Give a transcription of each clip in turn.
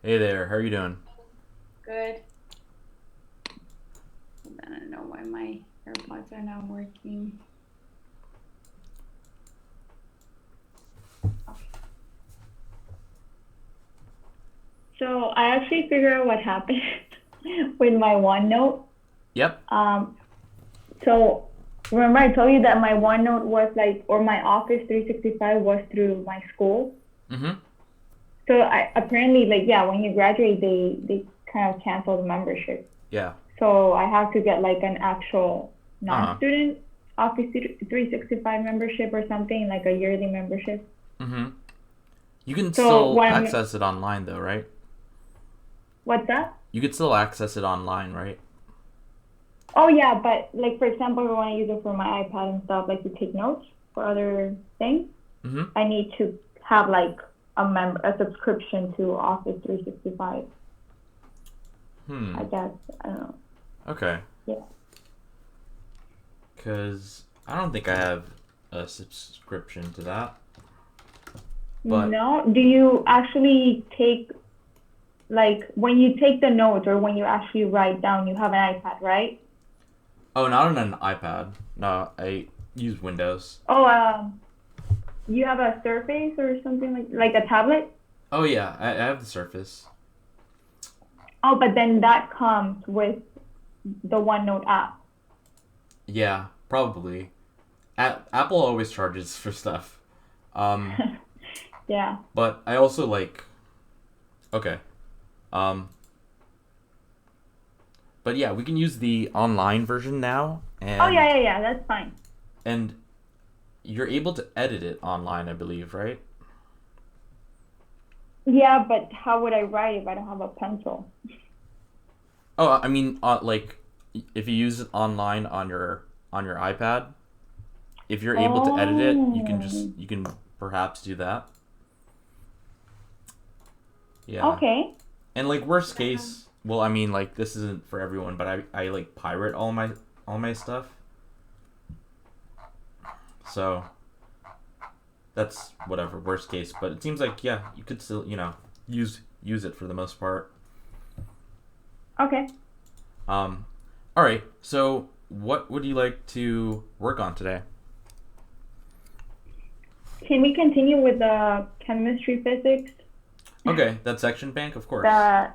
Hey there, how are you doing? Good. I don't know why my AirPods are not working. Okay. So I actually figured out what happened with my OneNote. Yep. Um, so remember I told you that my OneNote was like, or my Office 365 was through my school. Mm-hmm. So I apparently like yeah, when you graduate, they kind of cancel the membership. Yeah. So I have to get like an actual Uh-huh. non-student Office 365 membership or something, like a yearly membership. Mm-hmm. You can So still what I'm, access it online though, right? what's that? You could still access it online, right? Oh yeah, but like for example, if I want to use it for my iPad and stuff, like to take notes for other things, Mm-hmm. I need to have like a subscription to Office 365. I Hmm. guess I don't know. Okay. Yeah. Because I don't think I have a subscription to that. But, No, do you actually take like when you take the notes or when you actually write down, you have an iPad, right? oh, not on an iPad. No, I use Windows. Oh, you have a Surface or something like a tablet? Oh, yeah, I have the Surface. Oh, but then that comes with the OneNote app. Yeah, probably. Apple always charges for stuff. Um, Yeah. but I also like. Okay. Um, But yeah, we can use the online version now, Oh and yeah, yeah, yeah. That's fine. and you're able to edit it online, I believe, right? Yeah, but how would I write if I don't have a pencil? Oh, I mean, like if you use it online on your iPad, if you're able to edit it, Oh, you can perhaps do that. Yeah, okay. and like worst case, well, I mean, like this isn't for everyone, but I like pirate all my stuff, so that's whatever worst case. But it seems like yeah, you could still use it for the most part. Okay. Um, all right. So, what would you like to work on today? Can we continue with the chemistry physics? Okay, that section bank, of course. The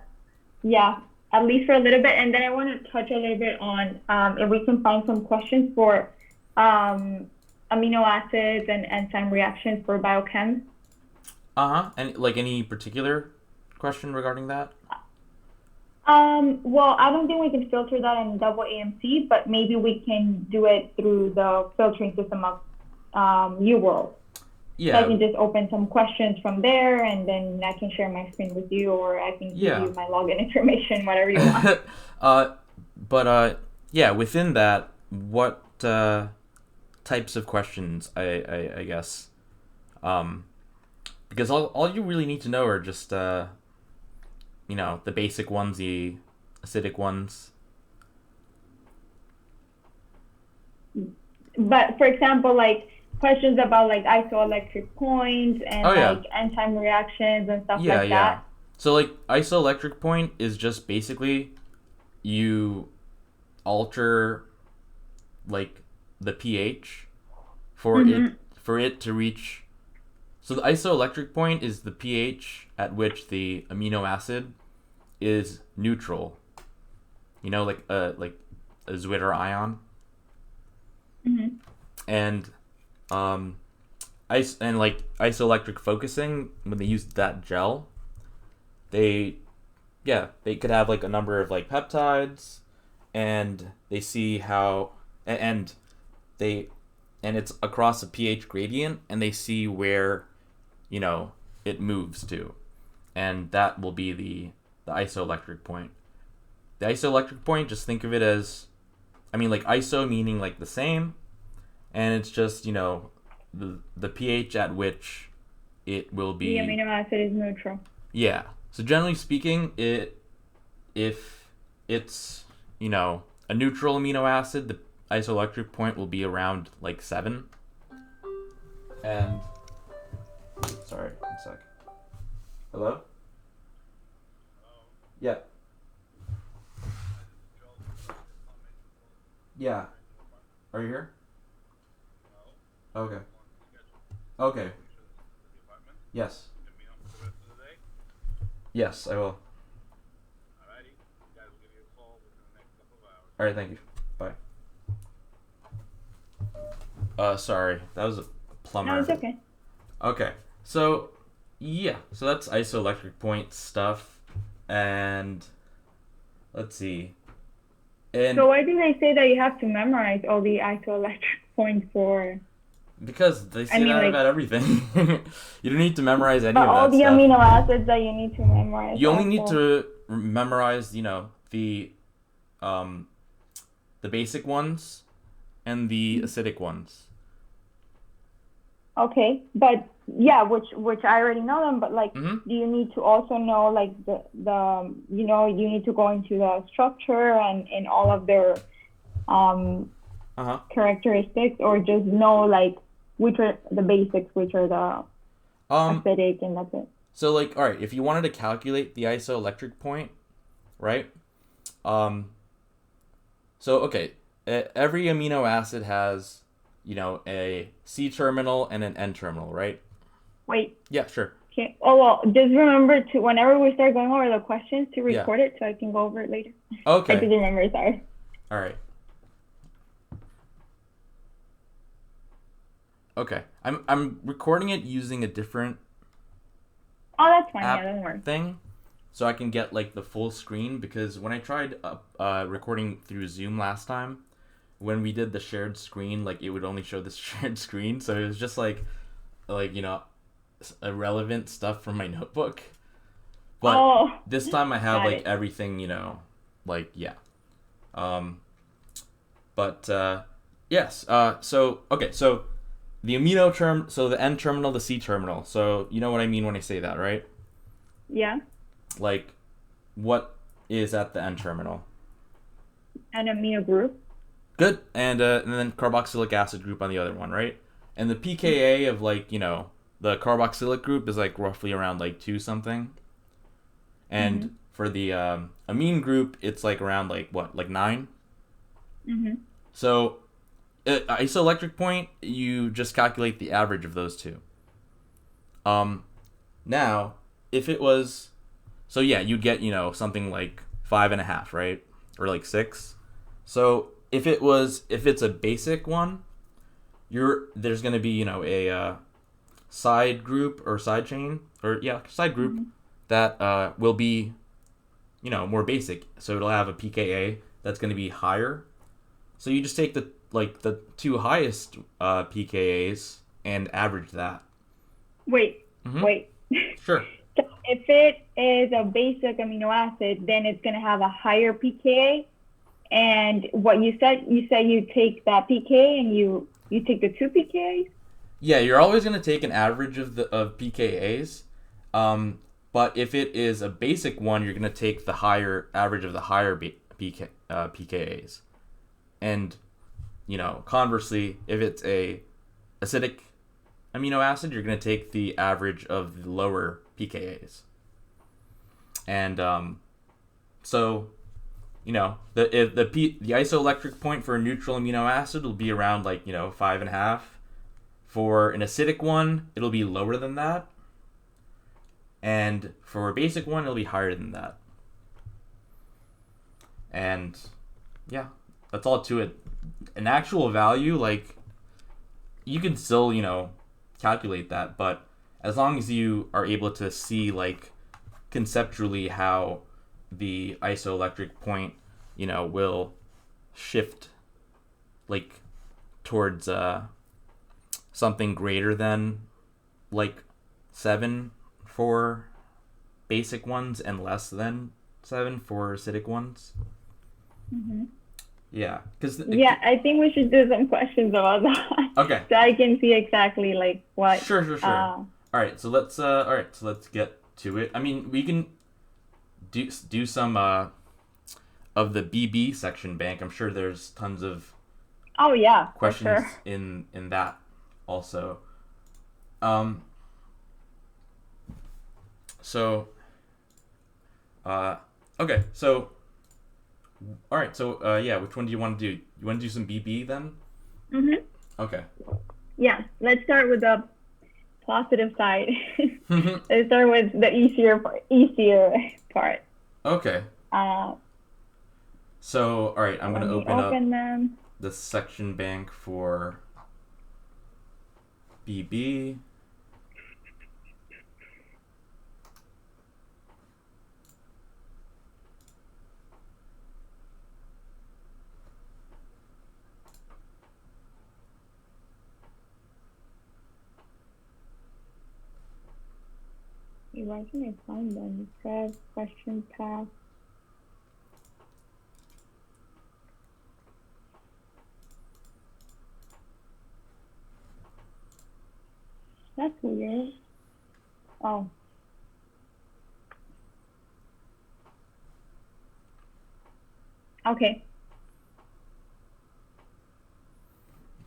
Yeah, at least for a little bit, and then I want to touch a little bit on if we can find some questions for um, amino acids and enzyme reactions for biochem. Uh huh. And like any particular question regarding that? Well, I don't think we can filter that in double AMC, but maybe we can do it through the filtering system of UWorld. So I Yeah. can just open some questions from there, and then I can share my screen with you, or I can give Yeah. you my login information, whatever you want. uh, but yeah. Within that, what types of questions? I guess. Um, because all you really need to know are just the basic ones, the acidic ones. But for example, like questions about like isoelectric points Oh and yeah. like enzyme reactions and stuff Yeah, like yeah. that. So like isoelectric point is just basically you alter like the pH for it Mm-hmm. to reach. So the isoelectric point is the pH at which the amino acid is neutral. Like a Zwitter ion. Mm-hmm. And um like isoelectric focusing, when they use that gel, they they could have like a number of like peptides, and they see how and they and it's across a pH gradient, and they see where it moves to, and that will be the isoelectric point. The isoelectric point, just think of it as, I mean, like iso meaning like the same, and it's just the pH at which it will The be. amino acid is neutral. Yeah. So generally speaking, if it's a neutral amino acid, the isoelectric point will be around like 7. And sorry, one sec. Hello. Yeah. Yeah. Are you here? Okay. Okay. Yes. Yes, I will. All right, thank you. Bye. Sorry, that was a plumber. No, it's okay. Okay, so yeah, so that's isoelectric point stuff, and let's see. And So why do they say that you have to memorize all the isoelectric points for? because they say I mean, that like, about everything, you don't need to memorize any but of all that the stuff. amino acids that you need to memorize. You only need also. to memorize, the basic ones and the acidic ones. Okay, but yeah, which I already know them. But like, Mm-hmm. do you need to also know like the you need to go into the structure and all of their Uh-huh. characteristics, or just know like which are the basics, which are the acidic, and that's it. So like, all right, if you wanted to calculate the isoelectric point, right? So okay, every amino acid has, a C terminal and an N terminal, right? Wait. Yeah, sure. Okay. Oh well, just remember to whenever we start going over the questions to Yeah. record it so I can go over it later. I Okay. just remember. Sorry. All right. Okay. I'm recording it using a different Oh, that's fine. app Yeah, don't worry. thing, so I can get like the full screen, because when I tried recording through Zoom last time, when we did the shared screen, like it would only show this shared screen, so it was just like irrelevant stuff from my notebook. But this time I have got like it. everything, yeah. But yes. So okay. So the amino term. So the N terminal, the C terminal. So you know what I mean when I say that, right? Yeah. Like, what is at the N terminal? An amino group. Good. And then carboxylic acid group on the other one, right? And the pKa of the carboxylic group is like roughly around like 2 something. And for the amine group, it's like around like what, like 9? Mm-hmm. So isoelectric point, you just calculate the average of those two. Now, if it was, so yeah, you'd get something like 5.5, right, or like 6. So if it's a basic one, there's gonna be a side group or side chain, or yeah, side group that will be more basic. So it'll have a pKa that's gonna be higher. So you just take the two highest pKa's and average that. Wait. Sure. So if it is a basic amino acid, then it's going to have a higher pKa. And what you said you take that pKa and you take the 2 pKa's? Yeah, you're always going to take an average of pKa's. But if it is a basic one, you're going to take the higher average of the higher pKa's. And conversely, if it's a acidic amino acid, you're going to take the average of the lower pKa's. And so the isoelectric point for a neutral amino acid will be around 5.5. For an acidic one, it'll be lower than that. And for a basic one, it'll be higher than that. And yeah, that's all to it. An actual value, you can still, calculate that, but as long as you are able to see, conceptually how the isoelectric point, will shift, towards something greater than, 7 for basic ones and less than 7 for acidic ones. Mm-hmm. Yeah, yeah, I think we should do some questions about that. Okay. So I can see exactly what. Sure. All right, so let's get to it. I mean, we can do some of the BB section bank. I'm sure there's tons of questions for sure. in that also. So Okay, so all right, so yeah, which one do you want to do? You want to do some BB then? Mm-hmm. Okay. Yeah, let's start with the positive side. Let's start with the easier part. Okay. Uh, So all right, I'm let gonna me open up them. the section bank for BB. Why can I find them? It says question path. That's weird. Oh. Okay.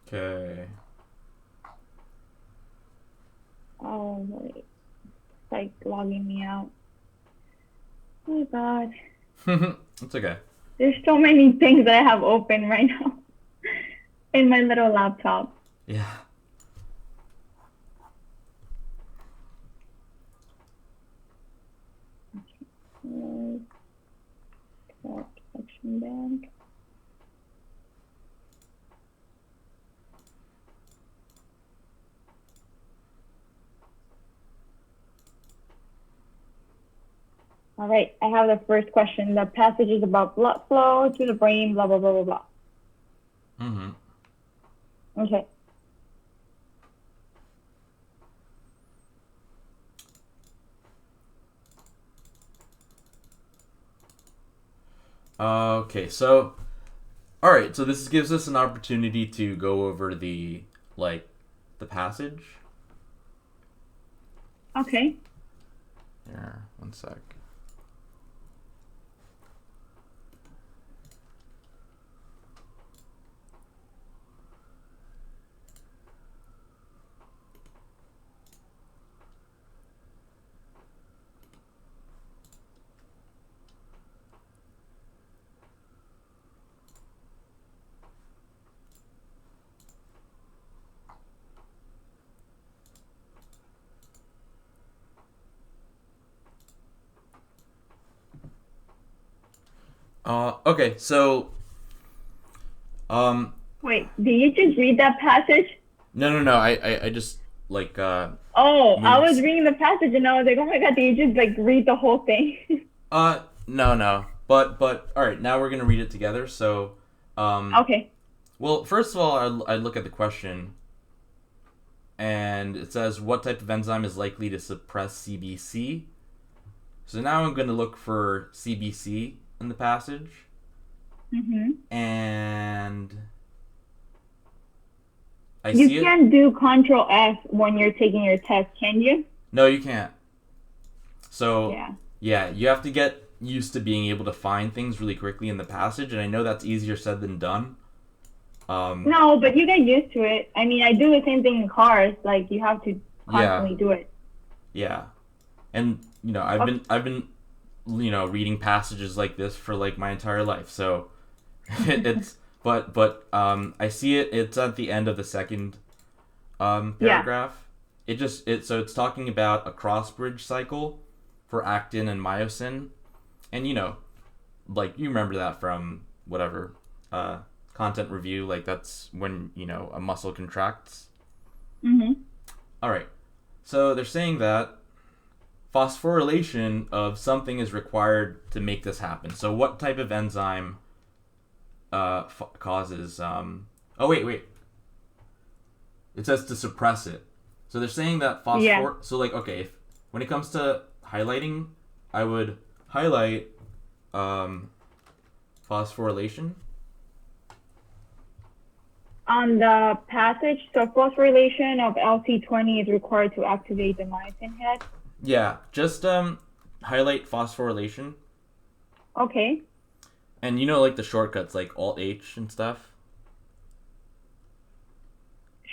Okay. Oh, wait. It's like logging me out. Oh my god. It's okay. There's so many things that I have open right now in my little laptop. Yeah. Section bank. All right, I have the first question. The passage is about blood flow to the brain, blah, blah, blah, blah, blah. Mm-hmm. Okay. Okay, so all right, so this gives us an opportunity to go over the passage. Okay. Here, one sec. Okay, so Wait, did you just read that passage? no, I just Oh, I was moved. reading the passage and I was like, oh my god, did you just like read the whole thing? No, but all right, now we're gonna read it together. So, Okay. well, first of all, I look at the question, and it says what type of enzyme is likely to suppress CBC. So now I'm gonna look for CBC in the passage, and I You see it. can't do Control F when you're taking your test, can you? No, you can't. So Yeah. yeah, you have to get used to being able to find things really quickly in the passage, and I know that's easier said than done. No, but you get used to it. I mean, I do the same thing in cars. Like, you have to Yeah, constantly do it. yeah, and I've been reading passages like this for like my entire life, so it's but I see it. It's at the end of the second Yeah. paragraph. So it's talking about a crossbridge cycle for actin and myosin, and like you remember that from whatever content review. Like that's when a muscle contracts. All right. So they're saying that phosphorylation of something is required to make this happen. So what type of enzyme causes? Oh wait. It says to suppress it. So they're saying that Yeah. So like okay, when it comes to highlighting, I would highlight phosphorylation. On the passage, so phosphorylation of LC20 is required to activate the myosin head. Yeah, just highlight phosphorylation. Okay. And like the shortcuts like Alt H and stuff.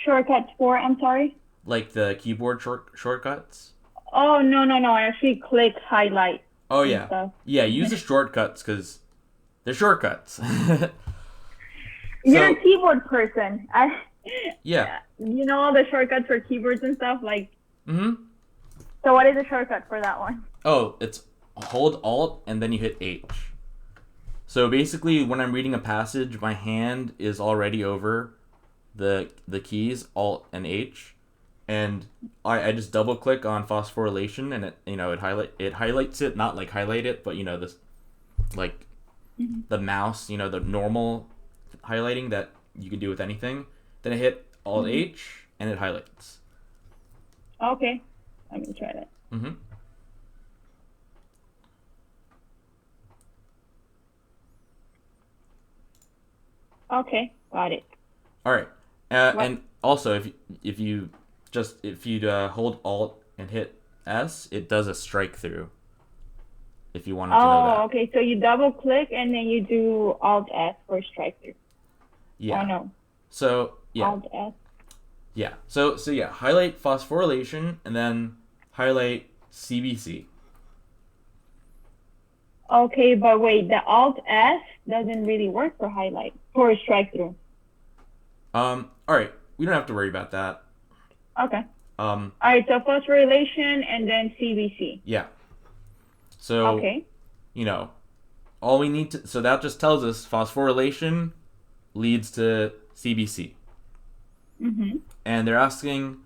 Shortcuts for, I'm sorry? Like the keyboard shortcuts. Oh, no. I actually click highlight. Oh and yeah, stuff. yeah. Use the shortcuts because they're shortcuts. You're So a keyboard person. yeah. You know all the shortcuts for keyboards and stuff. Like, Mm-hmm. so what is the shortcut for that one? Oh, it's hold Alt and then you hit H. So basically, when I'm reading a passage, my hand is already over the keys Alt and H, and I just double click on phosphorylation, and it highlights it, not like highlight it, but this like the mouse, the normal highlighting that you can do with anything. Then I hit Alt H and it highlights. Okay, let me try that. Mm-hmm. Okay, got it. All right, and also if you hold Alt and hit S, it does a strike through. If you wanted to know that. Oh, okay. So you double click and then you do Alt S for strike through. Yeah. Oh no. So yeah. Alt S. Yeah. So yeah, highlight phosphorylation and then highlight CBC. Okay, but wait, the Alt S doesn't really work for highlight for strike through. All right. We don't have to worry about that. Okay. All right. So phosphorylation and then CBC. Yeah. So okay. All we need to. So that just tells us phosphorylation leads to CBC. Mm-hmm. And they're asking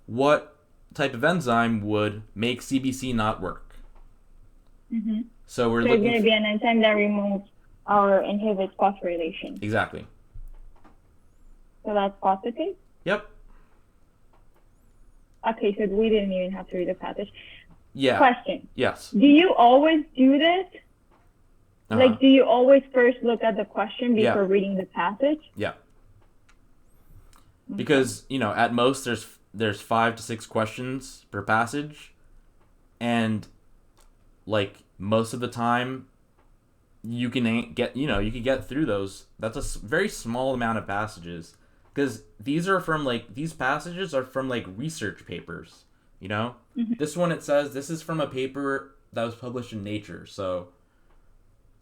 what type of enzyme would make CBC not work. Mm-hmm. So it's going to be an enzyme that removes or inhibits phosphorylation. Exactly. So that's positive? Yep. Okay, so we didn't even have to read the passage. Yeah. Question. Yes. Do you always do this? Like, do you always first look at the question before reading the passage? Yeah. Because, at most there's 5 to 6 questions per passage, and like most of the time you can get through those. That's a very small amount of passages, because these passages are from like research papers, Mm-hmm. This one, it says this is from a paper that was published in Nature, so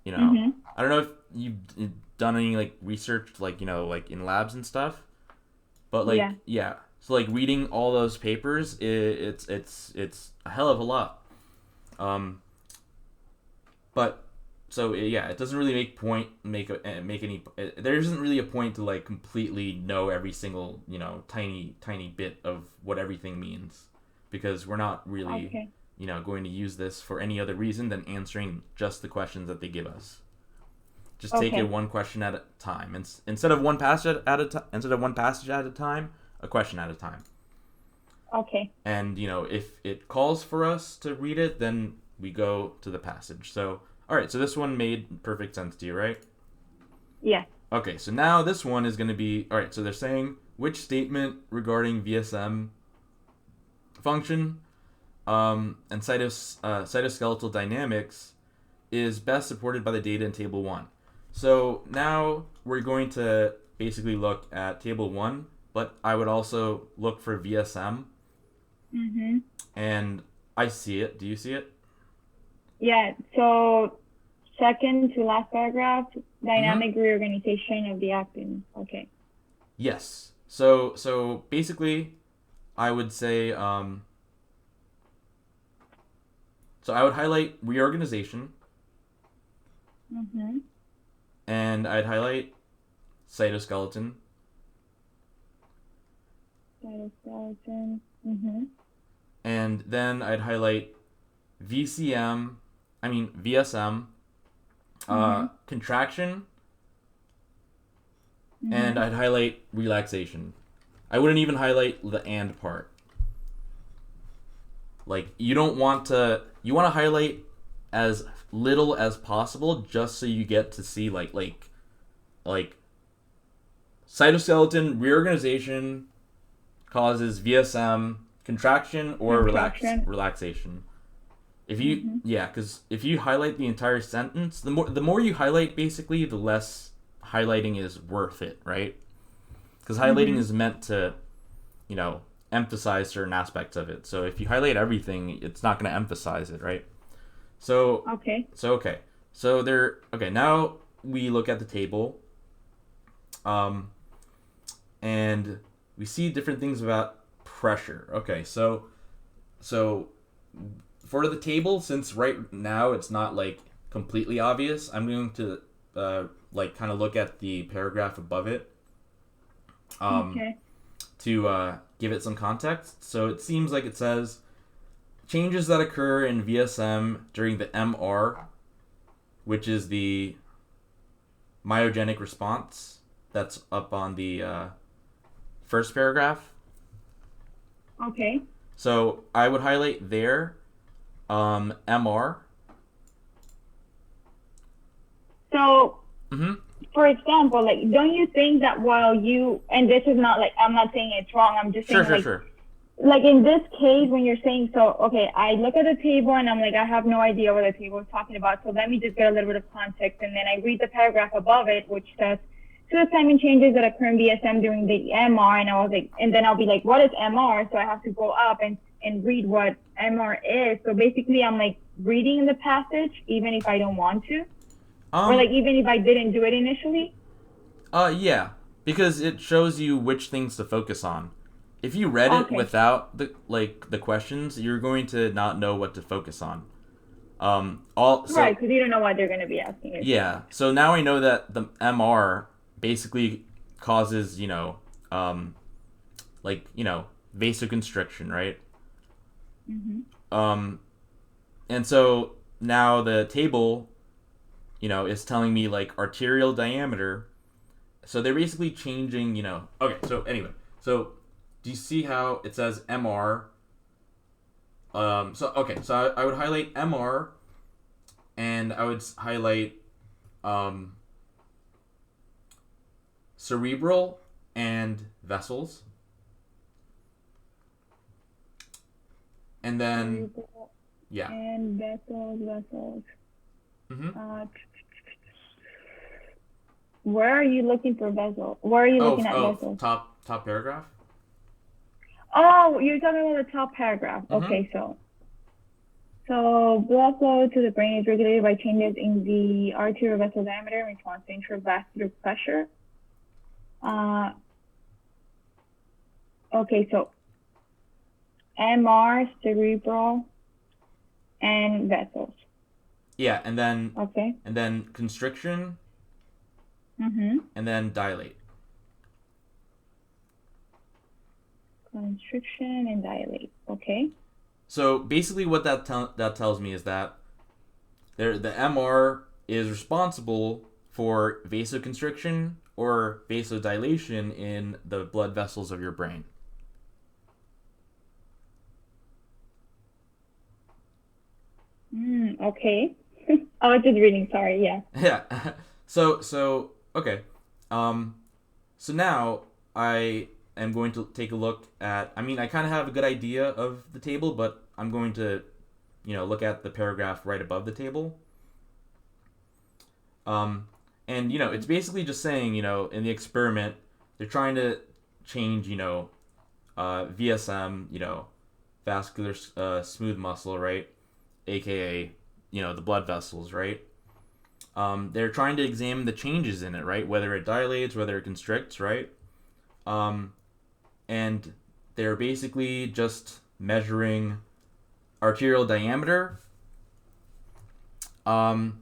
Mm-hmm. I don't know if you've done any like research like in labs and stuff, but so like reading all those papers, it's a hell of a lot. But so it doesn't really make any. There isn't really a point to like completely know every single tiny bit of what everything means, because we're not really going to use this for any other reason than answering just the questions that they give us. Just take it one question at a time, instead of one passage at a time, a question at a time. Okay. And if it calls for us to read it, then we go to the passage. So all right, so this one made perfect sense to you, right? Yeah. Okay, so now this one is going to be all right. So they're saying which statement regarding VSM function and cytoskeletal dynamics is best supported by the data in Table 1. So now we're going to basically look at Table 1, but I would also look for VSM. Mm-hmm. And I see it. Do you see it? Yeah, so second to last paragraph, dynamic reorganization of the actin. Okay. Yes. So basically, I would say, so I would highlight reorganization. Mm-hmm. And I'd highlight cytoskeleton. Cytoskeleton. Mm-hmm. And then I'd highlight VSM, contraction, and I'd highlight relaxation. I wouldn't even highlight the and part. Like, you want to highlight as little as possible, just so you get to see like cytoskeleton reorganization causes VSM contraction or relaxation. If you because if you highlight the entire sentence, the more you highlight, basically, the less highlighting is worth it, right? Because highlighting is meant to, emphasize certain aspects of it. So if you highlight everything, it's not going to emphasize it, right? Okay. So there. Okay, now we look at the table, and we see different things about pressure. Okay, so for the table, since right now it's not like completely obvious, I'm going to like kind of look at the paragraph above it. Okay. To give it some context. So it seems like it says changes that occur in VSM during the MR, which is the myogenic response. That's up on the first paragraph. Okay. So I would highlight there MR. So, Mm-hmm. for example, like, don't you think that while you, and this is not like, I'm not saying it's wrong, I'm just saying Sure. like in this case, when you're saying, so, okay, I look at the table and I'm like, I have no idea what the table is talking about, so let me just get a little bit of context, and then I read the paragraph above it, which says, so the timing changes that occur in VSM during the MR, and I was like, and then I'll be like, what is MR? So I have to go up and read what MR is. So basically, I'm like reading the passage, even if I don't want to. Or like even if I didn't do it initially? Yeah, because it shows you which things to focus on. If you read it without the questions, you're going to not know what to focus on. Right, because you don't know what they're going to be asking you. Yeah, so now I know that the MR basically causes, vasoconstriction, right? Mm-hmm. And so now the table is telling me like arterial diameter. So they're basically changing, Okay, so anyway. So do you see how it says MR? So I would highlight MR and I would highlight cerebral and vessels. And then Cerebral yeah. And vessels. Mm-hmm. Where are you looking for vessels? Where are you looking at vessels? Top paragraph. Oh, you're talking about the top paragraph. Mm-hmm. Okay, so blood flow to the brain is regulated by changes in the arterial vessel diameter in response to intravascular pressure. Okay, so MR, cerebral, and vessels. Yeah, and then constriction. Mm-hmm. And then dilate. Constriction and dilate. Okay. So basically, what that tells me is that the MR is responsible for vasoconstriction or vasodilation in the blood vessels of your brain. Okay. I was just reading. Sorry. Yeah. Yeah. So okay. So now I am going to take a look at. I mean, I kind of have a good idea of the table, but I'm going to, look at the paragraph right above the table. And it's basically just saying, in the experiment, they're trying to change, VSM, vascular smooth muscle, right? AKA, the blood vessels, right? They're trying to examine the changes in it, right? Whether it dilates, whether it constricts, right? And they're basically just measuring arterial diameter. So,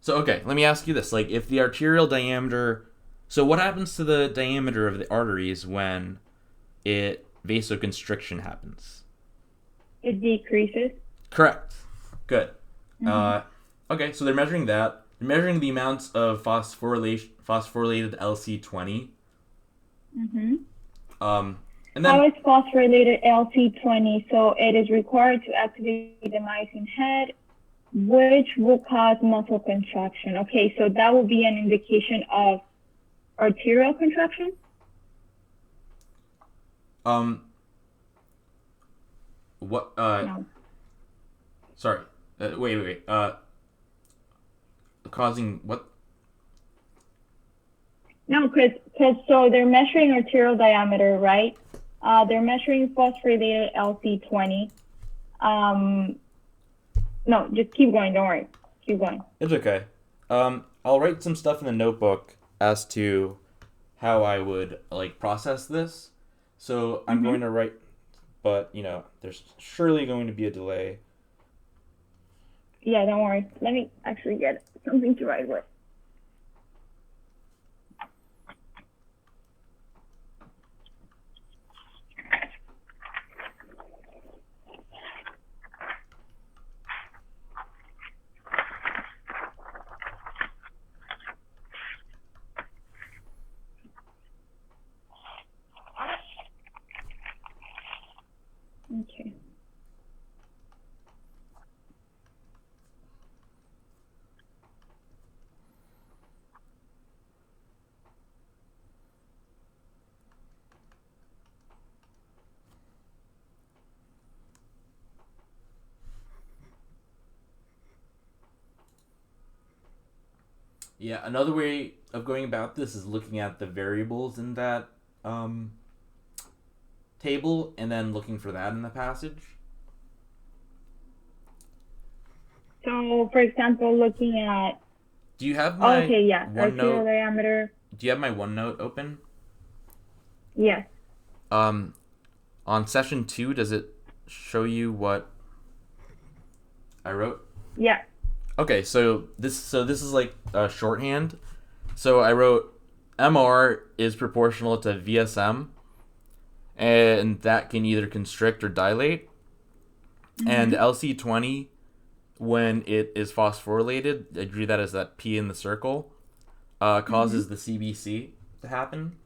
okay, let me ask you this. Like, if the arterial diameter... So what happens to the diameter of the arteries when vasoconstriction happens? It decreases. Correct. Good. Mm-hmm. Okay, so they're measuring that. They're measuring the amounts of phosphorylated LC20. Mm-hmm. And then, how is phosphorylated LC20? So it is required to activate the myosin head, which will cause muscle contraction. Okay, so that will be an indication of arterial contraction? What? No. Sorry. Wait. Causing what? No, because so they're measuring arterial diameter, right? They're measuring phosphorylated LC20. No, just keep going. Don't worry. Keep going. It's okay. I'll write some stuff in the notebook as to how I would like process this. So I'm going to write, but there's surely going to be a delay. Yeah, don't worry. Let me actually get something to write with. Okay. Yeah, another way of going about this is looking at the variables in that table and then looking for that in the passage. So, for example, looking at. Do you have my okay, yeah. OneNote? Arterial diameter. Do you have my OneNote open? Yes. On session 2, does it show you what I wrote? Yeah. Okay, so this is like a shorthand. So I wrote MR is proportional to VSM, and that can either constrict or dilate. And LC20, when it is phosphorylated, I drew that as that P in the circle, causes the CBC to happen.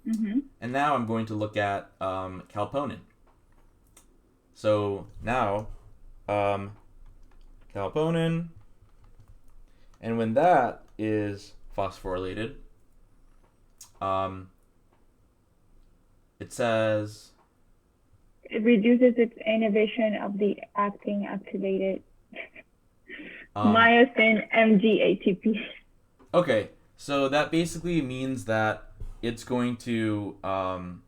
And now I'm going to look at Calponen. So now, Calponen, and when that is phosphorylated, it says It reduces its inhibition of the actin activated myosin MGATP. Okay, so that basically means that it's going to when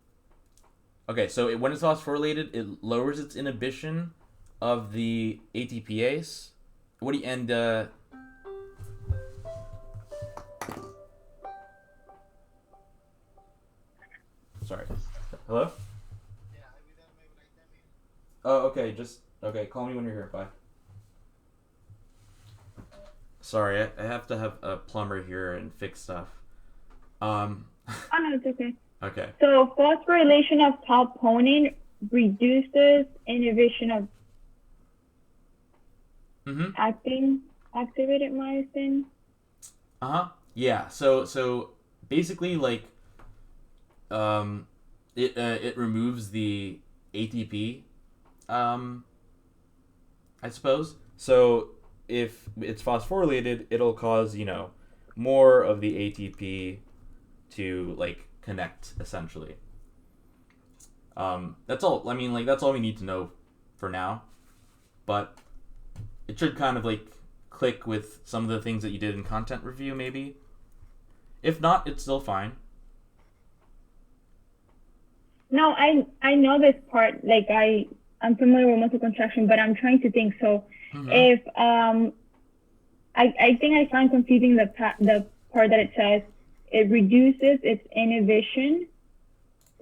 it's phosphorylated, it lowers its inhibition of the ATPase. Sorry. Hello? Oh, okay. Call me when you're here. Bye. Sorry, I have to have a plumber here and fix stuff. Oh, no, it's okay. Okay. So, phosphorylation of calponen reduces inhibition of actin activated myosin. Yeah. So basically, like, it removes the ATP. I suppose. So if it's phosphorylated, it'll cause more of the ATP to like connect essentially. That's all. I mean, like that's all we need to know for now. But it should kind of like click with some of the things that you did in content review, maybe. If not, it's still fine. No, I know this part. Like I'm familiar with muscle contraction, but I'm trying to think. So if I think I find confusing the part that it says it reduces its inhibition.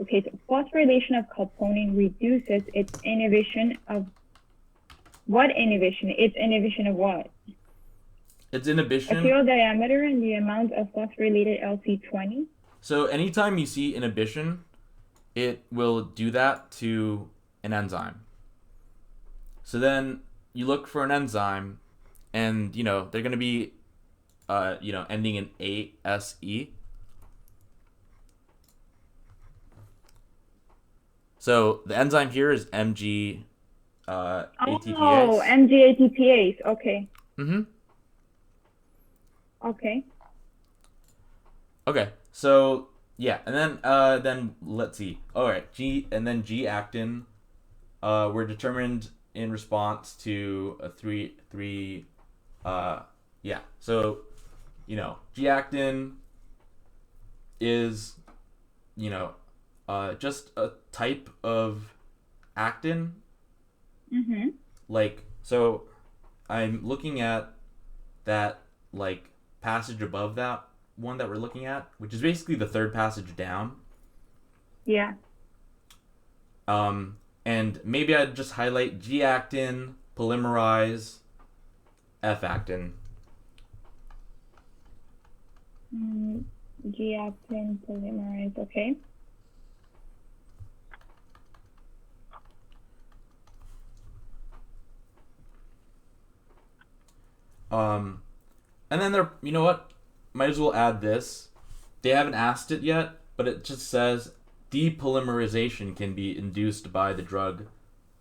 Okay, so phosphorylation of calponen reduces its inhibition of what inhibition? Its inhibition of what? Its inhibition. Arterial diameter and the amount of phosphorylated LC20. So anytime you see inhibition, it will do that to an enzyme. So then you look for an enzyme, and they're going to be, ending in ASE. So the enzyme here is MG ATPase. Oh, MGATPase. Okay. Okay. Okay. So yeah, and then let's see. All right, G Actin were determined in response to a three. So G Actin is just a type of actin. Like so, I'm looking at that like passage above that one that we're looking at, which is basically the third passage down. Yeah. And maybe I'd just highlight G-actin, polymerize, F-actin. G-actin, polymerize, okay. And then there, you know what? Might as well add this. They haven't asked it yet, but it just says depolymerization can be induced by the drug,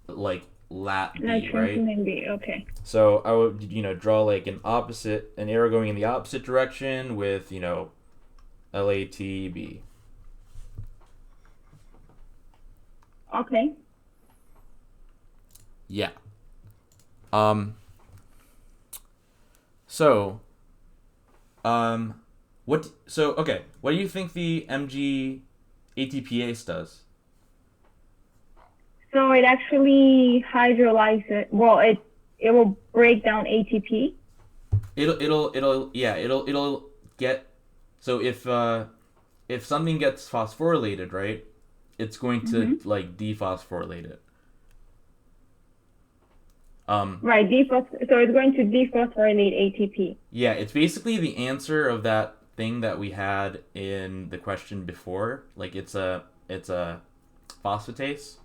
like LAT-B, right? B, okay. So I would, draw like an arrow going in the opposite direction with, LAT-B. Okay. Yeah. So, what do you think the MG ATPase does? So it actually hydrolyzes. Well, it will break down ATP. It'll get. So if something gets phosphorylated, right, it's going to like dephosphorylate it. Right, so it's going to dephosphorylate ATP. Yeah, it's basically the answer of that thing that we had in the question before. Like it's a phosphatase.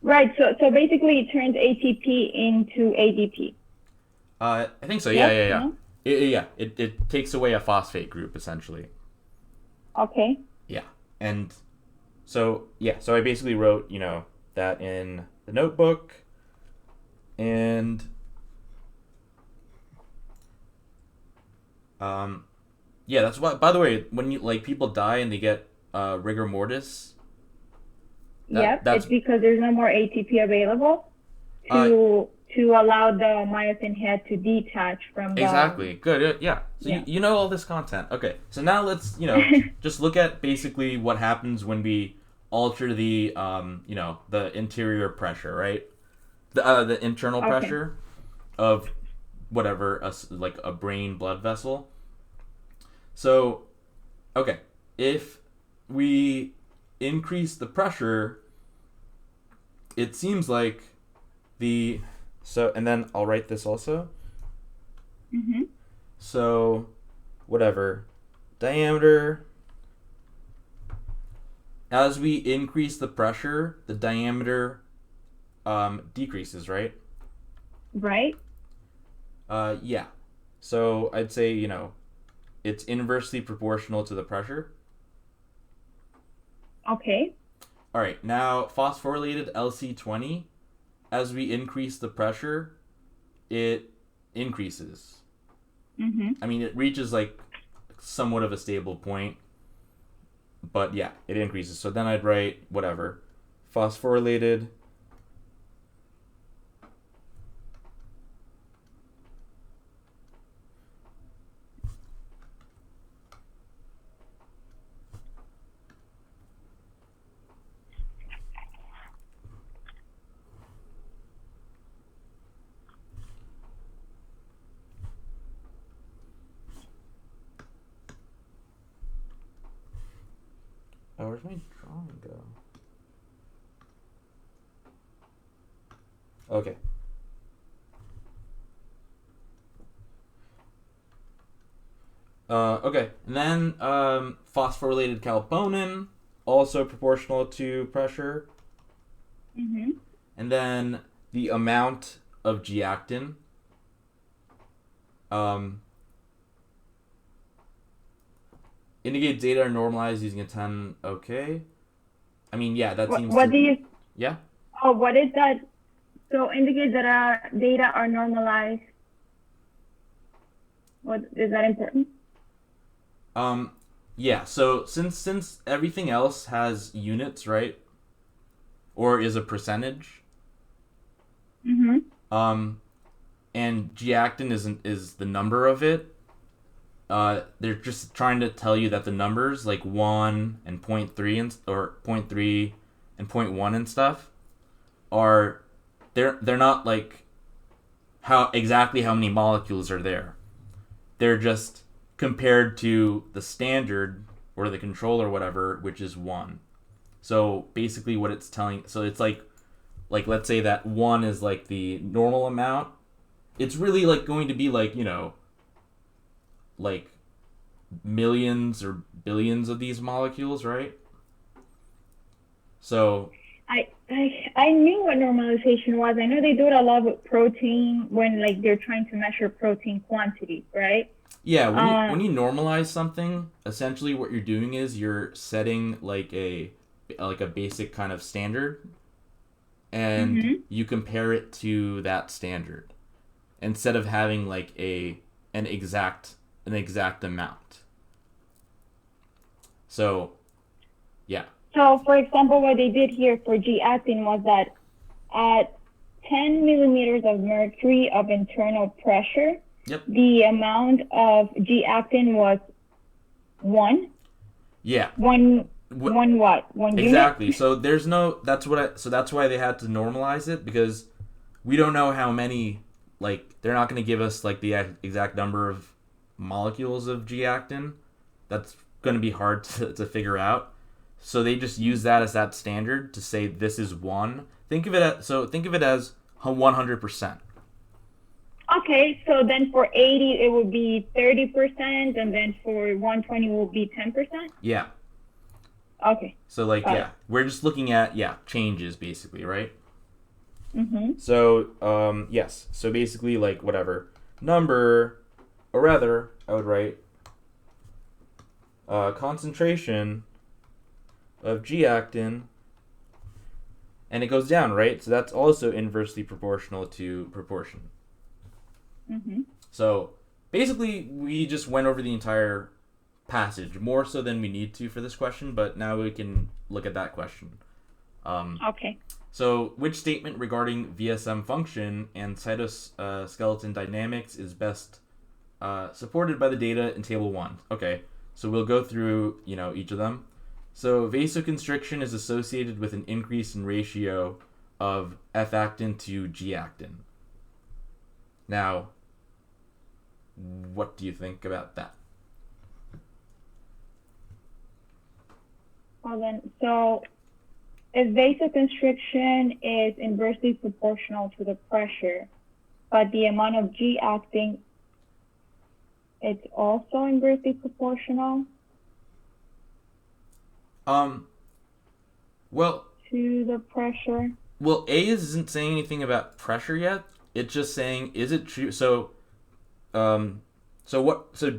Right, so basically it turns ATP into ADP. I think so. Yeah. It takes away a phosphate group essentially. Okay. Yeah, and so I basically wrote that in the notebook, and that's why. By the way, when people die and they get rigor mortis. It's because there's no more ATP available to allow the myosin head to detach from the... Exactly. Good. Yeah. So yeah. You know all this content. Okay. So now let's just look at basically what happens when we alter the the interior pressure, right? The internal pressure of whatever a brain blood vessel. So, okay, if we increase the pressure, it seems like and then I'll write this also. So, whatever, diameter. As we increase the pressure, the diameter decreases, right? Right. Yeah. So I'd say, it's inversely proportional to the pressure. Okay. All right. Now, phosphorylated LC20, as we increase the pressure, it increases. I mean, it reaches like somewhat of a stable point. But yeah, it increases. So then I'd write whatever. Phosphorylated Oh, where's my drawing go? Okay. Okay. And then phosphorylated calponen, also proportional to pressure. And then the amount of G-actin. Indicate data are normalized using a 10. Okay. I mean, yeah, that seems What do you... Yeah? Oh, what is that? So indicate that data are normalized. What is that important? Yeah, so since everything else has units, right? Or is a percentage. And G-actin is the number of it. They're just trying to tell you that the numbers like 1 and 0.3 or 0.3 and 0.1 and stuff are they're not like how many molecules are there. They're just compared to the standard or the control or whatever, which is 1. So basically what it's telling, so it's like let's say that 1 is like the normal amount. It's really like going to be like, like millions or billions of these molecules, right? So I knew what normalization was. I know they do it a lot with protein when like they're trying to measure protein quantity, right? yeah, when you normalize something, essentially what you're doing is you're setting like a basic kind of standard, and you compare it to that standard instead of having like an exact amount. So, yeah. So, for example, what they did here for G-actin was that at 10 millimeters of mercury of internal pressure, Yep. the amount of G-actin was 1. Yeah. One what? 1 exactly. unit? So there's no. So that's why they had to normalize it, because we don't know how many. Like, they're not going to give us like the exact number of molecules of G-actin. That's going to be hard to figure out. So they just use that as that standard to say this is 1. Think of it as 100%. Okay, so then for 80 it would be 30%, and then for 120 will be 10%? Yeah. Okay. So like, Got yeah, it. we're just looking at changes basically, right? Mm-hmm. So yes. So basically, like, whatever number, or rather, I would write concentration of G-actin, and it goes down, right? So that's also inversely proportional to proportion. Mm-hmm. So basically, we just went over the entire passage, more so than we need to for this question, but now we can look at that question. Okay. So, which statement regarding VSM function and cytoskeleton dynamics is best supported by the data in Table 1? Okay, so we'll go through, each of them. So, vasoconstriction is associated with an increase in ratio of F-actin to G-actin. Now, what do you think about that? Well then, so if vasoconstriction is inversely proportional to the pressure, but the amount of G-actin, it's also inversely proportional Well, to the pressure. Well, A isn't saying anything about pressure yet. It's just saying, is it true? So, So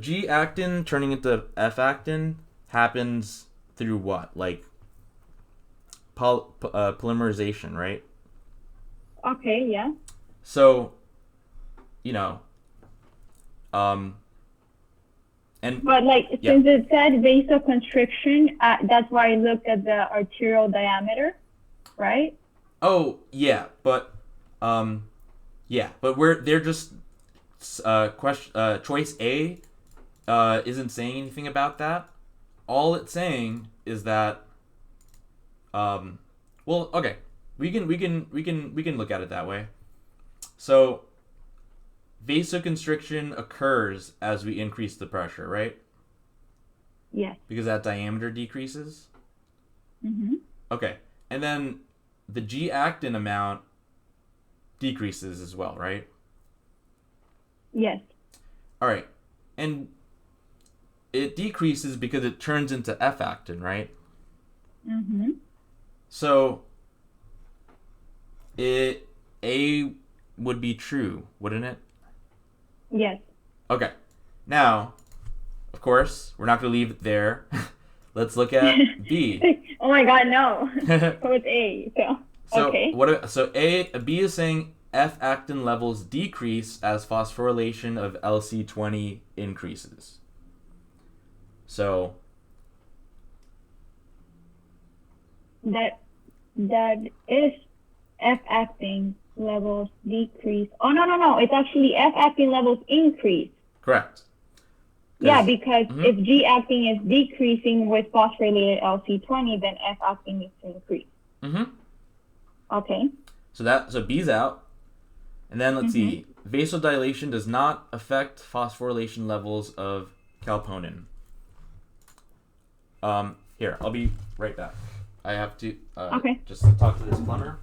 G-actin turning into F-actin happens through what? Like polymerization, right? Okay, yeah. So, and But yeah. since it said vasoconstriction, that's why I looked at the arterial diameter, right? Oh yeah, but they're just choice A isn't saying anything about that. All it's saying is that well, okay, we can look at it that way. So vasoconstriction occurs as we increase the pressure, right? Yes. Because that diameter decreases. Mm-hmm. Okay, and then the G-actin amount decreases as well, right? Yes. All right, and it decreases because it turns into F-actin, right? Mm-hmm. So A would be true, wouldn't it? Yes. Okay. Now, of course, we're not going to leave it there. Let's look at B. Oh my God, no. So it's A. So okay. B is saying F-actin levels decrease as phosphorylation of LC20 increases. So that is F-actin levels decrease. Oh no! It's actually F-actin levels increase. correct. Yeah, because if G-actin is decreasing with phosphorylated LC20, then F-actin needs to increase. Mm-hmm. Okay. So B's out. And then let's see. Vasodilation does not affect phosphorylation levels of calponen. Here, I'll be right back. I have to just talk to this plumber.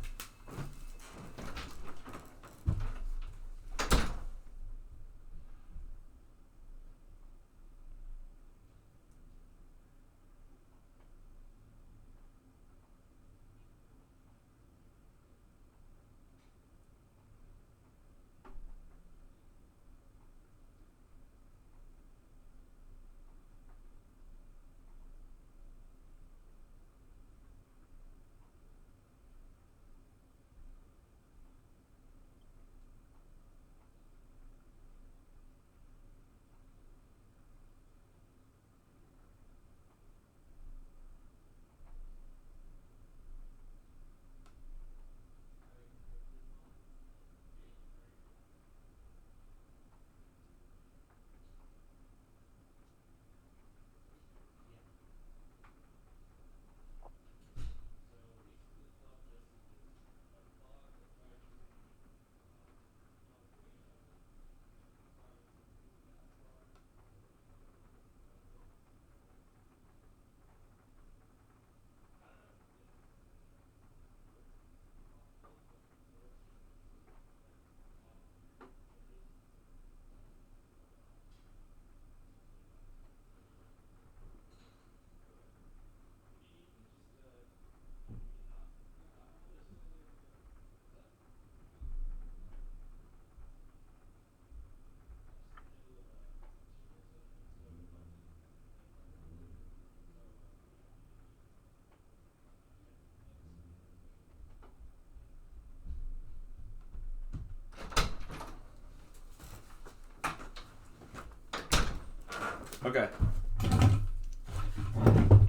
Okay.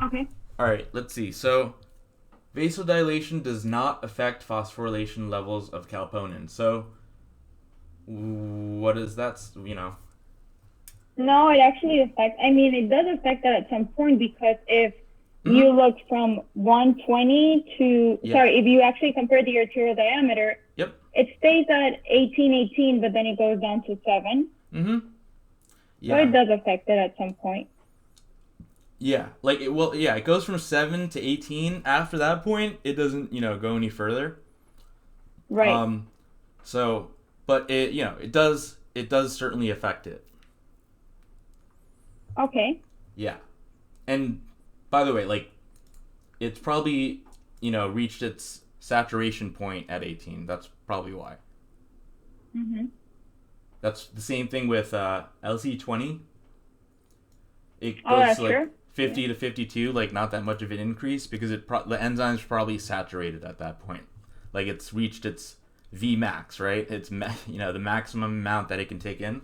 Okay. All right, let's see. So, vasodilation does not affect phosphorylation levels of calponen. So, what is that, No, it actually affects. I mean, it does affect that at some point because if you look from 120 to, if you actually compare the arterial diameter, it stays at 18, but then it goes down to 7. Yeah. So it does affect it at some point. Yeah, it goes from 7 to 18. After that point, it doesn't, go any further. Right. So, but it does certainly affect it. Okay. Yeah. And by the way, it's probably, reached its saturation point at 18. That's probably why. That's the same thing with LC20. It goes to 50 to 52, not that much of an increase because the enzyme's probably saturated at that point. It's reached its Vmax, right? It's the maximum amount that it can take in.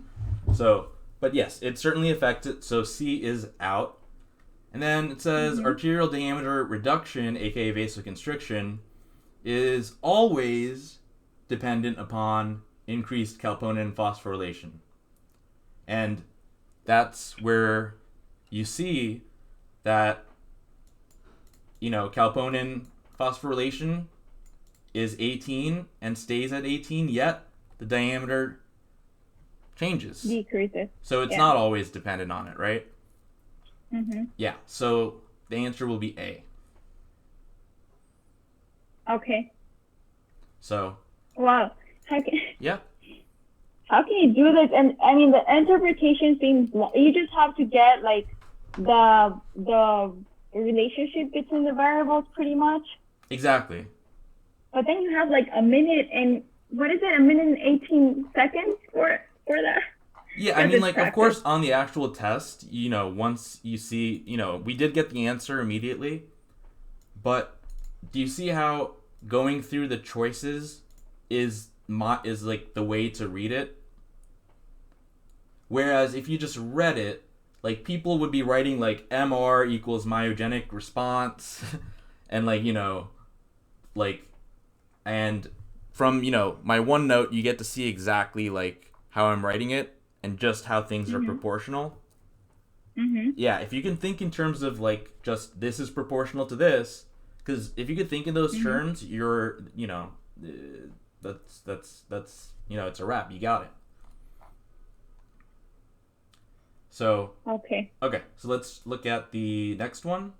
So, but yes, it certainly affects it. So C is out. And then it says arterial diameter reduction, aka vasoconstriction, is always dependent upon increased calponen phosphorylation. And that's where you see that, calponen phosphorylation is 18 and stays at 18, yet the diameter changes. Decreases. So it's not always dependent on it, right? Yeah, so the answer will be A. Okay. So. Wow. Yeah. How can you do this? And I mean, the interpretation seems you just have to get the relationship between the variables pretty much. Exactly. But then you have a minute and a minute and 18 seconds for that. Yeah, I mean, of course, on the actual test, once you see, we did get the answer immediately, but do you see how going through the choices is the way to read it? Whereas if you just read it, people would be writing MR equals myogenic response, and and from, my OneNote, you get to see exactly how I'm writing it and just how things are proportional. Yeah, if you can think in terms of just this is proportional to this, because if you could think in those terms, you're, that's it's a wrap. You got it. So Okay. So let's look at the next one.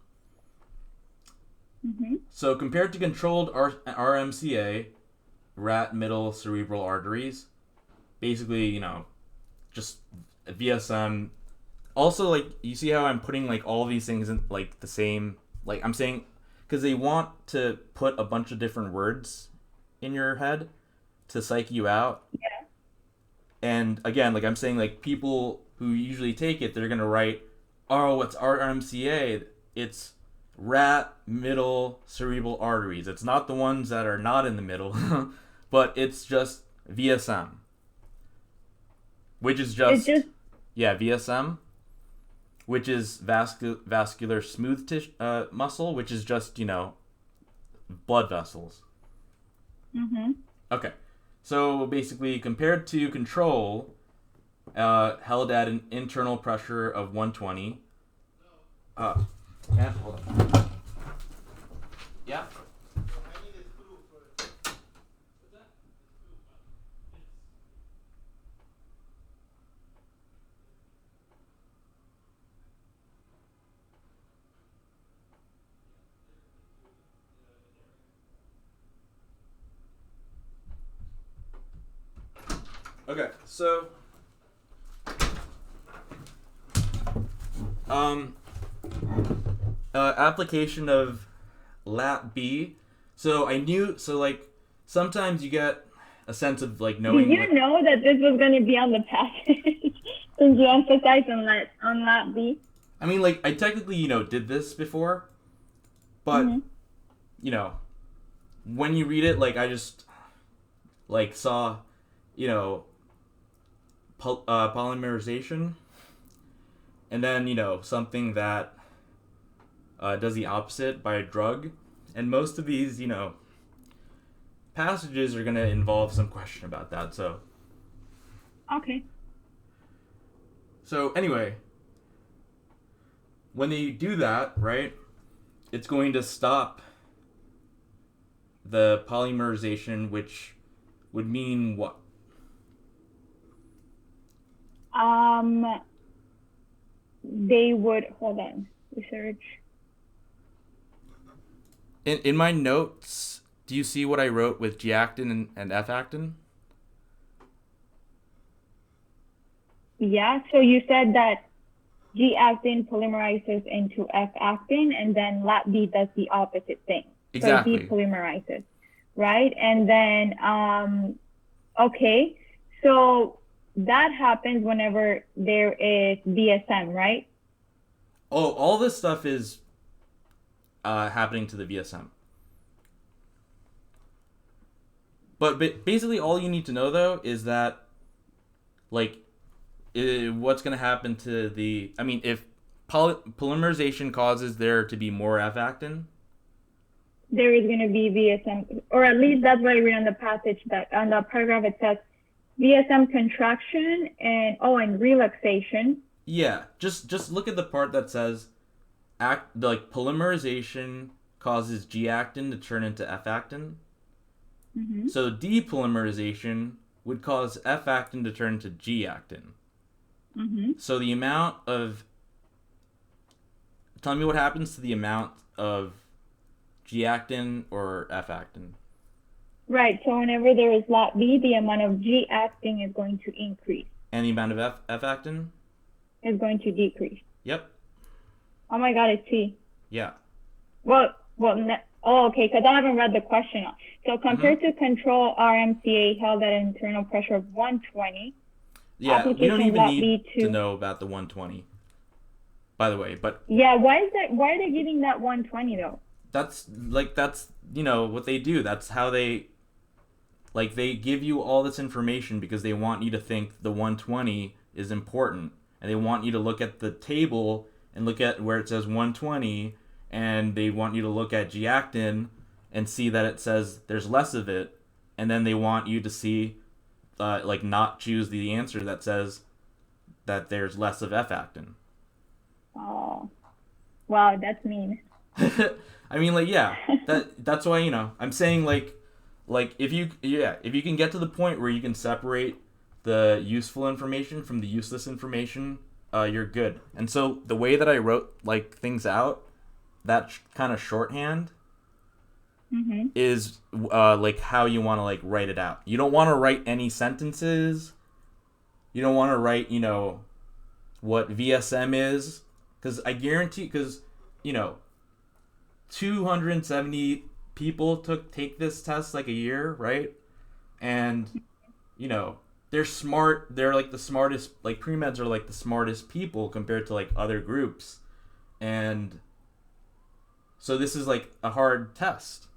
Mm-hmm. So compared to controlled RMCA, rat middle cerebral arteries, basically, just VSM. Also, like, you see how I'm putting like all these things in like the same, like I'm saying, because they want to put a bunch of different words in your head to psych you out. Yeah. And again, like I'm saying, like people who usually take it, they're gonna write, oh, it's RMCA. It's rat middle cerebral arteries. It's not the ones that are not in the middle, but it's just VSM, which is just VSM, which is vascular smooth muscle, which is just blood vessels. Mm-hmm. Okay, so basically, compared to control, held at an internal pressure of 120. Yeah, hold on. Yeah. Okay, so application of lat B. So like sometimes you get a sense of like knowing. Did you know that this was going to be on the passage since you emphasized on lat B? I mean, like, I technically did this before, but when you read it, like, I just like saw polymerization, and then something that does the opposite by a drug, and most of these passages are going to involve some question about that. So okay. So anyway, when they do that, right, it's going to stop the polymerization, which would mean what? They would, hold on, research. In my notes, do you see what I wrote with G-actin and F-actin? Yeah, so you said that G-actin polymerizes into F-actin, and then lat B does the opposite thing. Exactly. So depolymerizes, right? And then, okay, so that happens whenever there is VSM, right? Oh, all this stuff is happening to the VSM. But basically all you need to know, though, is that, like, what's going to happen to the... I mean, if polymerization causes there to be more F-actin... There is going to be VSM, or at least that's what I read on the passage, that on the paragraph it says VSM contraction and relaxation. Yeah, just look at the part that says polymerization causes G-actin to turn into F-actin. Mm-hmm. So depolymerization would cause F-actin to turn into G-actin. Mm-hmm. So the amount of... Tell me what happens to the amount of G-actin or F-actin. Right, so whenever there is lat B, the amount of G-actin is going to increase. And the amount of F-actin? Is going to decrease. Yep. Oh my god, I see. Yeah. Okay, because I haven't read the question. So compared to control RMCA held at an internal pressure of 120. Yeah, we don't even need to know about the 120, by the way, but... Yeah, why are they giving that 120 though? That's what they do. That's how they... Like, they give you all this information because they want you to think the 120 is important. And they want you to look at the table and look at where it says 120, and they want you to look at G-actin and see that it says there's less of it, and then they want you to see, not choose the answer that says that there's less of F-actin. Oh, wow, that's mean. I mean, like, yeah, that's why, I'm saying, like, like if you can get to the point where you can separate the useful information from the useless information, you're good. And so the way that I wrote like things out, that kind of shorthand is like how you want to like write it out. You don't want to write any sentences. You don't want to write, what VSM is, because I guarantee, because 270 people take this test like a year, right? And they're smart. They're like the smartest. Like pre-meds are like the smartest people compared to like other groups, and so this is like a hard test,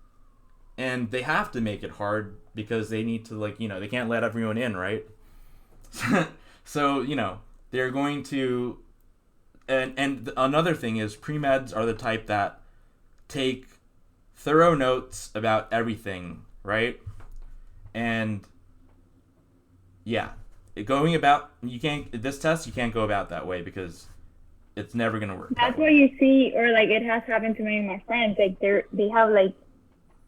and they have to make it hard because they need to like they can't let everyone in, right? So they're going to, and another thing is pre-meds are the type that take thorough notes about everything, right? And yeah, going about, this test you can't go about that way because it's never gonna work. That's what you see, or like it has happened to many of my friends. Like they have like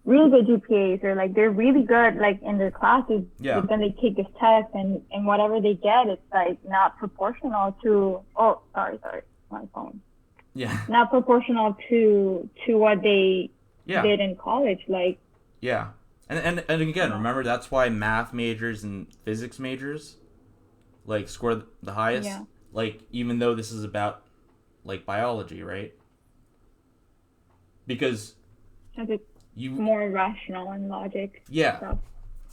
really good GPAs, or like they're really good like in their classes. Yeah. But then they take this test, and whatever they get, it's like not proportional to. Oh, sorry, my phone. Yeah. Not proportional to what they did in college, like. Yeah, and again, remember that's why math majors and physics majors, like score the highest. Yeah. Like even though this is about, like biology, right? Because It's more rational and logic. Yeah. Stuff.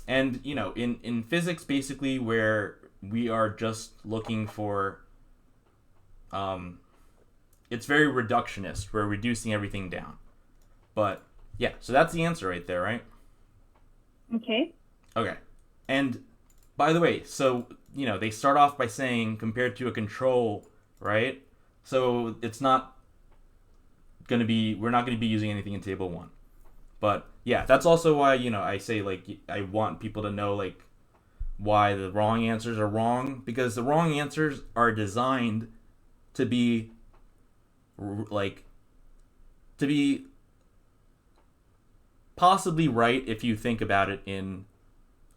And in physics, basically, where we are just looking for, it's very reductionist. We're reducing everything down. But yeah, so that's the answer right there, right? Okay. Okay. And by the way, so they start off by saying compared to a control, right? So it's not going to be, we're not going to be using anything in table 1. But yeah, that's also why, I say like I want people to know like why the wrong answers are wrong, because the wrong answers are designed to be possibly right if you think about it in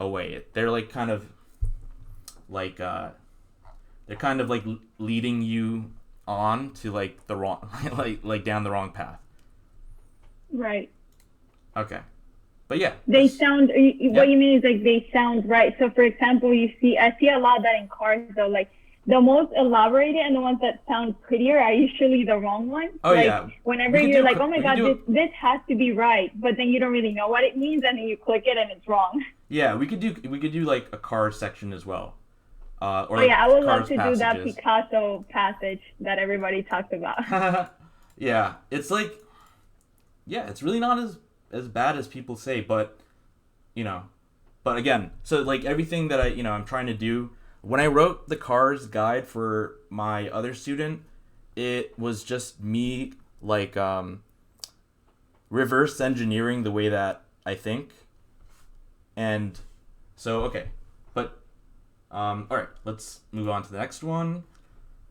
a way. They're like kind of like leading you on to like the wrong like down the wrong path. Right. Okay. But yeah. They sound, what you mean is like they sound right. So for example, I see a lot of that in cars though, like the most elaborated and the ones that sound prettier are usually the wrong ones. Oh like, yeah. Whenever you're like, oh my god, this has to be right, but then you don't really know what it means, and then you click it and it's wrong. Yeah, we could do like a car section as well. Or like I would love to passages. do that Picasso passage that everybody talks about. Yeah, it's like, it's really not as bad as people say, but but again, so like everything that I'm trying to do, when I wrote the cars guide for my other student, it was just me like reverse engineering the way that I think. And so okay, but all right, let's move on to the next one.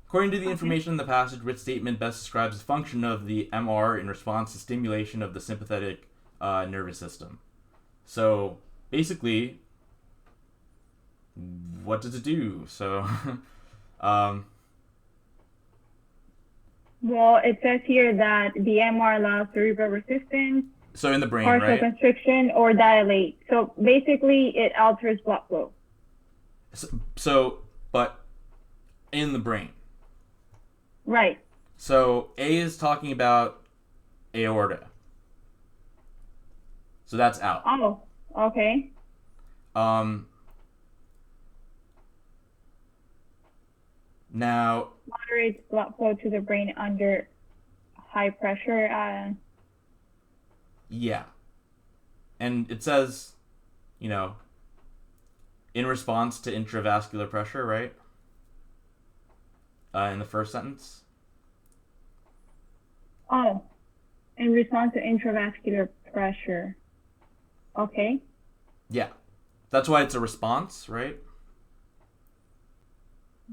According to the information in the passage, which statement best describes the function of the MR in response to stimulation of the sympathetic nervous system? So basically, what does it do? So, well, it says here that the MR allows cerebral resistance. So in the brain, partial right? Constriction or dilate. So basically, it alters blood flow. So, but in the brain. Right. So A is talking about aorta. So that's out. Oh, okay. Now. Moderates blood flow to the brain under high pressure. Yeah. And it says, in response to intravascular pressure, right? In the first sentence. Oh, in response to intravascular pressure. Okay. Yeah. That's why it's a response, right?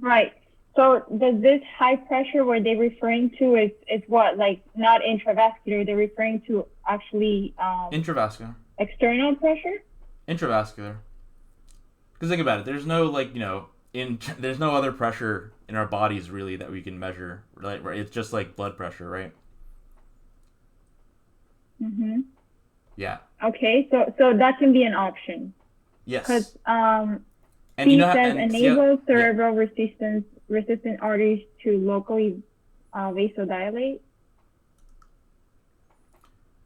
Right. So does this high pressure where they're referring to is what, like not intravascular, they're referring to actually intravascular. External pressure? Intravascular. Because think about it. There's no there's no other pressure in our bodies really that we can measure. Right? It's just like blood pressure, right? Mm-hmm. Yeah. Okay, so that can be an option. Yes. Because And C says enable cerebral resistant arteries to locally vasodilate.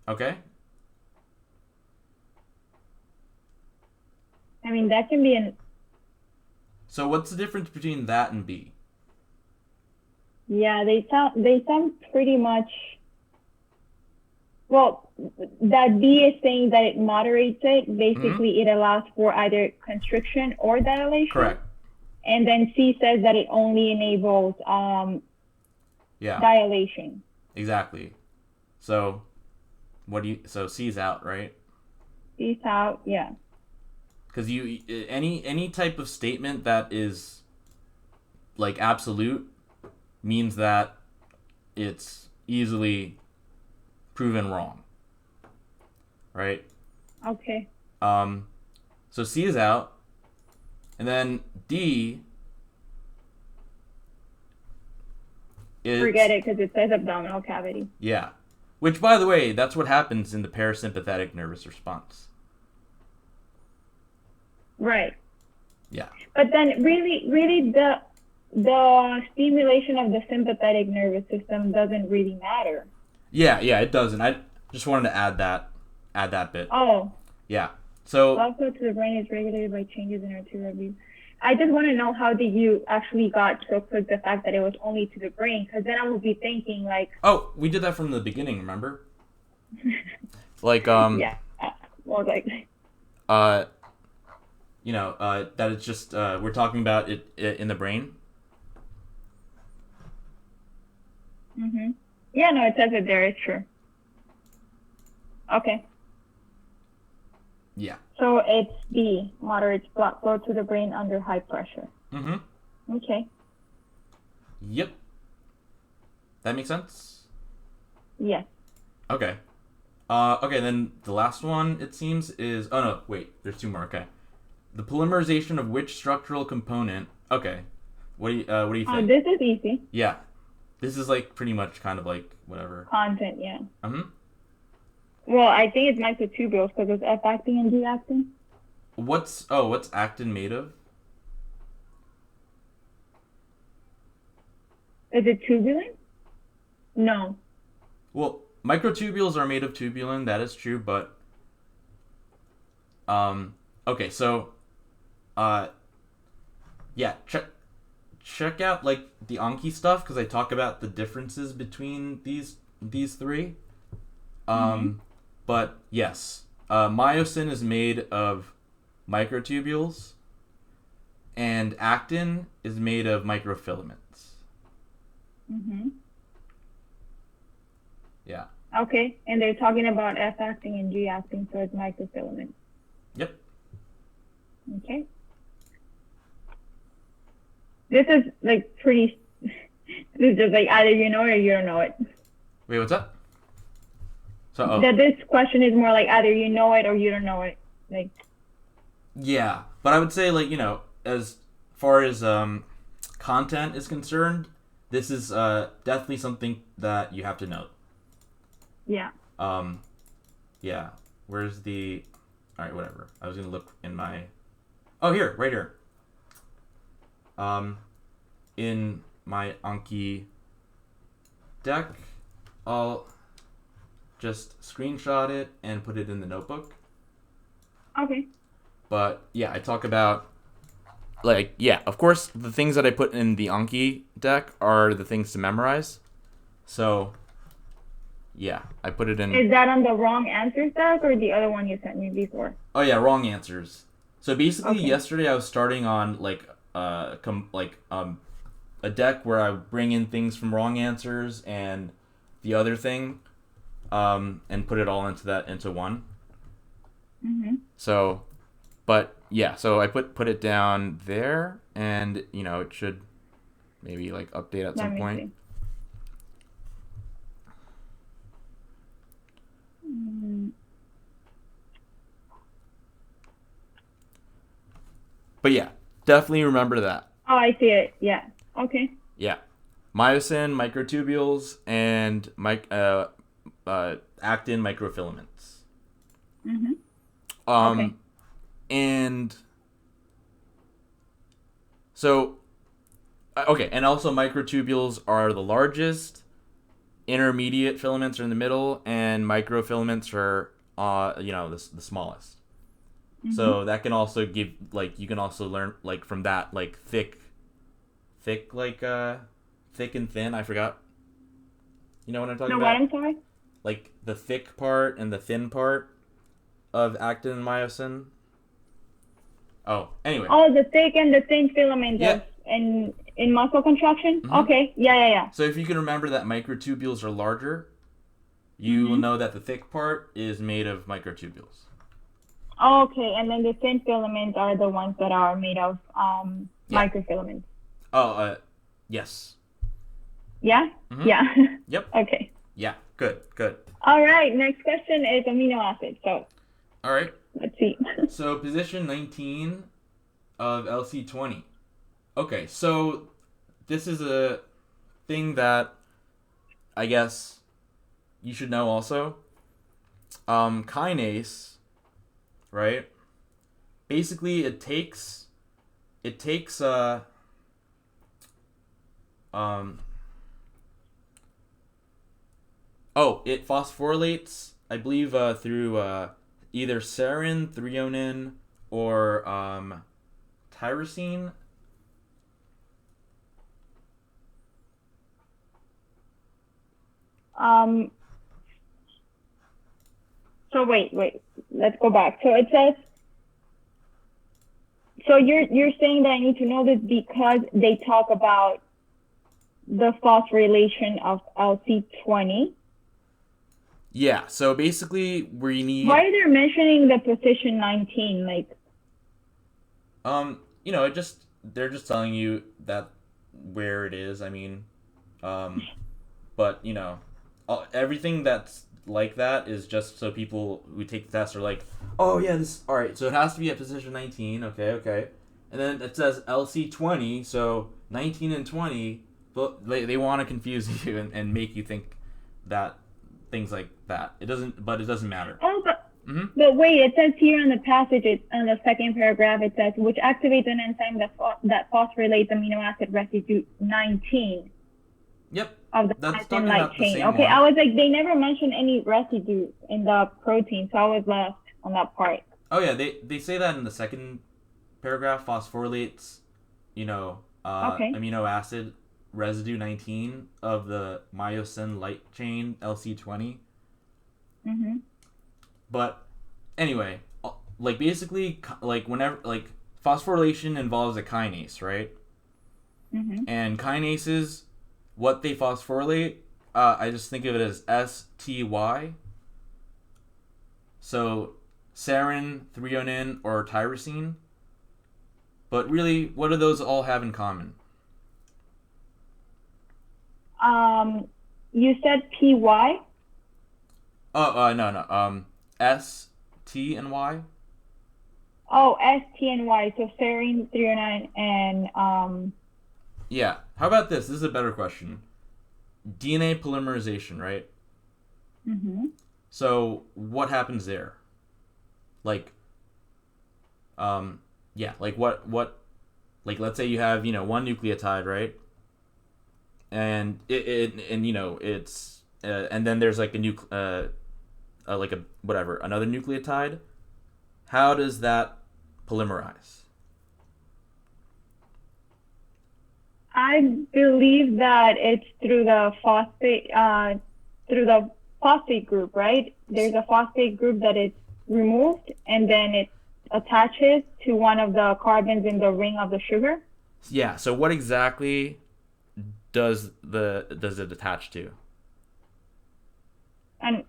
Okay. I mean, that can be an... So what's the difference between that and B? Yeah, they sound pretty much... Well, that B is saying that it moderates it. Basically, it allows for either constriction or dilation. Correct. And then C says that it only enables dilation. Exactly. So so C's out, right? C's out, yeah. Because any type of statement that is like absolute means that it's easily proven wrong, right? Okay. So C is out, and then D. Forget it because it says abdominal cavity. Yeah, which by the way, that's what happens in the parasympathetic nervous response. Right. Yeah. But then really the stimulation of the sympathetic nervous system doesn't really matter. Yeah, it doesn't. I just wanted to add that bit. Oh. Yeah. So blood flow to the brain is regulated by changes in arterial beat. I just want to know how did you actually got so quick the fact that it was only to the brain, because then I would be thinking like. Oh, we did that from the beginning, remember? Like Yeah. Well, like. That it's just we're talking about it in the brain. Mhm. Yeah, no, it says it there. It's true. Okay. Yeah. So it's B, moderate blood flow to the brain under high pressure. Mm-hmm. Okay. Yep. That makes sense? Yes. Okay. Okay, then the last one, it seems, is... Oh, no, wait. There's two more. Okay. The polymerization of which structural component... Okay. What do you think? Oh, this is easy. Yeah. This is, like, pretty much kind of, like, whatever. Content, yeah. Mm-hmm. Well, I think it's microtubules because it's F-actin and G-actin. What's actin made of? Is it tubulin? No. Well, microtubules are made of tubulin, that is true, but... Okay, so... Yeah, check out, like, the Anki stuff, because I talk about the differences between these three. But, yes. Myosin is made of microtubules, and actin is made of microfilaments. Mm-hmm. Yeah. Okay, and they're talking about F-actin and G-actin, so it's microfilament. Yep. Okay. This is like pretty. This is just like either you know it or you don't know it. Wait, what's that? So this question is more like either you know it or you don't know it. Like. Yeah, but I would say like as far as content is concerned, this is definitely something that you have to know. Yeah. Yeah. Where's the? All right, whatever. I was gonna look in my. Oh, here, right here. In my Anki deck, I'll just screenshot it and put it in the notebook. Okay. But yeah, I talk about like of course the things that I put in the Anki deck are the things to memorize. So yeah, I put it in. Is that on the wrong answers deck or the other one you sent me before? Oh yeah, wrong answers. So basically, yesterday I was starting on a deck where I bring in things from wrong answers and the other thing, and put it all into one. Mm-hmm. So, but yeah, so I put it down there, and it should maybe like update at some point. See. But yeah, definitely remember that. Oh, I see it. Yeah. Okay. Yeah. Myosin, microtubules, and actin microfilaments. Mhm. Okay. Um, and so, okay, and also microtubules are the largest, intermediate filaments are in the middle, and microfilaments are, the smallest. Mhm. So that can also give, like, you can also learn, like, from that, like, thick, like, thick and thin, I forgot. You know what I'm talking No, what? about? I'm sorry. Like, the thick part and the thin part of actin and myosin. Oh, anyway. Oh, the thick and the thin filaments Yeah. of in muscle contraction. Mm-hmm. Okay. Yeah. Yeah. Yeah. So if you can remember that microtubules are larger, you will Mhm. know that the thick part is made of microtubules. Okay, and then the thin filaments are the ones that are made of Yeah. microfilaments. Oh, yes. Yeah? Mm-hmm. Yeah. Yep. Okay. Yeah. Good. All right, next question is amino acids. So All right. let's see. So position 19 of LC20. Okay, so this is a thing that I guess you should know also. Kinase, right? Basically, it takes um it phosphorylates, I believe, through either serine, threonine, or tyrosine. um, so wait. Let's go back. So it says, so you're saying that I need to know this because they talk about the phosphorylation of LC20. Yeah, so basically we Why need are they mentioning the position 19? Like, they're just telling you that where it is. I mean, but everything that's like that is just so people who take the test are like, oh yeah, this all right. So it has to be at position 19. Okay, and then it says LC20, so 19 and 20. But they want to confuse you and make you think that things like that. It doesn't matter. oh, Mm-hmm. but wait, it says here in the passage, on the second paragraph, it says, which activates an enzyme that phosphorylates amino acid residue 19 Yep, of the that's actin talking light about the chain. same Okay, one. I was like, they never mentioned any residue in the protein, so I was lost on that part. Oh yeah, they say that in the second paragraph. Phosphorylates, Okay. amino acid residue 19 of the myosin light chain LC20. Mhm. But anyway, like basically, like whenever like phosphorylation involves a kinase, right? Mhm. And kinases, what they phosphorylate, I just think of it as STY. So serine, threonine, or tyrosine. But really, what do those all have in common? You said PY? Oh, no. S, T, and Y. Oh, STNY. So serine, threonine, and Yeah. How about this? This is a better question. DNA polymerization, right? Mhm. So what happens there? Like, yeah, like like let's say you have one nucleotide, right? And it's and then there's like like a whatever another nucleotide. How does that polymerize? I believe that it's through the phosphate group, right? There's a phosphate group that is removed, and then it attaches to one of the carbons in the ring of the sugar. Yeah. So what exactly does it attach to? And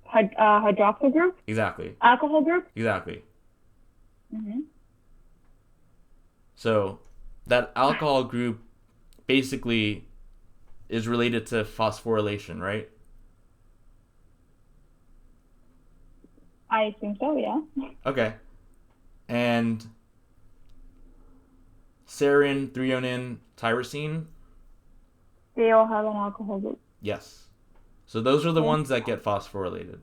hydroxyl group, Exactly. alcohol group. Exactly. Hmm. So that alcohol group basically is related to phosphorylation, right? I assume so, yeah. Okay. And serine, threonine, tyrosine. They all have an alcohol group. Yes. So those are the Okay. ones that get phosphorylated.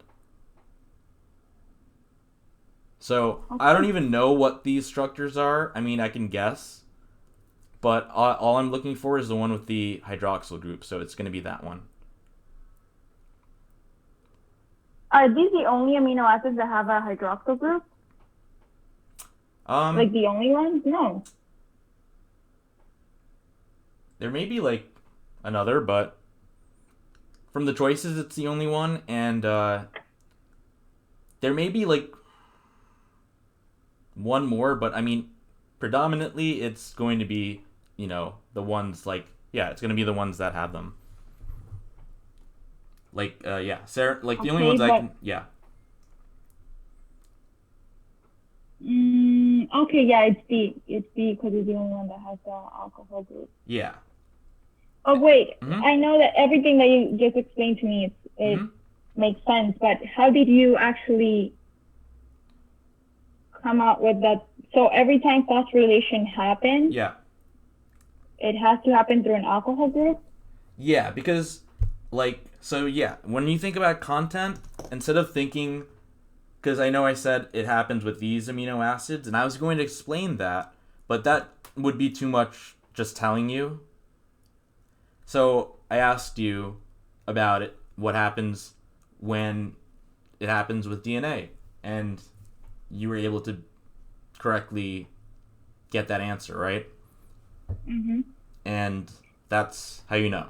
So I don't even know what these structures are. I mean, I can guess. But all I'm looking for is the one with the hydroxyl group. So it's going to be that one. Are these the only amino acids that have a hydroxyl group? Like the only ones? No. There may be like another, but from the choices, it's the only one. And there may be like one more, but I mean, predominantly it's going to be, you know, the ones like, yeah, it's going to be the ones that have them. Like, yeah, Sarah, like the only ones I can, yeah. Okay, yeah, it's D because it's the only one that has the alcohol group. Yeah. Oh, wait, I know that everything that you just explained to me, it makes sense, but how did you actually come out with that? So every time phosphorylation happens, yeah, it has to happen through an alcohol group? Yeah, because, like, so yeah, when you think about content, instead of thinking, because I know I said it happens with these amino acids, and I was going to explain that, but that would be too much just telling you. So I asked you about it, what happens when it happens with DNA, and you were able to correctly get that answer, right? And that's how you know.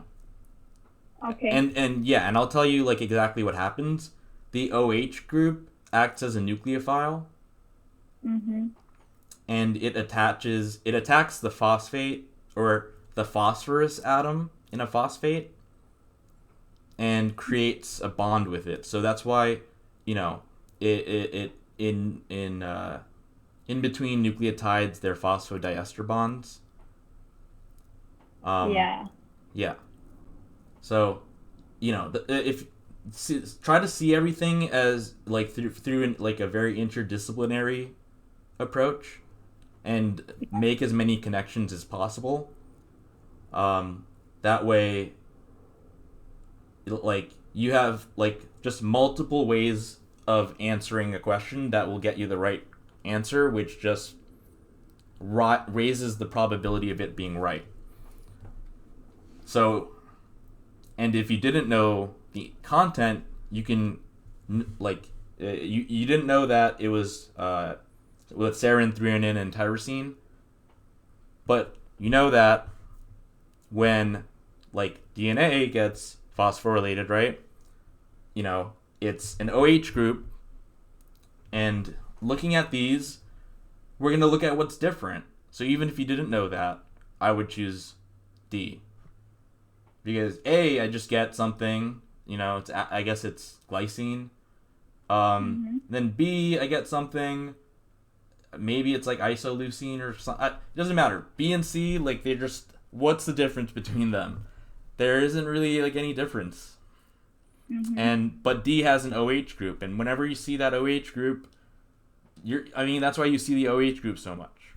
Okay. And yeah, and I'll tell you like exactly what happens. The OH group acts as a nucleophile. And it attacks the phosphate or the phosphorus atom in a phosphate and creates a bond with it. So that's why, you know, it in between nucleotides, they're phosphodiester bonds. Yeah. Yeah. So, you know, try to see everything as like through like a very interdisciplinary approach, and make as many connections as possible. That way, like you have like just multiple ways of answering a question that will get you the right answer, which just raises the probability of it being right. So, and if you didn't know the content, you can like you didn't know that it was with serine, threonine, and tyrosine, but you know that when like DNA gets phosphorylated, right? You know, it's an OH group, and looking at these, we're going to look at what's different. So even if you didn't know that, I would choose D. Because A, I just get something, you know, I guess it's glycine. Then B, I get something, maybe it's like isoleucine or something. It doesn't matter. B and C, like they're just, what's the difference between them? There isn't really like any difference. But D has an OH group, and whenever you see that OH group, that's why you see the OH group so much.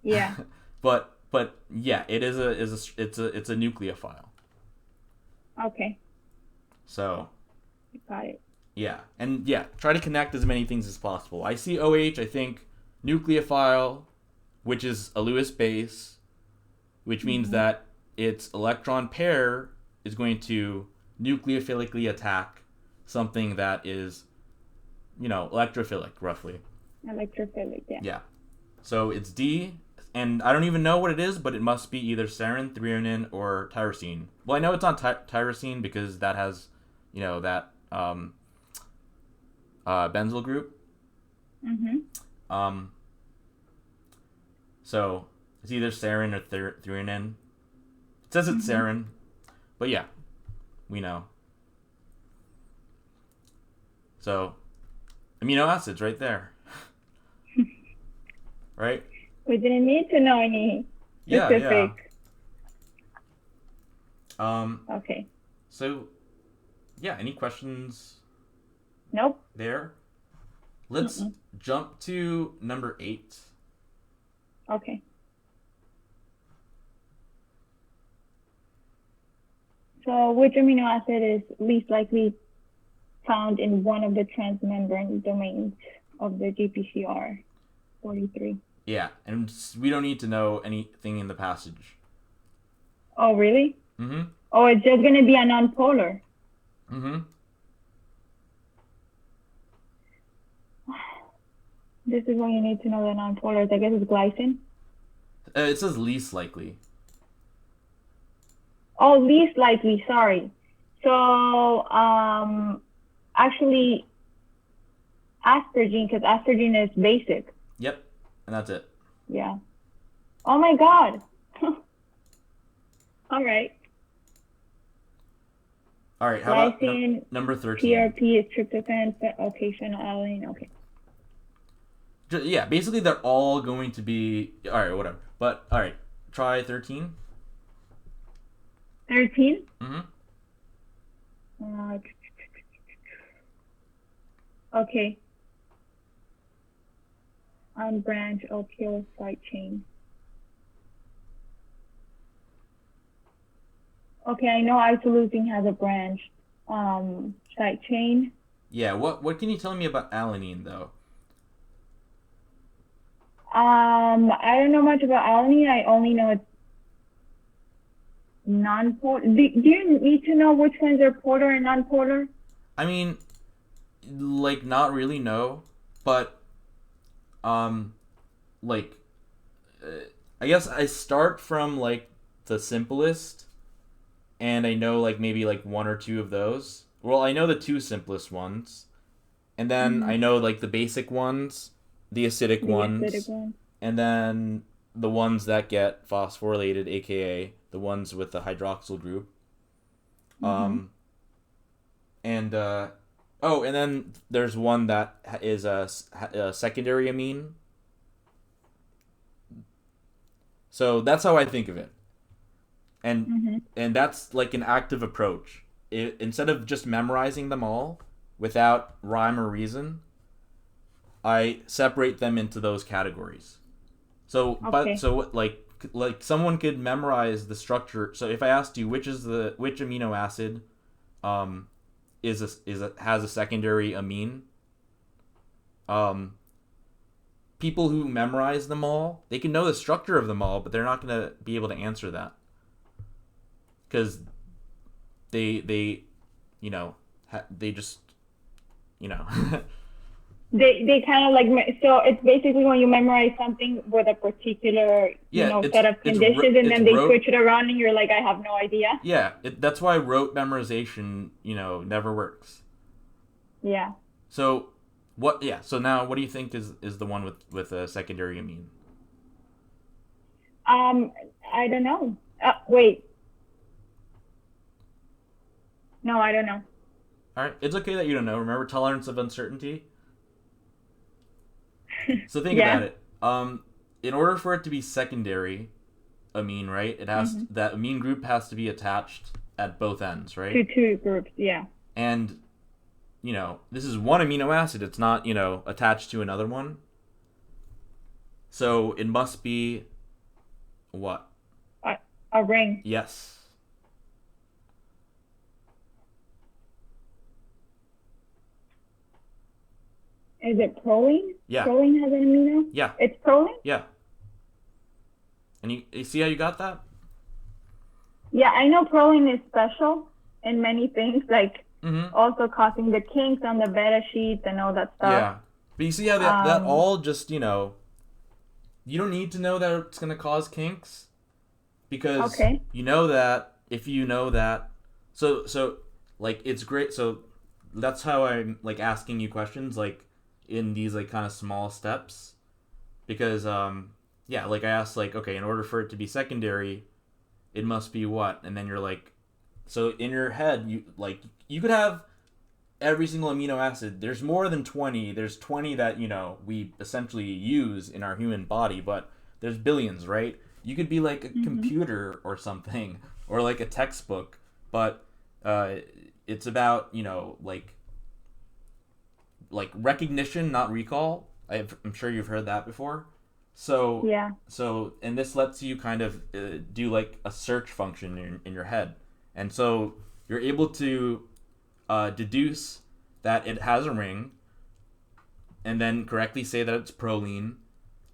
Yeah. but yeah, it's a nucleophile. Okay. So. Got it. Yeah, and yeah, try to connect as many things as possible. I see OH, I think nucleophile, which is a Lewis base, which means that its electron pair is going to nucleophilically attack something that is, you know, electrophilic, roughly. Electrophilic, yeah. Yeah. So it's D, and I don't even know what it is, but it must be either serine, threonine, or tyrosine. Well, I know it's not tyrosine because that has, you know, that benzyl group. So it's either serine or threonine. It says it's serine, but yeah, we know. So amino acids right there. Right? We didn't need to know any specific. Yeah. Okay. So yeah, any questions? Nope. There. Let's jump to number 8. Okay. So which amino acid is least likely found in one of the transmembrane domains of the Gpcr? 43. Yeah, and we don't need to know anything in the passage. Oh, really? Mm-hmm. Oh, it's just going to be a nonpolar. Mm-hmm. This is why you need to know the nonpolars. I guess it's glycine. It says least likely. Oh, least likely. Sorry. So, actually, asparagine, because asparagine is basic. Yep, and that's it. Yeah. Oh my God. All right. All right. How about Glycine, number 13? PRP is tryptophan. Okay, phenylalanine. Okay. Yeah, basically they're all going to be all right. Whatever. But all right, try 13. 13. Mm-hmm. Okay. Unbranched alkyl side chain. Okay, I know isoleucine has a branched side chain. Yeah. What can you tell me about alanine though? I don't know much about alanine. I only know it's non-polar. Do you need to know which ones are polar and non-polar? I mean, like not really no, but like I guess I start from like the simplest, and I know like maybe like one or two of those. Well, I know the two simplest ones, and then I know like the basic ones, the acidic ones, and then the ones that get phosphorylated, aka the ones with the hydroxyl group. And and then there's one that is a secondary amine. So that's how I think of it. And that's like an active approach. Instead of just memorizing them all without rhyme or reason, I separate them into those categories. So, like someone could memorize the structure. So if I asked you which amino acid, has a secondary amine, people who memorize them all, they can know the structure of them all, but they're not going to be able to answer that because they just They kind of like, so it's basically when you memorize something with a particular set of conditions, and then they switch it around, and you're like, I have no idea. Yeah, that's why rote memorization never works. Yeah. So what? Yeah. So now, what do you think is the one with a secondary amine? I don't know. Wait. No, I don't know. All right, it's okay that you don't know. Remember, tolerance of uncertainty. So think about it. In order for it to be secondary amine, right? It has that amine group has to be attached at both ends, right? To two groups, yeah. And this is one amino acid. It's not attached to another one. So it must be what? A ring. Yes. Is it proline? Yeah. Proline has an amino? Yeah. It's proline? Yeah. And you see how you got that? Yeah, I know proline is special in many things, like also causing the kinks on the beta sheets and all that stuff. Yeah. But you see how that all just, you don't need to know that it's going to cause kinks because you know that if you know that. So like it's great. So that's how I'm like asking you questions like in these like kind of small steps because like I asked like, okay, in order for it to be secondary, it must be what? And then you're like, so in your head you could have every single amino acid. There's more than 20. There's 20 that we essentially use in our human body, but there's billions, right? You could be like a computer or something or like a textbook, but it's about like recognition, not recall. I'm sure you've heard that before. So yeah. So and this lets you kind of do like a search function in your head, And so you're able to deduce that it has a ring and then correctly say that it's proline.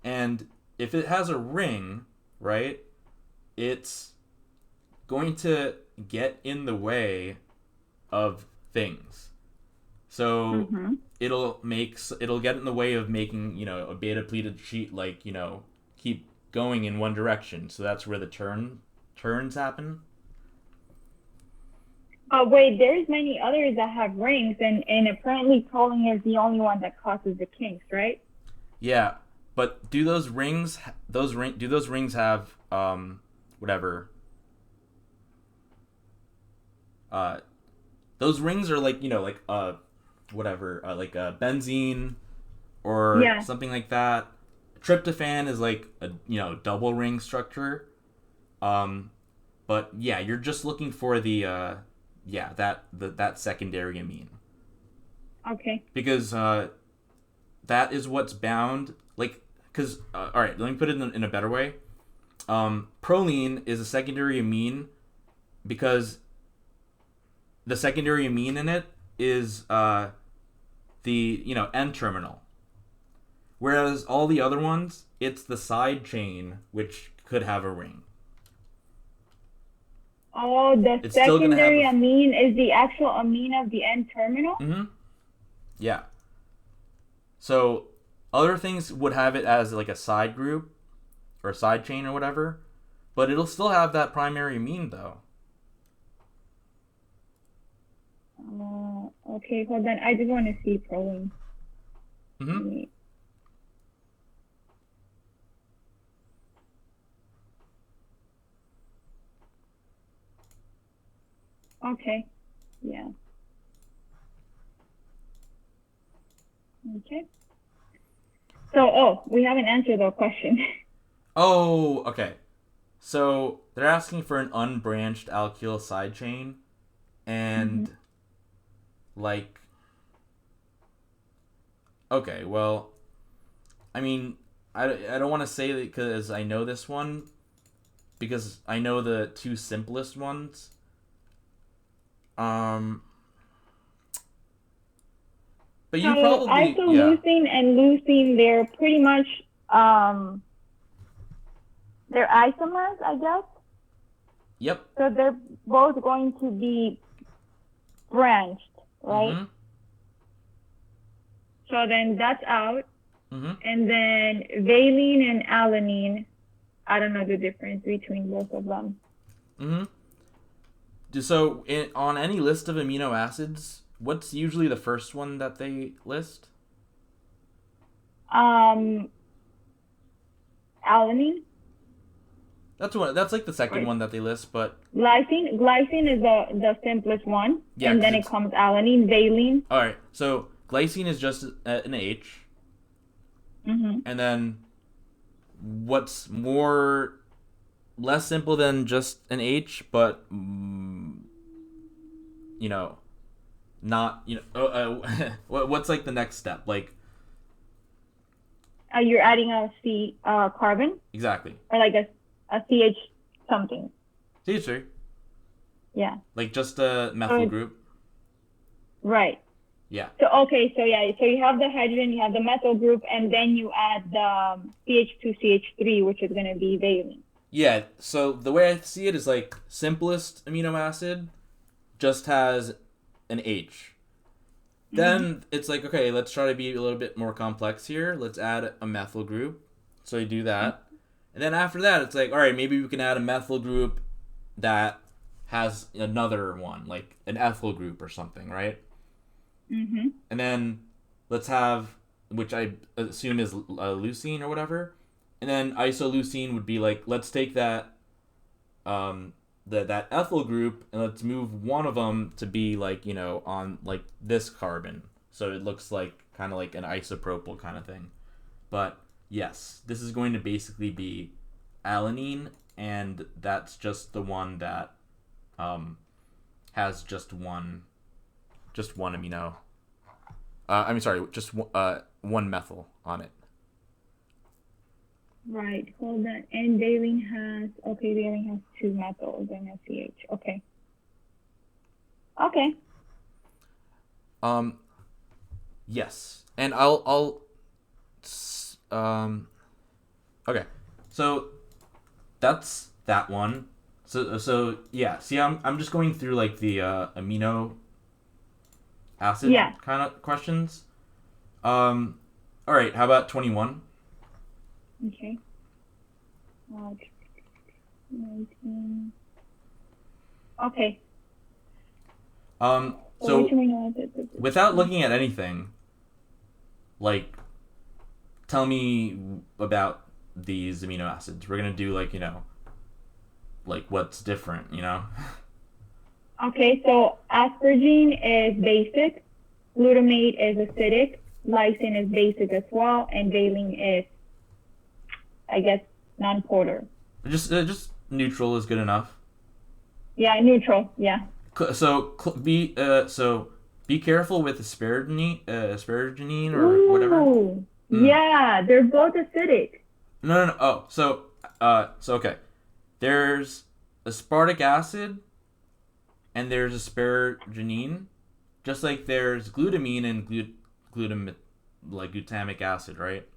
And if it has a ring, right, it's going to get in the way of things. So it'll get in the way of making, a beta pleated sheet, like, keep going in one direction. So that's where the turns happen. Wait, there's many others that have rings, and apparently proline is the only one that causes the kinks, right? Yeah, but do those rings have whatever? Those rings are like whatever, like benzene or something like that. Tryptophan is like a double ring structure. But yeah, you're just looking for the that secondary amine. Okay. Because that is what's bound. Like, because all right, let me put it in a better way. Proline is a secondary amine because the secondary amine in it is the N terminal, whereas all the other ones, it's the side chain which could have a ring. Oh, the secondary amine is the actual amine of the N terminal? Mm-hmm. Yeah. So other things would have it as like a side group or a side chain or whatever, but it'll still have that primary amine though. Okay, hold on. I just want to see proline. Mm-hmm. Okay. Yeah. Okay. So, we haven't answered the question. Oh, okay. So they're asking for an unbranched alkyl side chain, and like, okay, well, I mean, I don't want to say that because I know this one, because I know the two simplest ones. But you probably isoleucine and leucine, they're pretty much they're isomers, I guess. Yep. So they're both going to be branched, right? Mm-hmm. So then that's out. Mm-hmm. And then valine and alanine, I don't know the difference between both of them. Mm-hmm. So on any list of amino acids, what's usually the first one that they list? Alanine. That's like the second one that they list, but glycine is the simplest one. Yeah, and then it comes alanine, valine. All right, so glycine is just an H. Mm-hmm. And then what's less simple than just an H, but not what's like the next step? Like you're adding a C carbon. Exactly. Or like a CH something. CH3. Yeah. Like just a methyl group. Right. Yeah. So you have the hydrogen, you have the methyl group, and then you add the CH2CH3, which is going to be valine. Yeah. So the way I see it is like simplest amino acid just has an H. Then it's like, okay, let's try to be a little bit more complex here. Let's add a methyl group. So you do that. And then after that, it's like, all right, maybe we can add a methyl group that has another one, like an ethyl group or something, right? Mm-hmm. And then let's have, which I assume is leucine or whatever. And then isoleucine would be like, let's take that that ethyl group and let's move one of them to be like, on like this carbon. So it looks like kind of like an isopropyl kind of thing. But yes, this is going to basically be alanine, and that's just the one that has just one amino. I'm sorry, just one methyl on it. Right. Hold on. And valine has two methyls and a CH. Okay. Okay. Yes, and I'll okay, so that's that one. So yeah. See, I'm just going through like the amino acid Yeah. kind of questions. All right. How about 21? Okay. 19. Okay. Which So amino acid? without looking at anything, like, tell me about these amino acids. We're gonna do like like what's different. Okay, so asparagine is basic, glutamate is acidic, lysine is basic as well, and valine is, I guess, non-polar. Just neutral is good enough. Yeah, neutral. Yeah. So be careful with asparaginine or whatever. Ooh, yeah, they're both acidic. No. Oh, so okay. There's aspartic acid and there's asparaginine, just like there's glutamine and glutamic acid, right?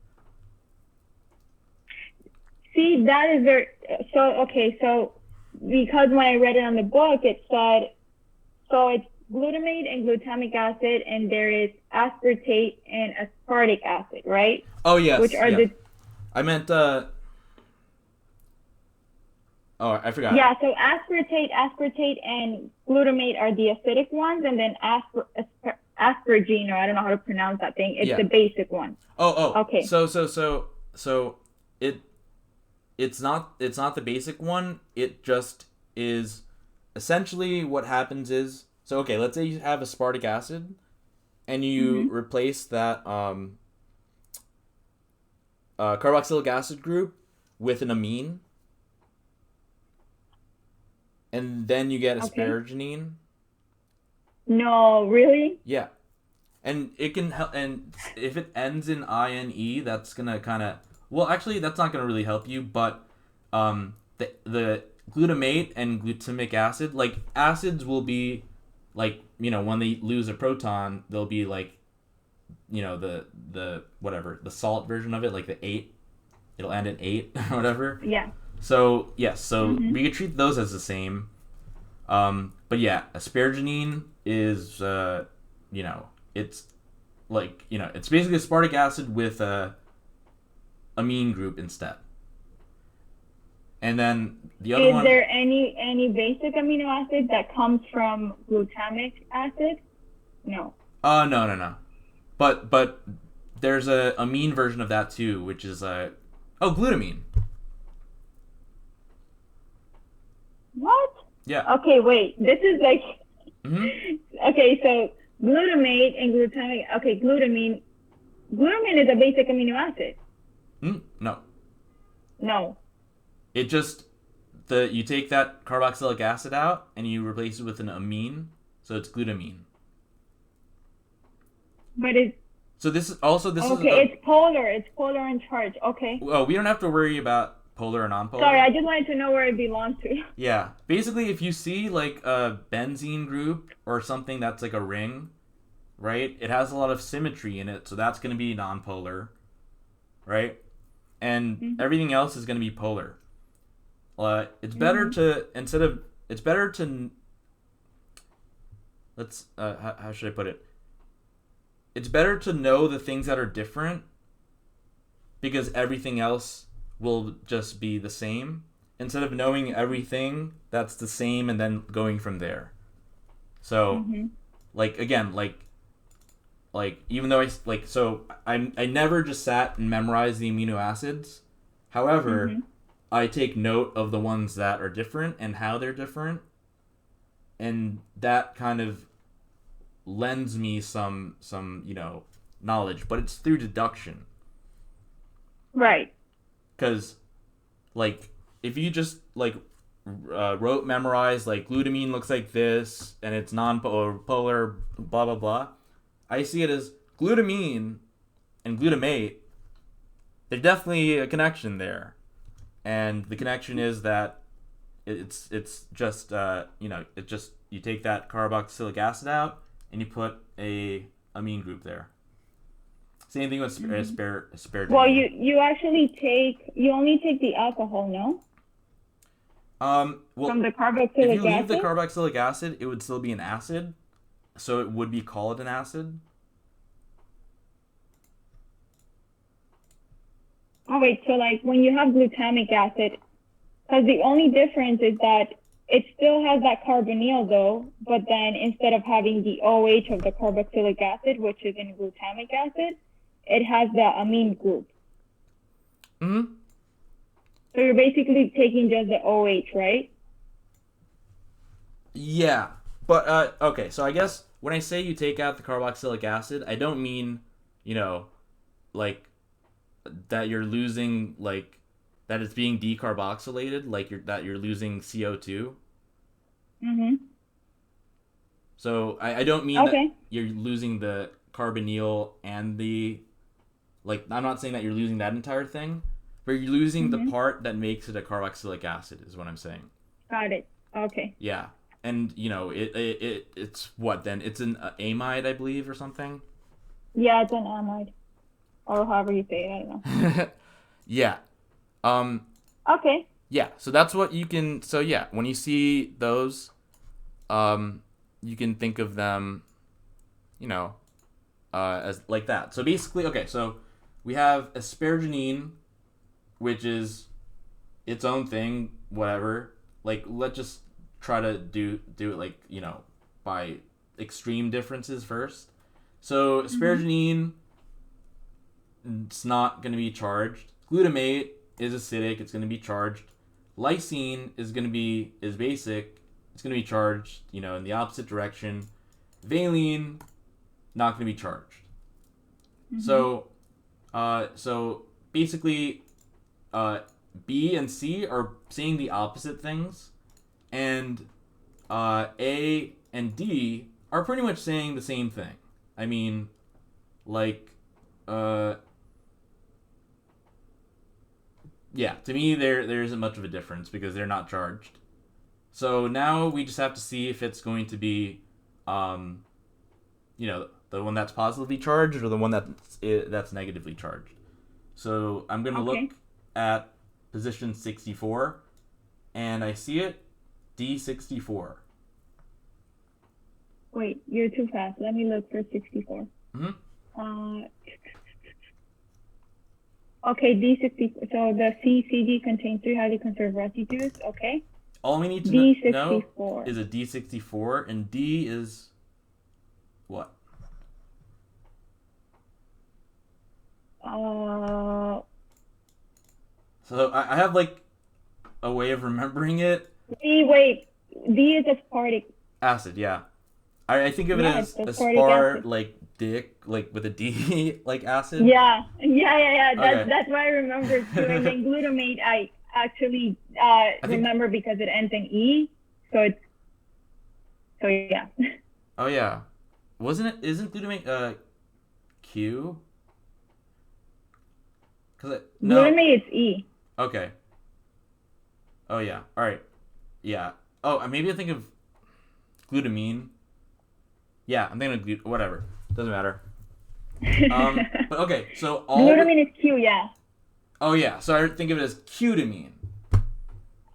See, that is very okay. So because when I read it on the book, it said so it's glutamate and glutamic acid, and there is aspartate and aspartic acid, right? Oh yes, Which are yeah. the I meant oh, I forgot. Yeah, so aspartate, and glutamate are the acidic ones, and then asparagine, or I don't know how to pronounce that thing. It's the basic one. Oh. Okay. So it's not the basic one. It just is essentially what happens is, so okay, let's say you have aspartic acid and you replace that carboxylic acid group with an amine, and then you get asparaginine. No, really? Yeah. And it can help, and if it ends in INE, that's gonna kind of, well, actually, that's not gonna really help you. But the glutamate and glutamic acid, like acids, will be like when they lose a proton, they'll be like the whatever, the salt version of it, like the 8. It'll end in 8 or whatever. Yeah. So yes, so we could treat those as the same. But yeah, asparaginine is it's like it's basically aspartic acid with a amine group instead. And then the other one. Is there any basic amino acid that comes from glutamic acid? No. No. But there's a amine version of that too, which is glutamine. What? Yeah. Okay, wait. This is like okay, so glutamate and glutamic. Okay, glutamine. Glutamine is a basic amino acid. No. No. It just you take that carboxylic acid out and you replace it with an amine, so it's glutamine. But it's this is it's polar. It's polar in charge. Okay. Well, we don't have to worry about polar or non-polar. Sorry, I just wanted to know where it belongs to. Yeah. Basically, if you see like a benzene group or something that's like a ring, right? It has a lot of symmetry in it, so that's going to be non-polar, right? And everything else is going to be polar. It's better to how should I put it? It's better to know the things that are different, because everything else will just be the same, instead of knowing everything that's the same and then going from there. So, like again, like even though I never just sat and memorized the amino acids. However, I take note of the ones that are different and how they're different, and that kind of lends me some knowledge, but it's through deduction. Right. Because like if you just memorize like glutamine looks like this and it's non-polar, blah blah blah, I see it as glutamine and glutamate. There's definitely a connection there, and the connection is that it's just you take that carboxylic acid out and you put a amine group there. Same thing with asparagine. Well, you only take the alcohol, no? Well, From the carboxylic if you leave acid? the carboxylic acid, it would still be an acid, so it would be called an acid. Oh wait, so like when you have glutamic acid, because the only difference is that it still has that carbonyl though, but then instead of having the OH of the carboxylic acid, which is in glutamic acid, it has the amine group. Mm-hmm. So you're basically taking just the OH, right? Yeah, but okay. So I guess when I say you take out the carboxylic acid, I don't mean, like that you're losing that it's being decarboxylated, like you're losing CO2. Mm-hmm. So I don't mean that you're losing the carbonyl and the I'm not saying that you're losing that entire thing, but you're losing the part that makes it a carboxylic acid is what I'm saying. Got it. Okay. Yeah. And it's what then? It's an amide, I believe, or something. Yeah, it's an amide, or however you say it. I don't know. Yeah. Okay. Yeah. So that's what you can. So yeah, when you see those, you can think of them, as like that. So basically, okay. So we have asparaginine, which is its own thing. Whatever. Let's just try to do it by extreme differences first. So asparaginine, it's not going to be charged. Glutamate is acidic, it's going to be charged. Lysine is basic, it's going to be charged, in the opposite direction. Valine, not going to be charged. So basically, B and C are saying the opposite things, and A and D are pretty much saying the same thing. I mean, yeah, to me there isn't much of a difference because they're not charged. So now we just have to see if it's going to be, the one that's positively charged or the one that's negatively charged. So I'm going to look at position 64, and I see it, D64. Wait, you're too fast. Let me look for 64. Okay, D64. So the CCD contains 3 highly conserved residues. Okay. All we need to know is a D64, and D is what? So I have a way of remembering it. D is aspartic acid. Yeah, I think of it as aspar dick with a D acid. Yeah. That's why I remember too. And then glutamate I actually remember because it ends in E, so yeah. Oh yeah, isn't glutamate Q? Glutamate is E. Okay. Oh yeah. All right. Yeah. Oh, maybe I think of glutamine. Yeah, I'm thinking of whatever. Doesn't matter. But okay, so glutamine is Q, yeah. Oh yeah, so I think of it as Glutamine.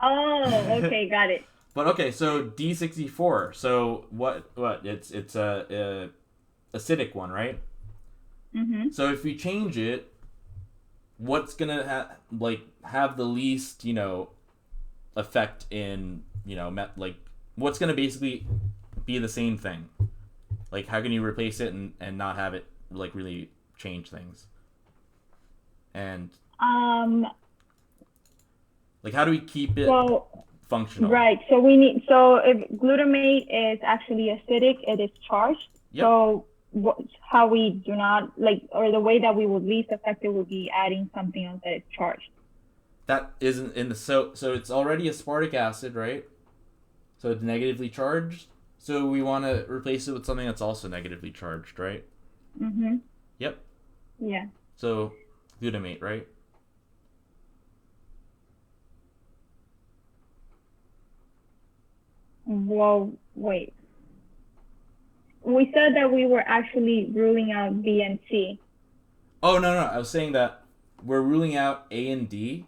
Oh, okay, got it. But okay, so D64. So what? It's a acidic one, right? So if we change it, what's gonna have the least effect in what's gonna basically be the same thing? How can you replace it and not have it really change things? And how do we keep it functional? Right. So if glutamate is actually acidic, it is charged. Yep. So how we do not or the way that we would least affect it would be adding something else that is charged. That isn't in the so it's already aspartic acid, right? So it's negatively charged. So we want to replace it with something that's also negatively charged, right? Yep. Yeah. So glutamate, right? Well, wait. We said that we were actually ruling out B and C. Oh, no. I was saying that we're ruling out A and D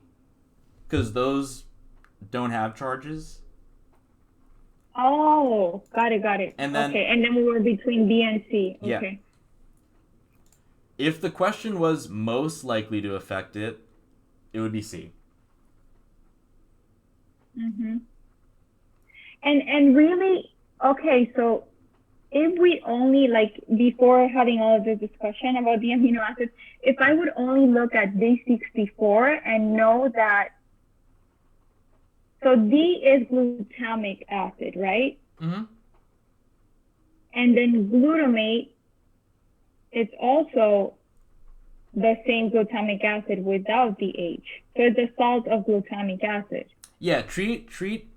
because those don't have charges. Oh, got it. And then, Okay, and then we were between B and C. yeah. Okay. If the question was most likely to affect it, it would be C. Mm-hmm. And really, okay, so if we only, like, before having all of this discussion about the amino acids, if I would only look at D64 and know that, so D is glutamic acid, right? Mm-hmm. And then glutamate is also the same glutamic acid without the H. So it's a salt of glutamic acid. Yeah, treat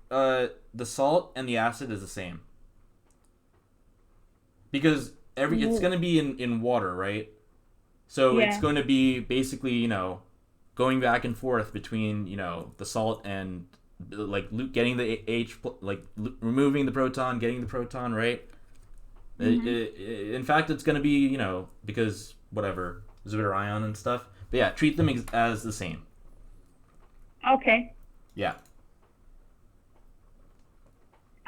the salt and the acid as the same. Because it's going to be in water, right? So it's going to be basically, going back and forth between, the salt and like getting the H, like removing the proton, getting the proton, right? Mm-hmm. In fact, it's going to be, because whatever, Zwitterion and stuff. But yeah, treat them as the same. Okay. Yeah.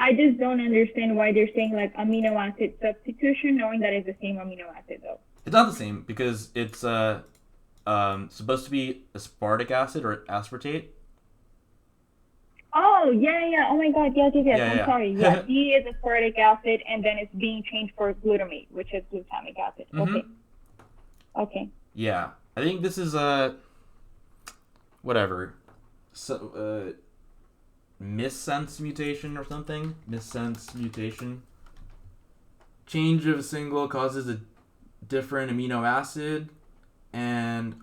I just don't understand why they're saying like amino acid substitution, knowing that it's the same amino acid though. It's not the same because it's supposed to be aspartic acid or aspartate. Oh yeah. Oh my God, yes. Yeah. I'm sorry. Yeah, D is aspartic acid, and then it's being changed for glutamate, which is glutamic acid. Mm-hmm. Okay. Yeah, I think this is whatever. So missense mutation or something. Missense mutation. Change of a single causes a different amino acid, and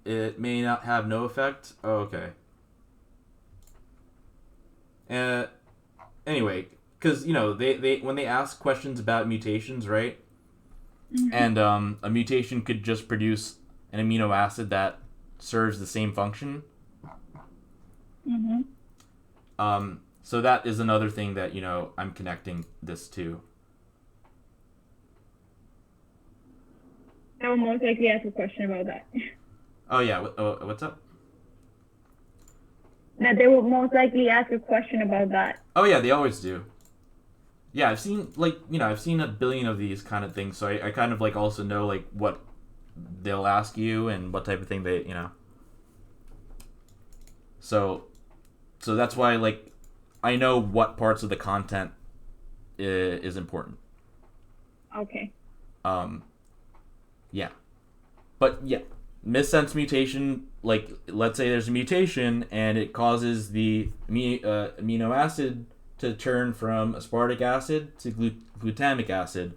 it may not have no effect. Oh, okay. Anyway, because they when they ask questions about mutations, right? Mm-hmm. And a mutation could just produce an amino acid that serves the same function. Mm-hmm. So that is another thing that I'm connecting this to. I will most likely ask a question about that. Oh yeah, what's up? That they will most likely ask a question about that. Oh yeah, they always do. Yeah, I've seen I've seen a billion of these kind of things, so I kind of like also know like what they'll ask you and what type of thing they So that's why like I know what parts of the content is important. Okay. Yeah. But yeah, missense mutation, like let's say there's a mutation and it causes the amino acid to turn from aspartic acid to glutamic acid.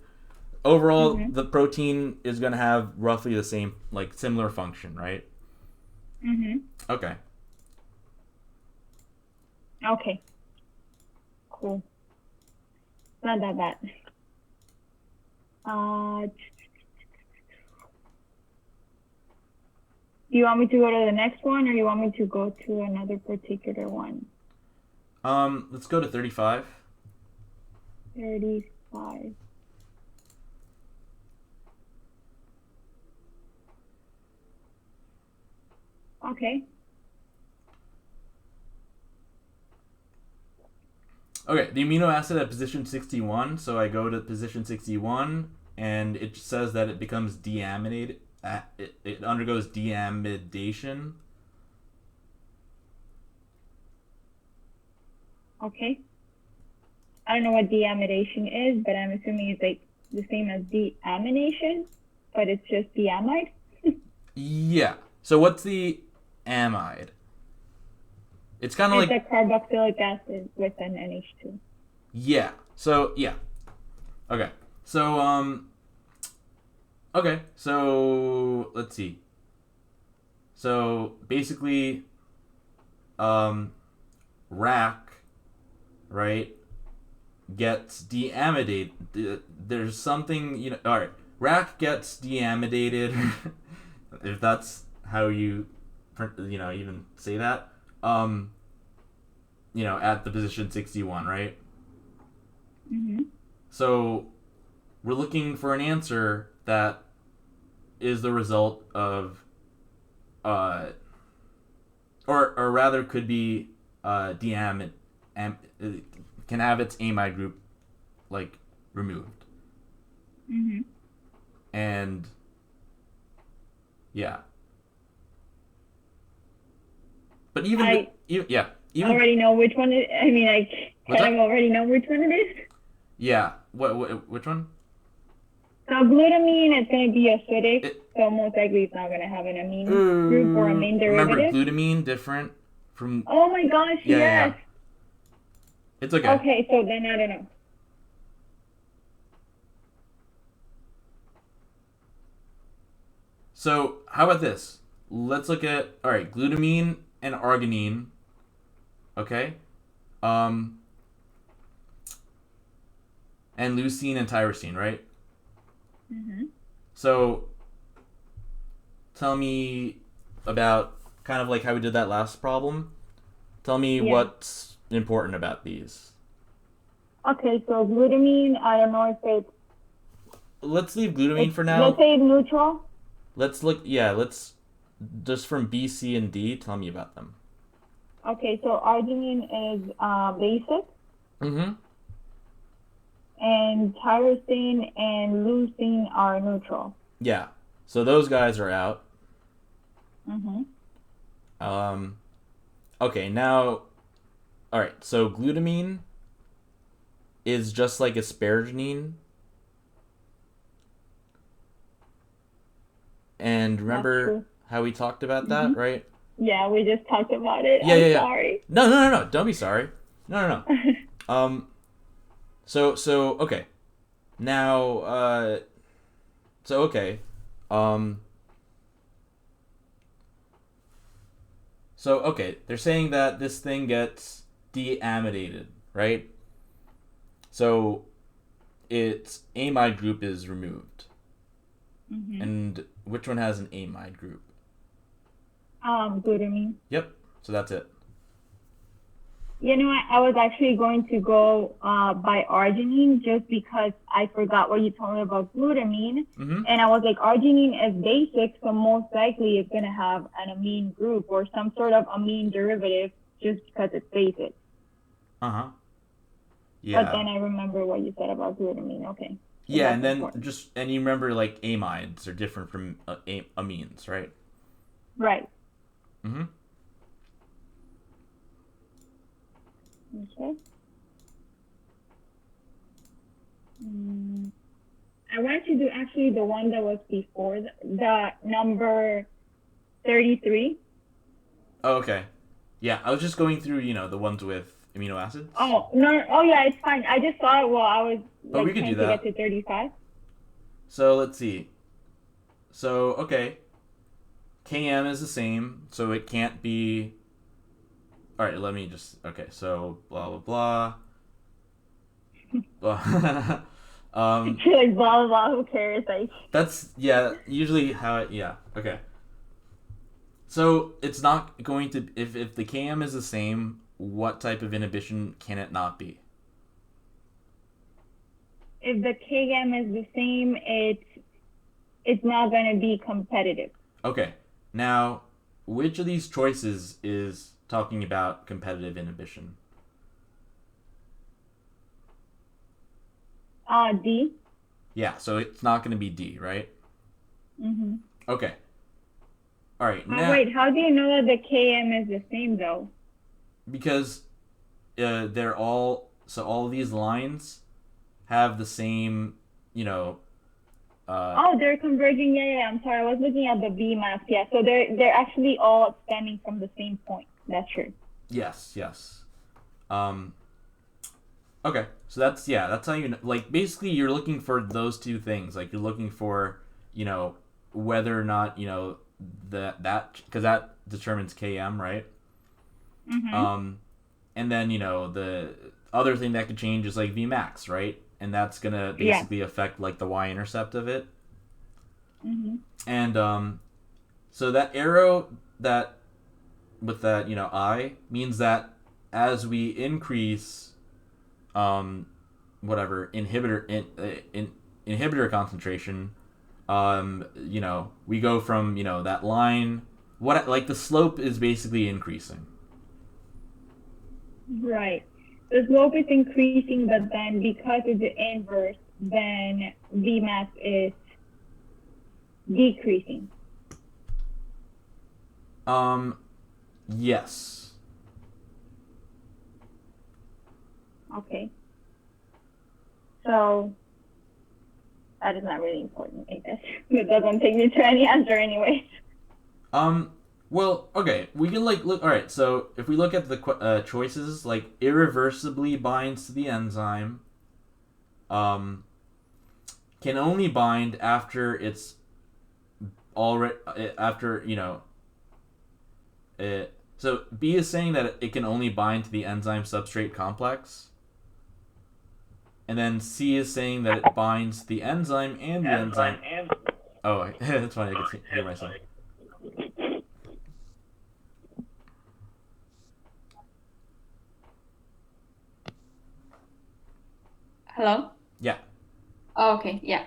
Overall, the protein is going to have roughly the same, like similar function, right? Mm-hmm. Okay. Okay. Cool. Not that bad. Do you want me to go to the next one, or you want me to go to another particular one? Let's go to 35. 35. Okay. Okay, the amino acid at position 61, so I go to position 61, and it says that it becomes deaminated. It undergoes deamidation. Okay. I don't know what deamidation is, but I'm assuming it's like the same as deamination, but it's just deamide. Yeah. So what's the amide? It's kind of like... It's a carboxylic acid with an NH2. Yeah. So, yeah. Okay. So, okay. So, let's see. So, basically, rack, right, gets deamidated. There's something, alright. Rack gets deamidated, if that's how you, even say that. At the position 61, right? So we're looking for an answer that is the result of, or rather could be deamide, can have its amide group like removed. Mm-hmm. And yeah. But even already know which one it, I mean, I kind of already know which one it is. Yeah. Which one? So glutamine is going to be acidic, so most likely it's not going to have an amine group or amine derivative. Remember, glutamine different from... Oh my gosh, yes. Yeah. It's okay. Okay, so then I don't know. So how about this? Let's look at, all right, glutamine and arginine, okay? And leucine and tyrosine, right? Mm-hmm. So tell me about kind of like how we did that last problem. Tell me what's important about these. Okay, so glutamine, I don't know if it's... Let's leave glutamine for now. Let's say it's neutral. Let's just from B, C, and D, tell me about them. Okay, so arginine is basic. Mm-hmm. And tyrosine and leucine are neutral. Yeah. So those guys are out. Mm-hmm. Okay, now... Alright, so glutamine is just like asparagine. And remember how we talked about that, right? Yeah, we just talked about it. I'm sorry. No. Don't be sorry. No. So okay. Now okay. So okay, they're saying that this thing gets deamidated, right? So its amide group is removed. Mm-hmm. And which one has an amide group? Glutamine. Yep. So that's it. You know what? I was actually going to go by arginine just because I forgot what you told me about glutamine. Mm-hmm. And I was like, arginine is basic, so most likely it's going to have an amine group or some sort of amine derivative just because it's basic. Uh-huh. Yeah. But then I remember what you said about glutamine. Okay. So yeah, and then important. and you remember like amides are different from amines, right? Right. Mm-hmm. Okay. I want to do actually the one that was before the number 33. Oh, okay. Yeah, I was just going through, the ones with amino acids. Oh, no. Oh, yeah, it's fine. I just saw it while I was we could trying do that. to get to 35. So let's see. So, okay. Km is the same, so it can't be... Alright, let me just... Okay, so blah, blah, blah. You're like, blah, blah, blah, who cares? Like... That's, usually how it... Yeah, okay. So, it's not going to... If the Km is the same, what type of inhibition can it not be? If the Km is the same, it's not going to be competitive. Okay. Now, which of these choices is talking about competitive inhibition? D. Yeah, so it's not going to be D, right? Mm-hmm. Okay. All right. Now, wait, how do you know that the Km is the same, though? Because they're all... So all of these lines have the same, they're converging. Yeah. I'm sorry. I was looking at the B maps. Yeah, so they're actually all stemming from the same point. That's true. Yes. Okay, so that's how you like. Basically, you're looking for those two things. Like you're looking for, whether or not that because that determines Km, right? Mm-hmm. And then the other thing that could change is like Vmax, right? And that's gonna basically affect like the y-intercept of it. Mm-hmm. And so that arrow that with that I means that as we increase whatever inhibitor concentration, we go from that line. What like the slope is basically increasing. Right. The slope is increasing, but then because it's the inverse, then Vmax is decreasing. Yes. Okay. So that is not really important, I guess. It doesn't take me to any answer anyway. Well, okay, we can look. All right, so if we look at the choices, like irreversibly binds to the enzyme, can only bind after it's already after it. So B is saying that it can only bind to the enzyme substrate complex, and then C is saying that it binds the enzyme and the enzyme. Oh, that's funny. I can hear myself. Hello? Yeah. Oh, okay, yeah.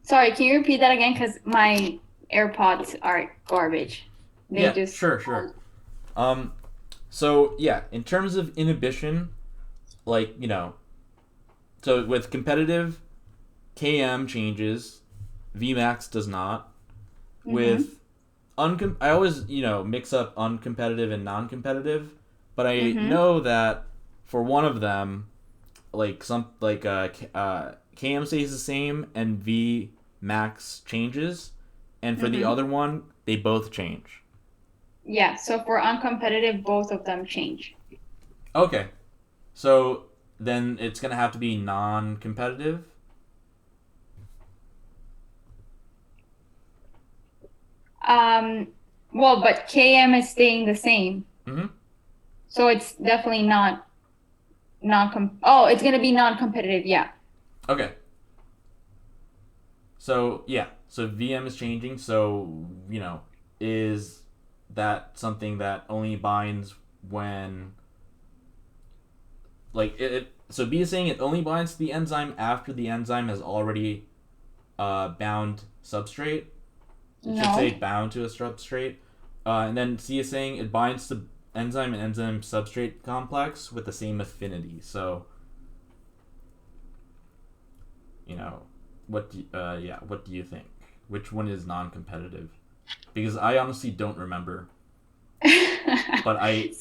Sorry, can you repeat that again? Because my AirPods are garbage. Sure. So yeah, in terms of inhibition, like so with competitive, KM changes, Vmax does not. With I always mix up uncompetitive and non-competitive, but I know that for one of them, like KM stays the same and Vmax changes, and for the other one, they both change. Yeah, so for uncompetitive, both of them change. Okay, so then it's gonna have to be non-competitive. Well, but KM is staying the same. Mm-hmm. So it's definitely not it's gonna be non-competitive, yeah. Okay. So yeah, so VM is changing. So is that something that only binds when so B is saying it only binds to the enzyme after the enzyme has already bound substrate. It should say bound to a substrate. And then C is saying it binds to enzyme and enzyme substrate complex with the same affinity. So what do you think? Which one is non-competitive? Because I honestly don't remember. But I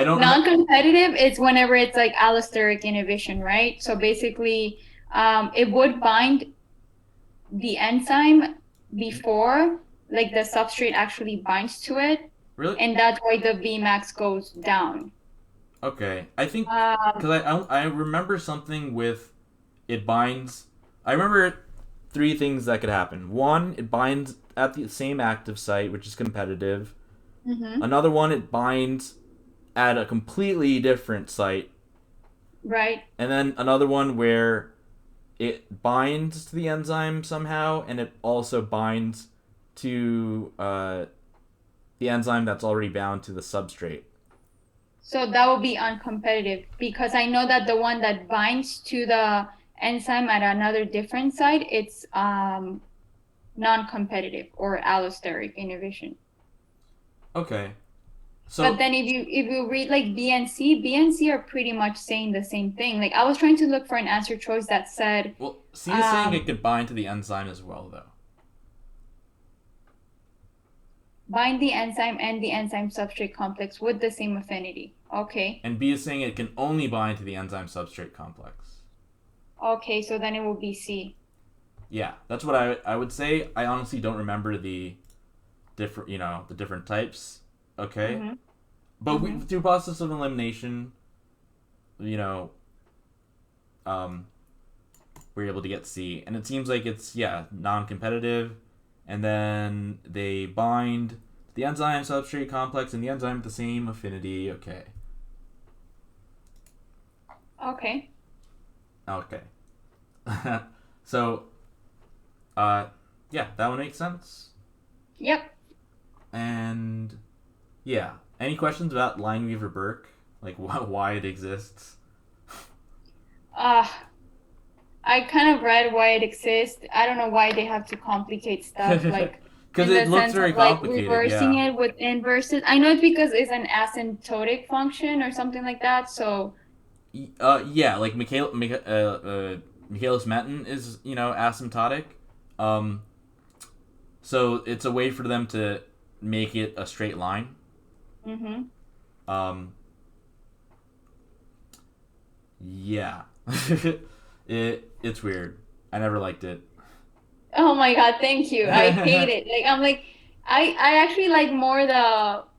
don't non-competitive is whenever it's like allosteric inhibition, right? So basically, it would bind the enzyme before like the substrate actually binds to it. Really? And that's why the Vmax goes down. Okay, I think because I remember something with it binds. I remember three things that could happen. One, it binds at the same active site, which is competitive. Another one, it binds at a completely different site. Right. And then another one where it binds to the enzyme somehow, and it also binds to the enzyme that's already bound to the substrate. So that would be uncompetitive because I know that the one that binds to the enzyme at another different site, it's non-competitive or allosteric inhibition. Okay. So, but then if you read like B and C are pretty much saying the same thing. Like I was trying to look for an answer choice that said. Well, C is saying it could bind to the enzyme as well, though. Bind the enzyme and the enzyme substrate complex with the same affinity. Okay. And B is saying it can only bind to the enzyme substrate complex. Okay, so then it will be C. Yeah, that's what I would say. I honestly don't remember the different types. Okay. But through process of elimination, we're able to get C, and it seems like it's non-competitive, and then they bind the enzyme substrate complex and the enzyme with the same affinity. Okay. So, that one makes sense. Yep. And any questions about Lineweaver-Burke? Like why it exists? I kind of read why it exists. I don't know why they have to complicate stuff, like Because in the it looks sense very of like complicated, reversing yeah. it with inverses. I know it's because it's an asymptotic function or something like that. So Yeah, like Michaelis Menten is, asymptotic. Um, so it's a way for them to make it a straight line. mhm. Um, yeah. It's weird. I never liked it. Oh my God, thank you. I hate it. Like I'm like I actually like more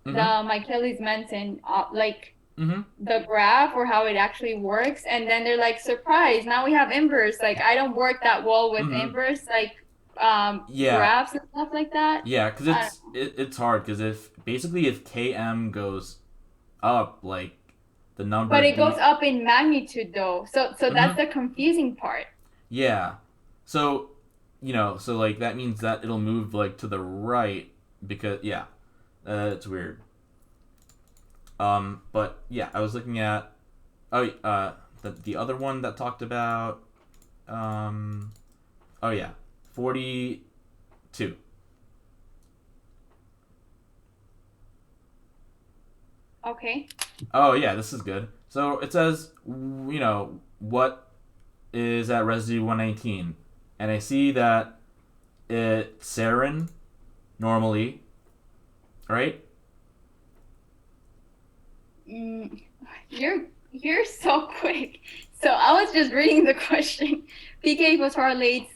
Mm-hmm. the Michaelis Menten like Mm-hmm. the graph or how it actually works, and then they're like, surprise, now we have inverse. Like I don't work that well with Mm-hmm. inverse like Yeah. graphs and stuff like that. Yeah, because I don't it's hard because if km goes up, like the number But it goes d. up in magnitude though. So that's Mm-hmm. the confusing part. Yeah. So, so like that means that it'll move like to the right because yeah, it's weird. But yeah, I was looking at the other one that talked about um oh yeah, 42. Okay. Oh yeah, this is good. So it says what is at residue 119, and I see that it's sarin normally, right? Mm, you're so quick. So I was just reading the question. PK phosphorylates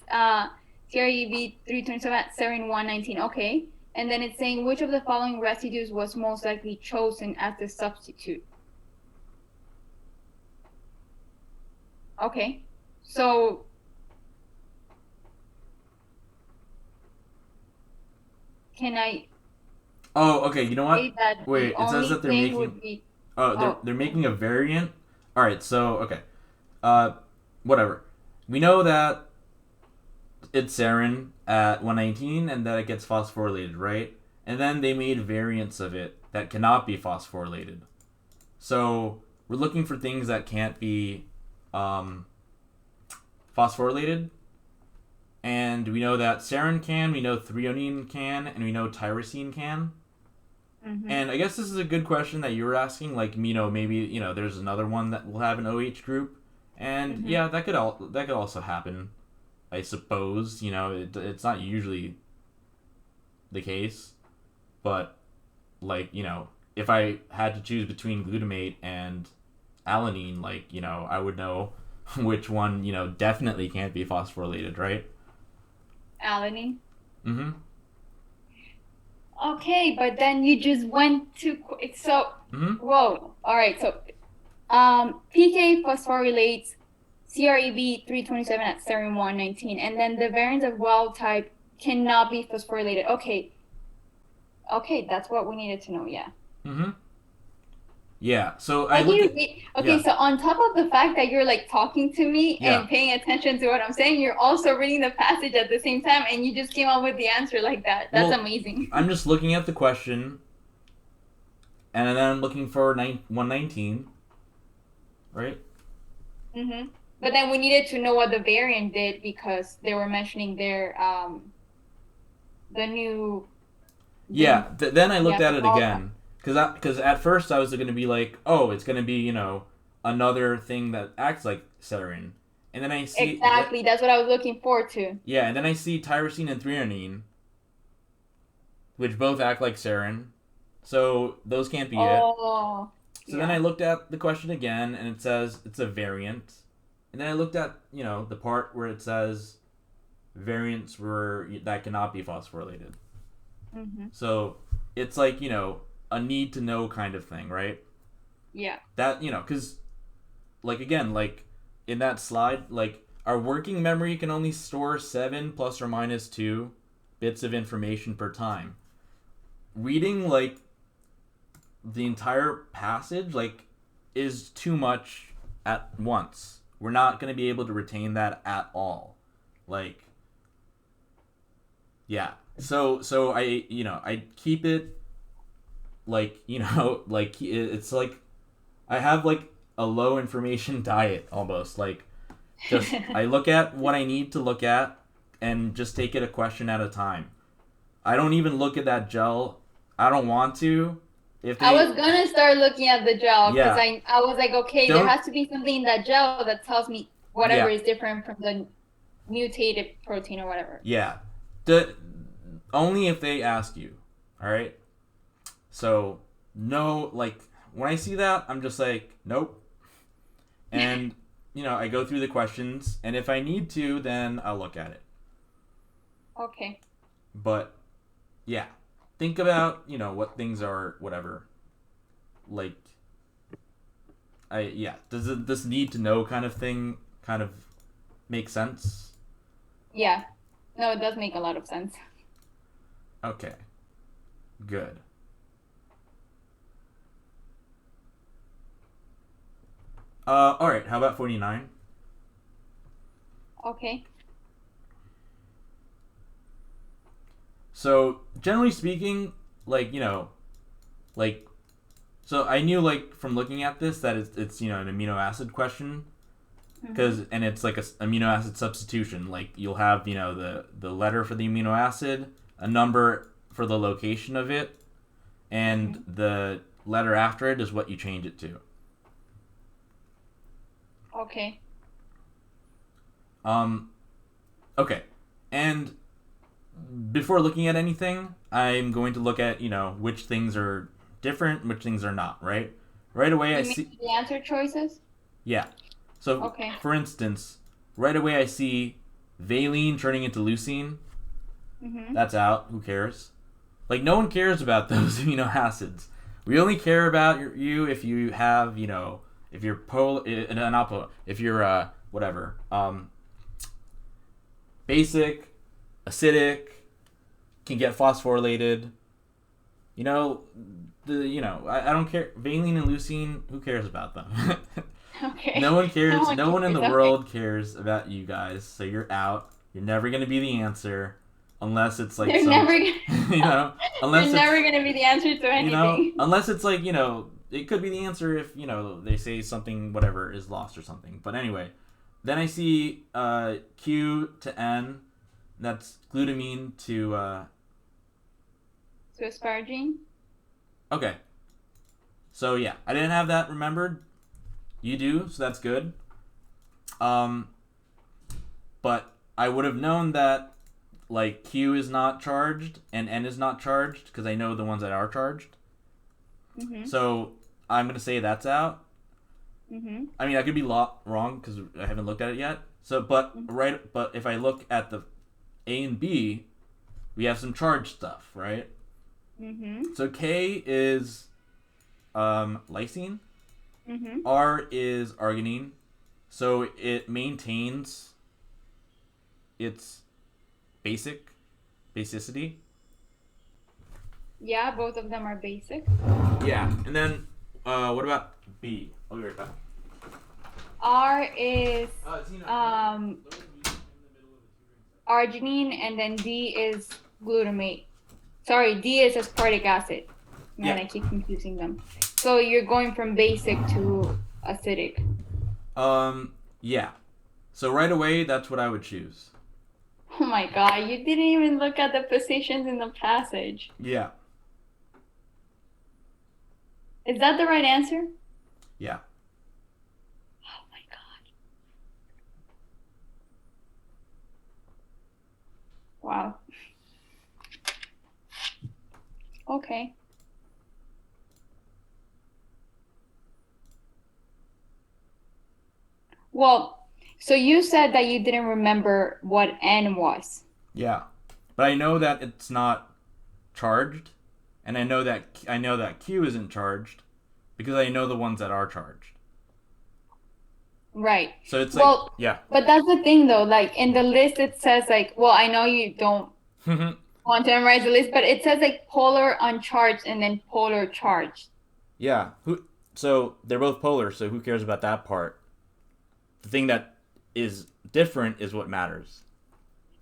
CREB 327 at serine 119. Okay. And then it's saying which of the following residues was most likely chosen as the substitute. Okay. So can I Oh, okay. You know say what? that the Wait, it says only that they're thing making. would be Oh, they're oh they're making a variant. All right. So okay. Uh, whatever. We know that it's sarin at 119 and that it gets phosphorylated, right? And then they made variants of it that cannot be phosphorylated. So we're looking for things that can't be um, phosphorylated. And we know that sarin can, we know threonine can, and we know tyrosine can. mhm. And I guess this is a good question that you were asking. Like, maybe there's another one that will have an OH group, and Mhm. yeah, that could also happen. I suppose it's not usually the case, but like if I had to choose between glutamate and alanine, like I would know which one definitely can't be phosphorylated, right? Alanine. Mm-hmm. Okay, but then you just went too quick. So, Mm-hmm. whoa. All right. So, PK phosphorylates CREB 327 at serine 119, and then the variants of wild type cannot be phosphorylated. Okay. Okay, that's what we needed to know. Yeah. Mm-hmm. Yeah. So I How do look you at read? Okay, yeah. so on top of the fact that you're like talking to me Yeah. and paying attention to what I'm saying, you're also reading the passage at the same time, and you just came up with the answer like that. That's Well, amazing. I'm just looking at the question, and then I'm looking for 119, right? Mm-hmm. But then we needed to know what the variant did because they were mentioning their the new Yeah. Then I looked yeah, at the it wild type. again because at first I was going to be like, oh, it's going to be another thing that acts like sarin, and then I see Exactly, that's what I was looking forward to. yeah, and then I see tyrosine and threonine, which both act like sarin, so those can't be it. Oh, So then I yeah. looked at the question again, and it says it's a variant. And then I looked at the part where it says variants were that cannot be phosphorylated. Mm-hmm. So it's like a need to know kind of thing, right? Yeah. That because like again like in that slide like our working memory can only store 7 ± 2 bits of information per time. Reading like the entire passage like is too much at once. We're not going to be able to retain that at all. Like yeah. So I keep it like like it's like I have like a low information diet almost. Like Just I look at what I need to look at and just take it a question at a time. I don't even look at that gel. I don't want to. I was gonna start looking at the gel because Yeah. I was like, okay, there has to be something in that gel that tells me whatever is different from the mutated protein or whatever. Yeah. Only if they ask you. All right? So, no, like, when I see that, I'm just like, nope. And, I go through the questions, and if I need to, then I'll look at it. Okay. But, yeah. Think about, what things are, whatever. Like, does this need to know kind of thing kind of make sense? Yeah. No, it does make a lot of sense. Okay. Good. All right. How about 49? Okay. So, generally speaking, so I knew, from looking at this that it's an amino acid question. And it's like a amino acid substitution. Like, you'll have, the letter for the amino acid, a number for the location of it, and the letter after it is what you change it to. Okay. Okay. And before looking at anything, I'm going to look at, which things are different, which things are not, right? Right away I see the answer choices? Yeah. So, for instance, right away I see valine turning into leucine. That's out. Who cares? Like, no one cares about those amino acids. We only care about you if you have, if you're if you're whatever, basic, acidic, can get phosphorylated. I don't care. Valine and leucine, who cares about them? Okay. No one cares. No one in the world cares about you guys. So you're out. You're never gonna be the answer, unless it's like unless you're never gonna be the answer to anything. Unless it's like it could be the answer if they say something whatever is lost or something. But anyway, then I see Q to N. That's glutamine to asparagine. Okay. So yeah, I didn't have that remembered. You do, so that's good. But I would have known that, like, Q is not charged and N is not charged because I know the ones that are charged. So I'm gonna say that's out. I mean, I could be wrong because I haven't looked at it yet. So, but if I look at the A and B, we have some charged stuff, right? So K is lysine. R is arginine, so it maintains its basicity. Yeah, both of them are basic. Yeah, and then what about B? I'll be right back. R is arginine, and then D is glutamate. Sorry, D is aspartic acid. Man, I keep confusing them. So you're going from basic to acidic. Yeah. So right away, that's what I would choose. Oh my god, you didn't even look at the positions in the passage. Yeah. Is that the right answer? Yeah. Oh my god. Wow. Okay. Well, so you said that you didn't remember what N was. Yeah. But I know that it's not charged, and I know that Q isn't charged because I know the ones that are charged. Right. So it's yeah. But that's the thing though, like in the list it says like, well, I know you don't want to memorize the list, but it says like polar uncharged and then polar charged. Yeah. So they're both polar, so who cares about that part? The thing that is different is what matters.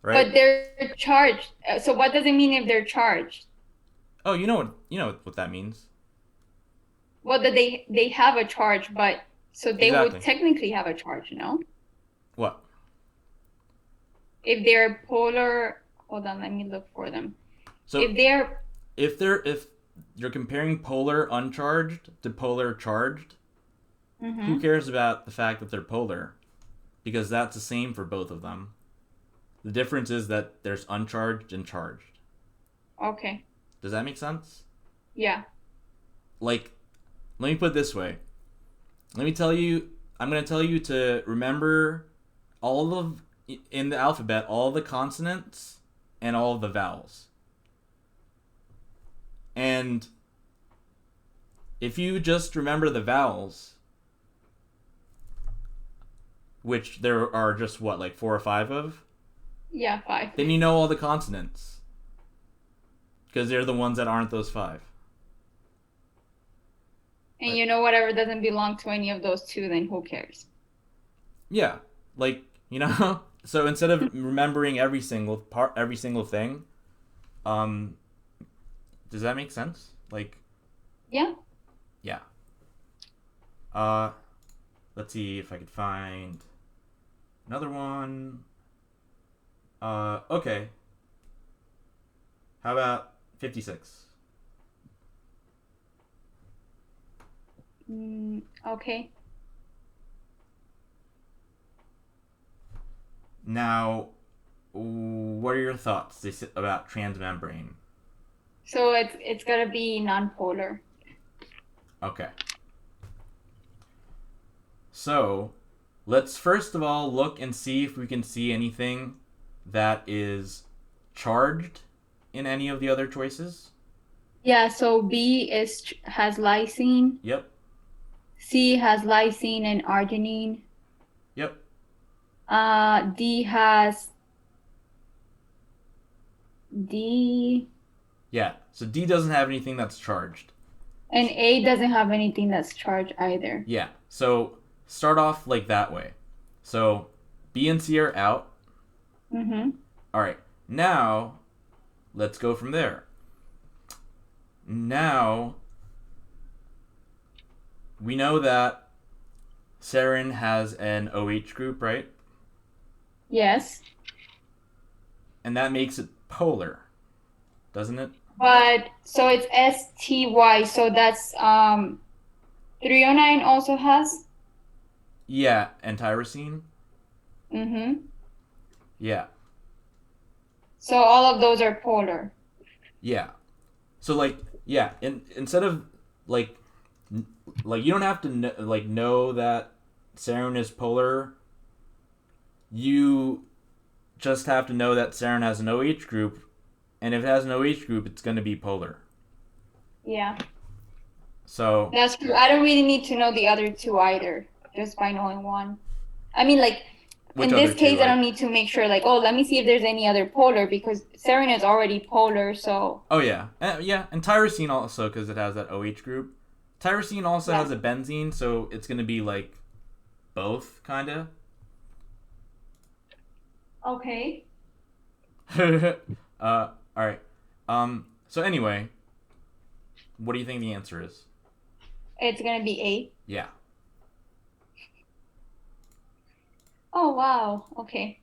Right? But they're charged. So what does it mean if they're charged? Oh, you know what that means. Well, that they have a charge, but so they would technically have a charge, no? What? If they're polar, hold on, let me look for them. So if you're comparing polar uncharged to polar charged, who cares about the fact that they're polar? Because that's the same for both of them. The difference is that there's uncharged and charged. Okay. Does that make sense? Yeah. Like, let me put it this way. I'm going to tell you to remember in the alphabet, all the consonants and all of the vowels. And if you just remember the vowels, which there are just like 4 or 5 of? Yeah, 5. Then you know all the consonants. Because they're the ones that aren't those 5. And you know whatever doesn't belong to any of those 2, then who cares? Yeah. Like, so instead of remembering every single thing, does that make sense? Like, yeah. Yeah. Let's see if I could find another one. Okay. How about 56? Okay. Now, what are your thoughts about transmembrane? So it's gotta be nonpolar. Okay. So, let's first of all look and see if we can see anything that is charged in any of the other choices. Yeah, so B has lysine. Yep. C has lysine and arginine. Yep. D has D. Yeah, so D doesn't have anything that's charged. And A doesn't have anything that's charged either. Yeah, so start off like that way. So B and C are out. All right, now let's go from there. Now we know that serine has an OH group, right? Yes. And that makes it polar, doesn't it? But so it's STY, so that's 309 also has? Yeah, and tyrosine? Yeah. So all of those are polar. Yeah. So instead of like you don't have to know that serine is polar. You just have to know that serine has an OH group, and if it has an OH group, it's going to be polar. Yeah. So that's true. I don't really need to know the other 2 either, just by knowing one. I mean, like, in this case, I don't need to make sure, like, let me see if there's any other polar, because serine is already polar, so... Oh, yeah. And tyrosine also, because it has that OH group. Tyrosine also has a benzene, so it's going to be, like, both, kind of. Okay. All right. So anyway, what do you think the answer is? It's going to be A. Yeah. Oh, wow. Okay.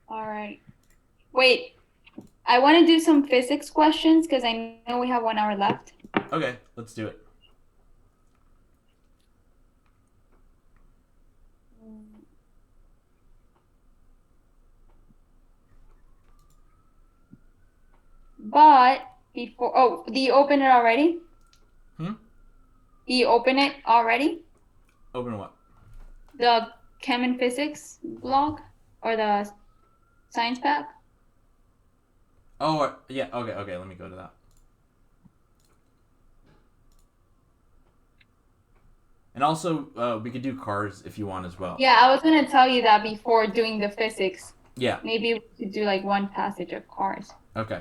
All right. Wait, I want to do some physics questions because I know we have 1 hour left. Okay, let's do it. But before, do you open it already? Do you open it already? Open what? The Chem and Physics blog or the science pack? Oh, yeah. Okay. Let me go to that. And also, we could do cars if you want as well. Yeah, I was going to tell you that before doing the physics. Yeah. Maybe we could do like one passage of cars. Okay.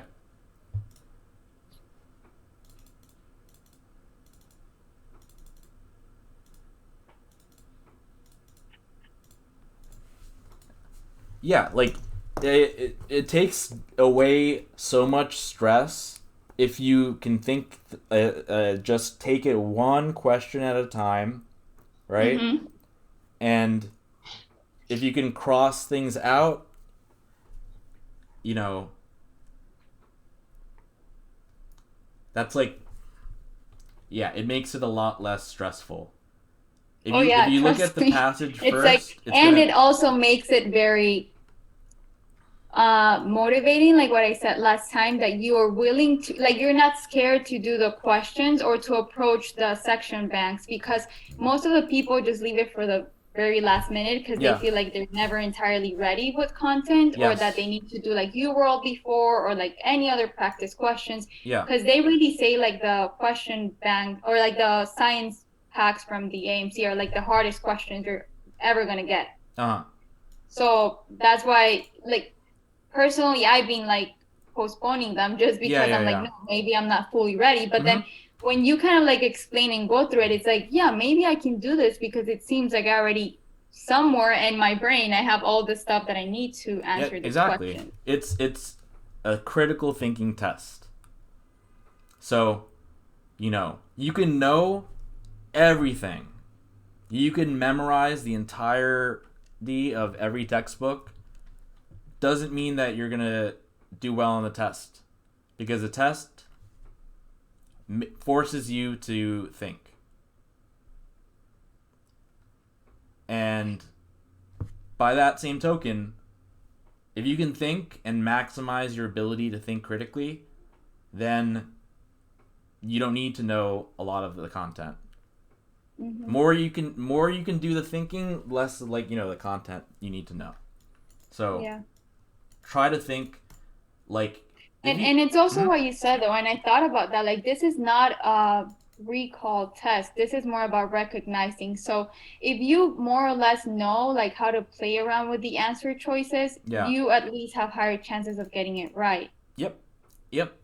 Yeah, like it takes away so much stress if you can think, just take it one question at a time, right? And if you can cross things out, that's like, yeah, it makes it a lot less stressful. If you look at trust the me. passage It's first, and it also makes it very motivating, like what I said last time, that you are willing to, like, you're not scared to do the questions or to approach the section banks, because most of the people just leave it for the very last minute because they feel like they're never entirely ready with content, or that they need to do like UWorld before, or like any other practice questions, because they really say like the question bank or like the science packs from the AMC are like the hardest questions you're ever gonna get. So that's why, like, personally, I've been like postponing them just because I'm like, no, maybe I'm not fully ready. But then when you kind of like explain and go through it, it's like, yeah, maybe I can do this, because it seems like I already somewhere in my brain I have all the stuff that I need to answer this question. It's a critical thinking test. So, you can know everything. You can memorize the entirety of every textbook. Doesn't mean that you're gonna do well on the test, because the test forces you to think. And by that same token, if you can think and maximize your ability to think critically, then you don't need to know a lot of the content. More you can do the thinking, less like the content you need to know. So try to think like. And it's also what you said though, and I thought about that. Like, this is not a recall test. This is more about recognizing. So if you more or less know like how to play around with the answer choices, you at least have higher chances of getting it right. Yep.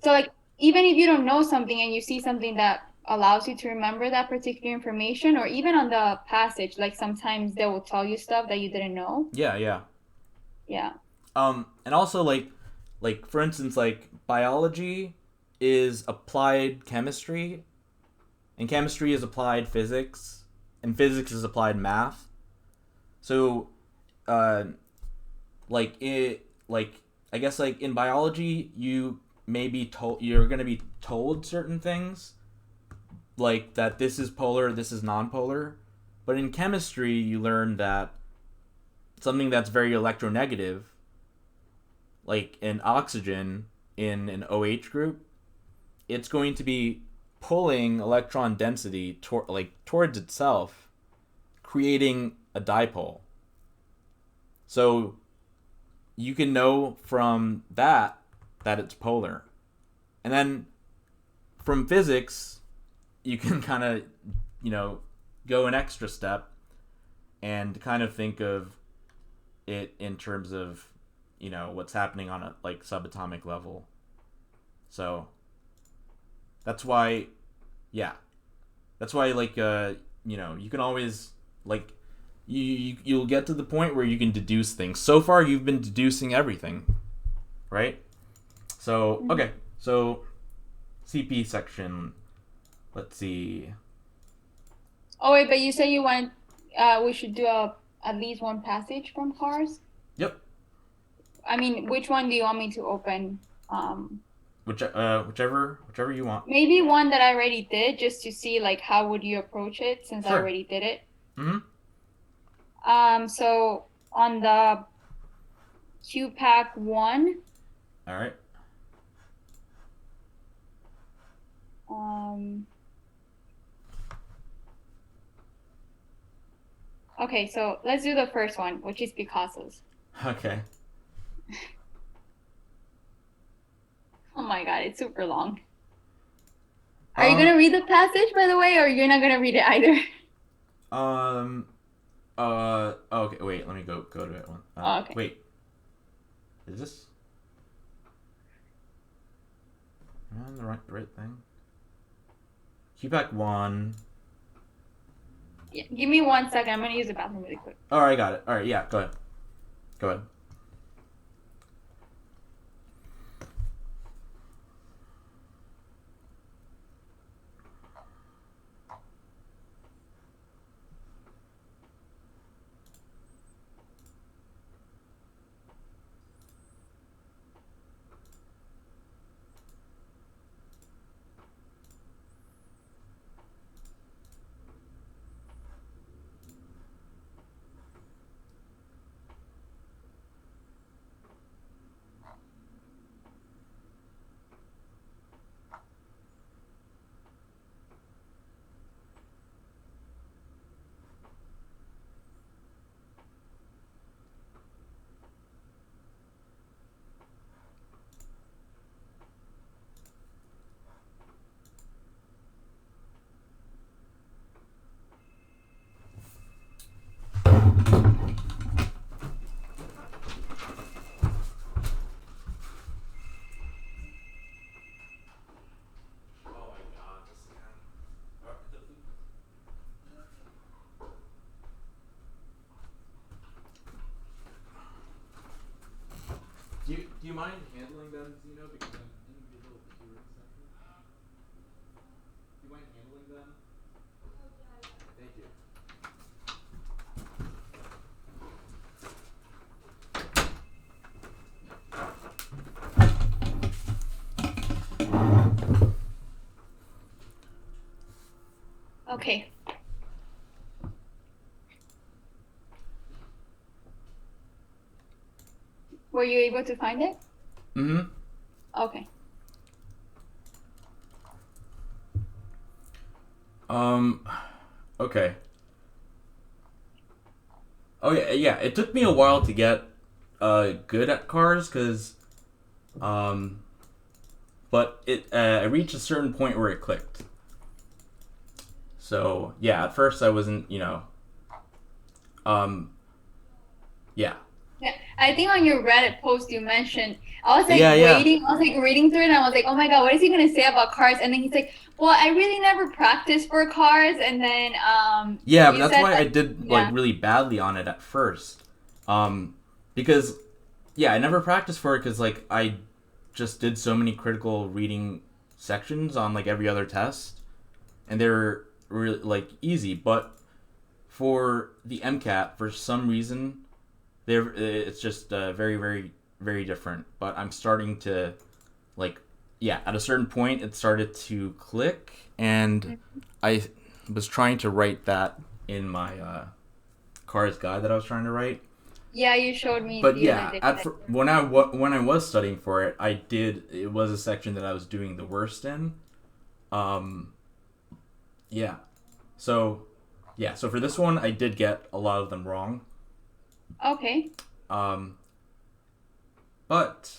So like, even if you don't know something and you see something that allows you to remember that particular information, or even on the passage, like sometimes they will tell you stuff that you didn't know. Yeah. And also like for instance, like biology is applied chemistry, and chemistry is applied physics, and physics is applied math. So like I guess like in biology you may be told, you're going to be told certain things, like that this is polar, this is nonpolar. But in chemistry you learn that something that's very electronegative, like an oxygen in an OH group, it's going to be pulling electron density towards itself, creating a dipole. So you can know from that it's polar. And then from physics, you can kind of, go an extra step and kind of think of it in terms of, what's happening on a like subatomic level. So that's why like you can always like you'll get to the point where you can deduce things. So far you've been deducing everything, right? So okay, so CP section, let's see. Oh wait, but you say you want we should do at least one passage from cars? Yep. I mean, which one do you want me to open? Whichever you want. Maybe one that I already did, just to see like how would you approach it, since I already did it. So on the QPAC 1. All right. Okay, so let's do the first one, which is Picasso's. Okay. Oh my god, it's super long. Are you gonna read the passage, by the way, or you're not gonna read it either? Okay, wait, let me go to that one. Okay. Wait. Is this? Am I on the right thing? QPAC 1. Yeah, give me 1 second. I'm gonna use the bathroom really quick. Alright, got it. Alright, yeah, go ahead. Go ahead. Do you mind handling them, Zeno? Because I'm in the middle of the tutoring session. Do you mind handling them? Thank you. Okay. Were you able to find it? Mm-hmm. Okay. Okay. Oh yeah. It took me a while to get good at cars, because but I reached a certain point where it clicked. So yeah, at first I wasn't, yeah. Yeah, I think on your Reddit post you mentioned, I was like Yeah. waiting, I was like reading through it, and I was like, oh my god, what is he gonna say about cars? And then he's like, well, I really never practiced for cars, and then Yeah, but you that's said why that, I did yeah. like really badly on it at first. Because yeah, I never practiced for it because like I just did so many critical reading sections on like every other test, and they were really like easy. But for the MCAT, for some reason, it's just very, very, very different. But I'm starting to like, yeah, at a certain point, it started to click, and I was trying to write that in my cars guide that I was trying to write. Yeah, you showed me But the yeah, other day. when I was studying for it, it was a section that I was doing the worst in. Yeah. So for this one, I did get a lot of them wrong. Okay. But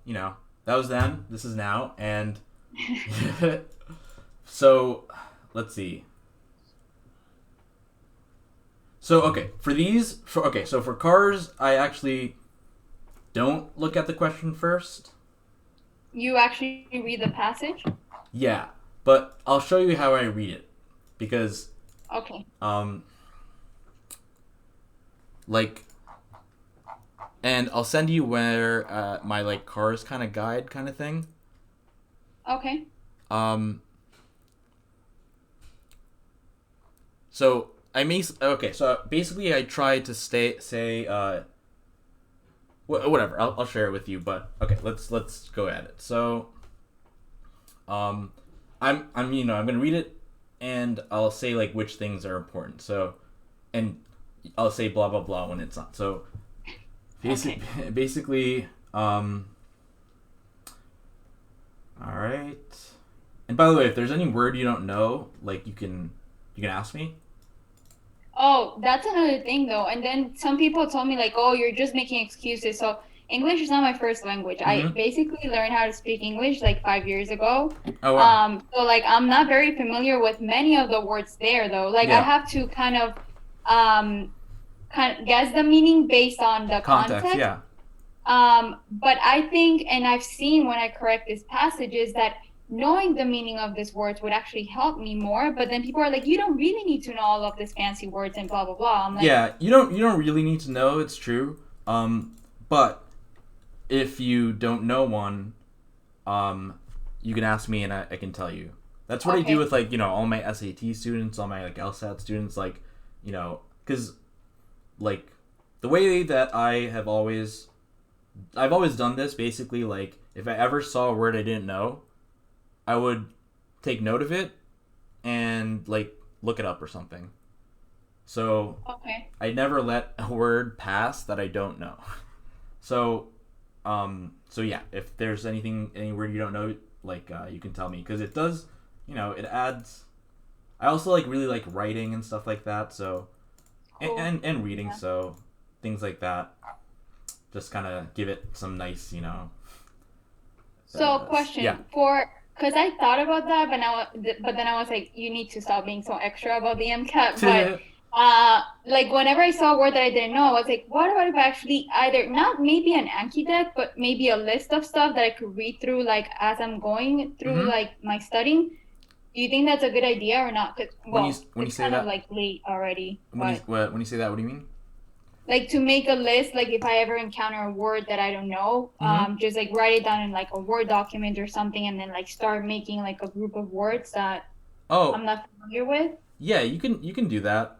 that was then. This is now, and so let's see. So okay, so for cars, I actually don't look at the question first. You actually read the passage? Yeah, but I'll show you how I read it, because Okay. like, and I'll send you where my like cars kind of guide kind of thing. Okay. So so basically I tried to say whatever. I'll share it with you, but okay, let's go at it. So I'm gonna read it, and I'll say like which things are important. So, and I'll say blah blah blah when it's not. So basically all right. And by the way, if there's any word you don't know, like you can ask me. Oh, that's another thing though. And then some people told me like, oh, you're just making excuses. So English is not my first language. I basically learned how to speak English like 5 years ago. Oh wow. So like I'm not very familiar with many of the words there though. Like I have to kind of guess the meaning based on the context. Yeah. But I think, and I've seen when I correct these passages, that knowing the meaning of these words would actually help me more. But then people are like, you don't really need to know all of these fancy words and blah blah blah. I'm like, yeah, you don't really need to know. It's true. But if you don't know one, you can ask me and I can tell you. That's what I do with like all my SAT students, all my like LSAT students, like because like the way that I've always done this, basically, like if I ever saw a word I didn't know, I would take note of it and like look it up or something. So I never let a word pass that I don't know. So yeah, if there's any word you don't know, like you can tell me, because it does, it adds. I also like really like writing and stuff like that. So and reading, so things like that. Just kind of give it some nice, So question because I thought about that, but then I was like, you need to stop being so extra about the MCAT. But like whenever I saw a word that I didn't know, I was like, what about if I actually either not maybe an Anki deck, but maybe a list of stuff that I could read through like as I'm going through like my studying. Do you think that's a good idea or not? Cause, when you say kind that, of like late already. When you say that, what do you mean? like to make a list, like if I ever encounter a word that I don't know, just like write it down in like a Word document or something, and then like start making like a group of words that I'm not familiar with. Yeah, you can do that.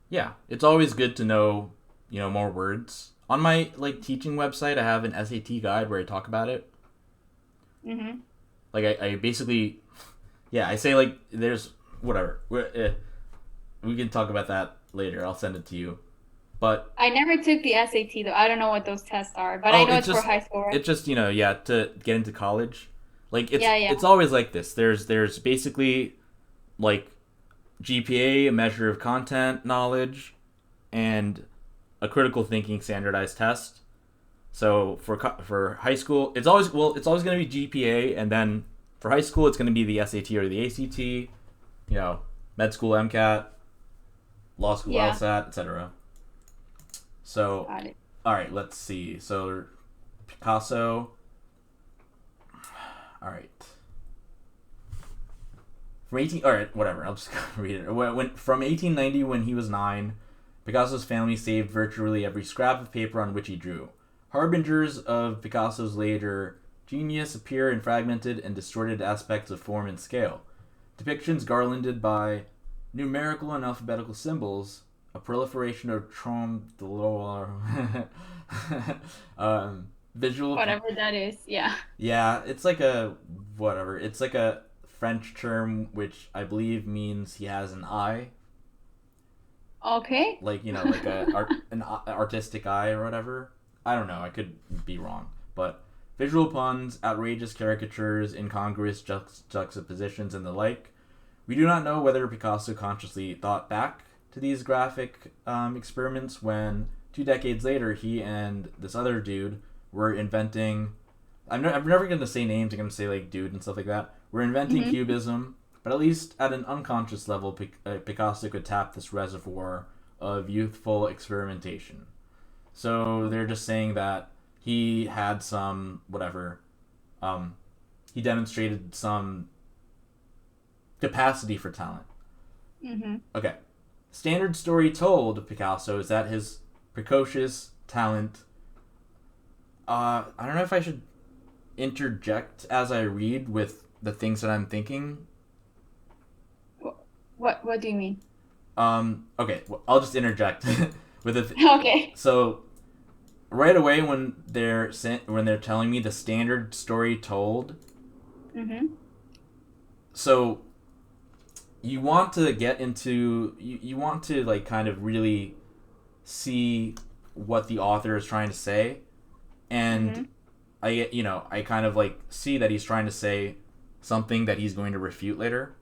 Yeah, it's always good to know, more words. On my like teaching website, I have an SAT guide where I talk about it. Mm-hmm. Like I basically, yeah, I say like there's whatever. We can talk about that later. I'll send it to you. But I never took the SAT though. I don't know what those tests are, but I know it's for high school. Right? It's just yeah, to get into college. Like yeah. It's always like this. There's basically like GPA, a measure of content knowledge, and a critical thinking standardized test. So for high school, it's always going to be GPA, and then for high school, it's going to be the SAT or the ACT. Med school MCAT, law school LSAT, etc. So, all right, let's see. So Picasso. All right. All right, whatever. I'll just read it. From 1890, when he was 9, Picasso's family saved virtually every scrap of paper on which he drew. Harbingers of Picasso's later genius appear in fragmented and distorted aspects of form and scale. Depictions garlanded by numerical and alphabetical symbols, a proliferation of visual... Whatever that is, yeah. Yeah, it's like a... whatever. It's like a French term which I believe means he has an eye. Okay. Like, like an artistic eye or whatever. I don't know. I could be wrong. But visual puns, outrageous caricatures, incongruous juxtapositions, and the like. We do not know whether Picasso consciously thought back to these graphic experiments when 2 decades later he and this other dude were inventing... I'm never going to say names. I'm going to say like dude and stuff like that. We're inventing Cubism, but at least at an unconscious level, Picasso could tap this reservoir of youthful experimentation. So they're just saying that he had some, whatever, he demonstrated some capacity for talent. Mm-hmm. Okay. Standard story told of Picasso is that his precocious talent... I don't know if I should interject as I read with the things that I'm thinking. What do you mean? Okay, well, I'll just interject with it. Okay. So, right away when they're telling me the standard story told. Mm-hmm. So, you want to get into you want to like kind of really see what the author is trying to say, and I kind of like see that he's trying to say something that he's going to refute later.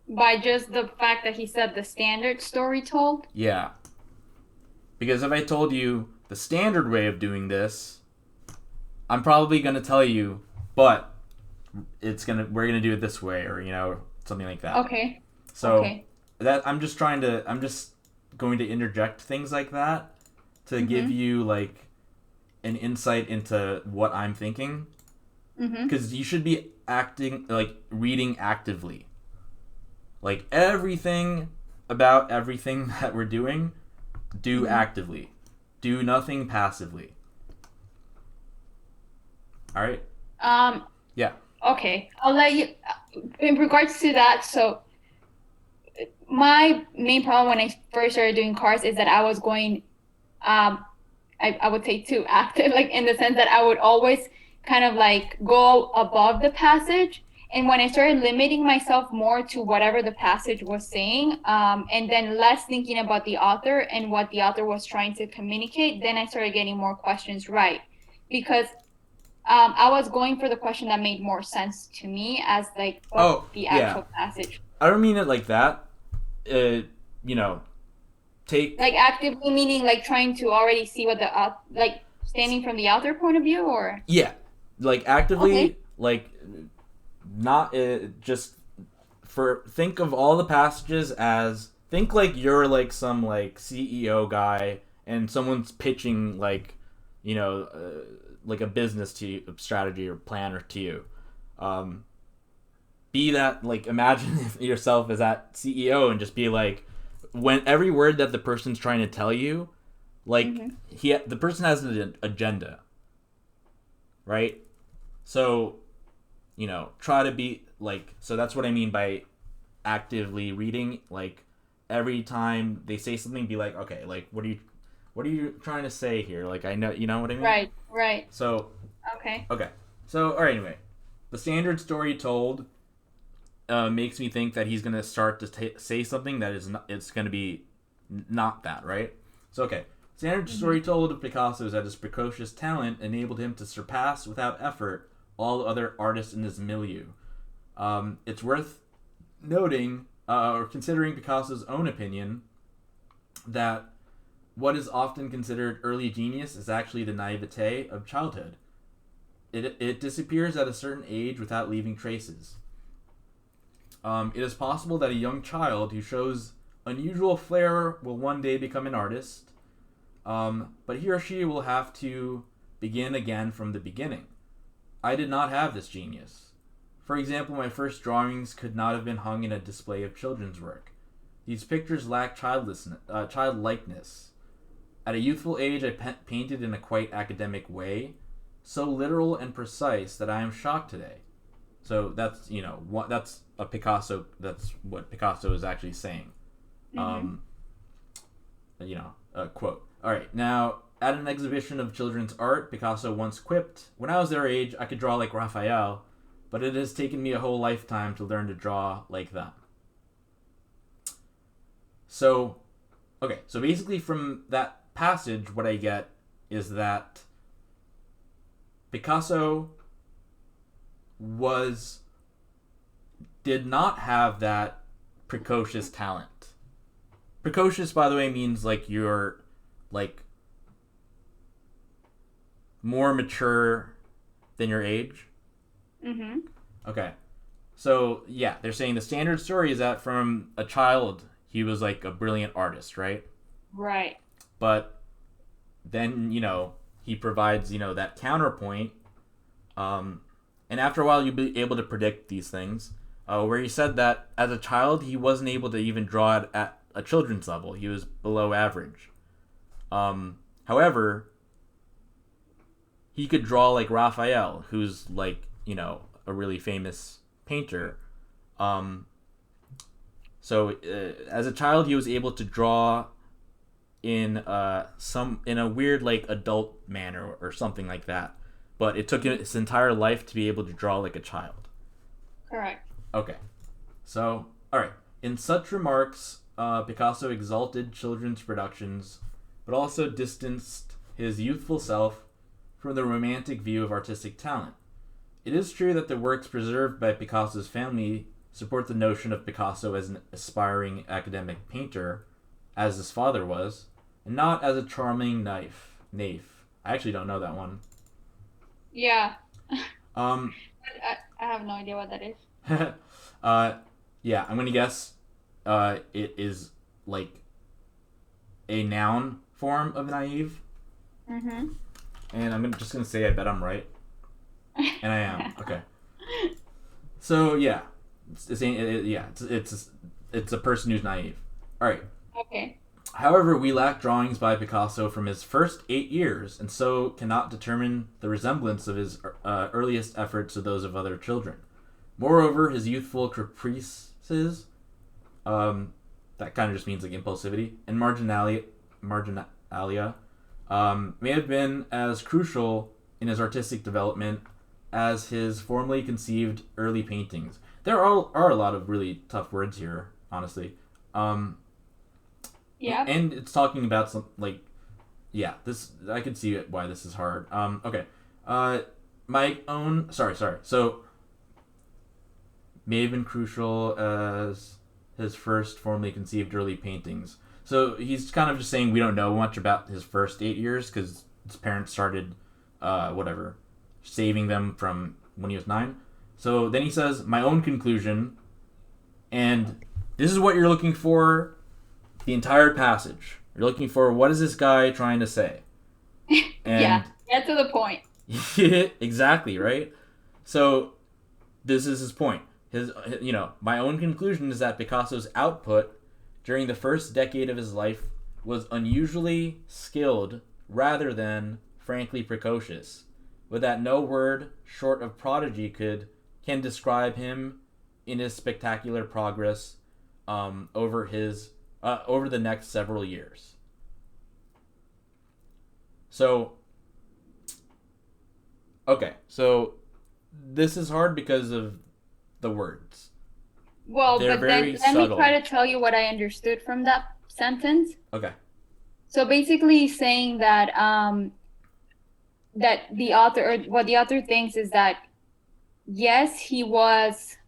By just the fact that he said the standard story told? Yeah. Because if I told you the standard way of doing this, I'm probably going to tell you, but we're going to do it this way, or, something like that. Okay. So that I'm just going to interject things like that to give you like an insight into what I'm thinking. Because you should be reading actively. Like, everything about everything that we're doing, do actively. Do nothing passively. All right? Yeah. Okay. I'll let you... In regards to that, so my main problem when I first started doing cars is that I was going, I would say too active, like in the sense that I would always kind of like go above the passage. And when I started limiting myself more to whatever the passage was saying, and then less thinking about the author and what the author was trying to communicate, then I started getting more questions right. Because I was going for the question that made more sense to me as like the actual passage. I don't mean it like that. Take... Like actively meaning like trying to already see what the, like standing from the author point of view, or? Yeah. Like actively, like... not just think of all the passages as think like you're like some like CEO guy and someone's pitching like like a business to you, strategy or plan to you. Be that like imagine yourself as that CEO and just be like, when every word that the person's trying to tell you, like the person has an agenda, right? So, try to be like, so that's what I mean by actively reading. Like, every time they say something, be like, okay, like, what are you trying to say here? Like, I know, you know what I mean? Right. So, Okay. So, all right, anyway, the standard story told makes me think that he's gonna start to say something that is not. It's gonna be not that, right? So, okay. Standard story told of Picasso is that his precocious talent enabled him to surpass without effort all other artists in his milieu. It's worth noting, or considering Picasso's own opinion, that what is often considered early genius is actually the naivete of childhood. It disappears at a certain age without leaving traces. It is possible that a young child who shows unusual flair will one day become an artist, but he or she will have to begin again from the beginning. I did not have this genius. For example, my first drawings could not have been hung in a display of children's work. These pictures lack childlikeness. At a youthful age, I painted in a quite academic way, so literal and precise that I am shocked today. So that's that's a Picasso. That's what Picasso is actually saying. A quote. All right, now at an exhibition of children's art, Picasso once quipped, "When I was their age, I could draw like Raphael, but it has taken me a whole lifetime to learn to draw like them." So, okay, so basically from that passage, what I get is that Picasso did not have that precocious talent. Precocious, by the way, means like you're like more mature than your age. Okay. So, yeah, they're saying the standard story is that from a child, he was like a brilliant artist, right? Right. But then, he provides, that counterpoint. And after a while, you'll be able to predict these things. Where he said that as a child, he wasn't able to even draw it at a children's level. He was below average. However, he could draw like Raphael, who's like, a really famous painter. So as a child, he was able to draw in a weird like adult manner or something like that. But it took his entire life to be able to draw like a child. Correct. Okay. So, all right. In such remarks, Picasso exalted children's productions, but also distanced his youthful self from the romantic view of artistic talent. It is true that the works preserved by Picasso's family support the notion of Picasso as an aspiring academic painter, as his father was, and not as a charming naif. I actually don't know that one. Yeah. I have no idea what that is. Yeah, I'm gonna guess it is like a noun form of naive. And I'm just gonna say I bet I'm right. And I am. Okay. So yeah, it's a person who's naive. All right. Okay. However, we lack drawings by Picasso from his first 8 years, and so cannot determine the resemblance of his earliest efforts to those of other children. Moreover, his youthful caprices, that kind of just means like impulsivity, and marginalia, may have been as crucial in his artistic development as his formally conceived early paintings. There are a lot of really tough words here, honestly. Yeah. And it's talking about some this I can see why this is hard. Okay. So may have been crucial as his first formally conceived early paintings. So he's kind of just saying we don't know much about his first 8 years because his parents started, saving them from when he was 9. So then he says, my own conclusion, and this is what you're looking for the entire passage. You're looking for what is this guy trying to say? And yeah, get to the point. Exactly, right? So this is his point. My own conclusion is that Picasso's output during the first decade of his life was unusually skilled rather than frankly precocious, but that no word short of prodigy can describe him in his spectacular progress over the next several years. So, okay, so this is hard because of the words. Well, They're but then very let me subtle. try to tell you what I understood from that sentence. Okay. So basically saying that that the author, or what the author thinks is that yes, he was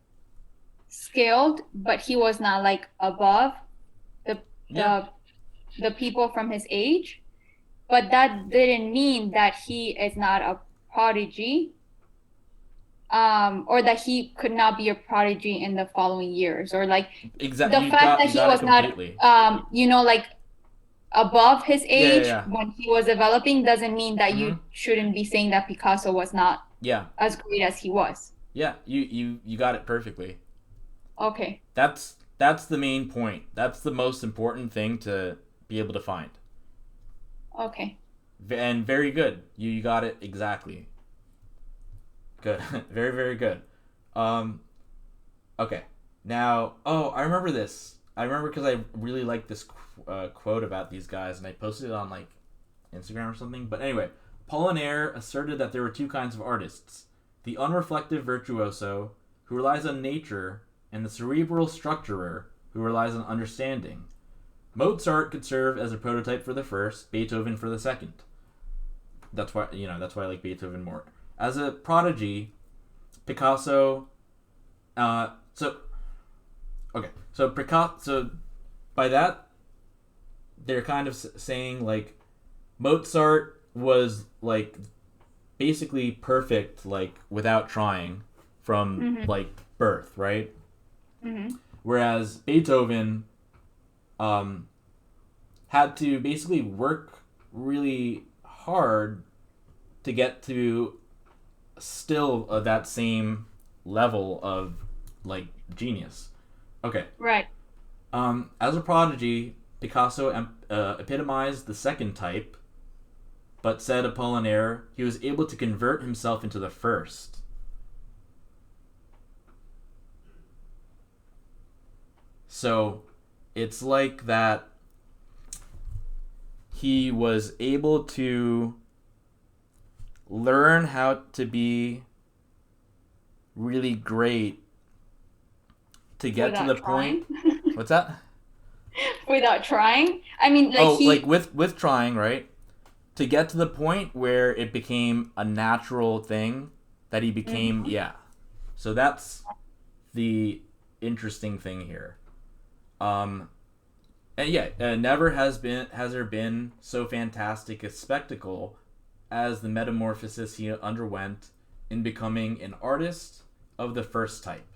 skilled, but he was not like above the people from his age. But that didn't mean that he is not a prodigy, or that he could not be a prodigy in the following years, or like Exactly. the fact that he was not like above his age when he was developing doesn't mean that you shouldn't be saying that Picasso was not as great as he was. Yeah, you got it perfectly. Okay. That's the main point. That's the most important thing to be able to find. Okay. And very good. You got it exactly. Good. Very, very good. Okay. Now, I remember this. I remember because I really liked this quote about these guys, and I posted it on like Instagram or something. But anyway, Apollinaire asserted that there were two kinds of artists: the unreflective virtuoso, who relies on nature, and the cerebral structurer, who relies on understanding. Mozart could serve as a prototype for the first, Beethoven for the second. That's why I like Beethoven more. As a prodigy, Picasso. So by that, they're kind of saying like Mozart was like basically perfect, like without trying, from like birth, right? Whereas Beethoven had to basically work really hard to get to still that same level of like genius. Okay. Right. As a prodigy, Picasso epitomized the second type, but said Apollinaire he was able to convert himself into the first. So it's like that he was able to learn how to be really great to get without to the trying. point. What's that? Without trying? I mean, like with trying, right? To get to the point where it became a natural thing that he became, So that's the interesting thing here. Never has there been so fantastic a spectacle as the metamorphosis he underwent in becoming an artist of the first type.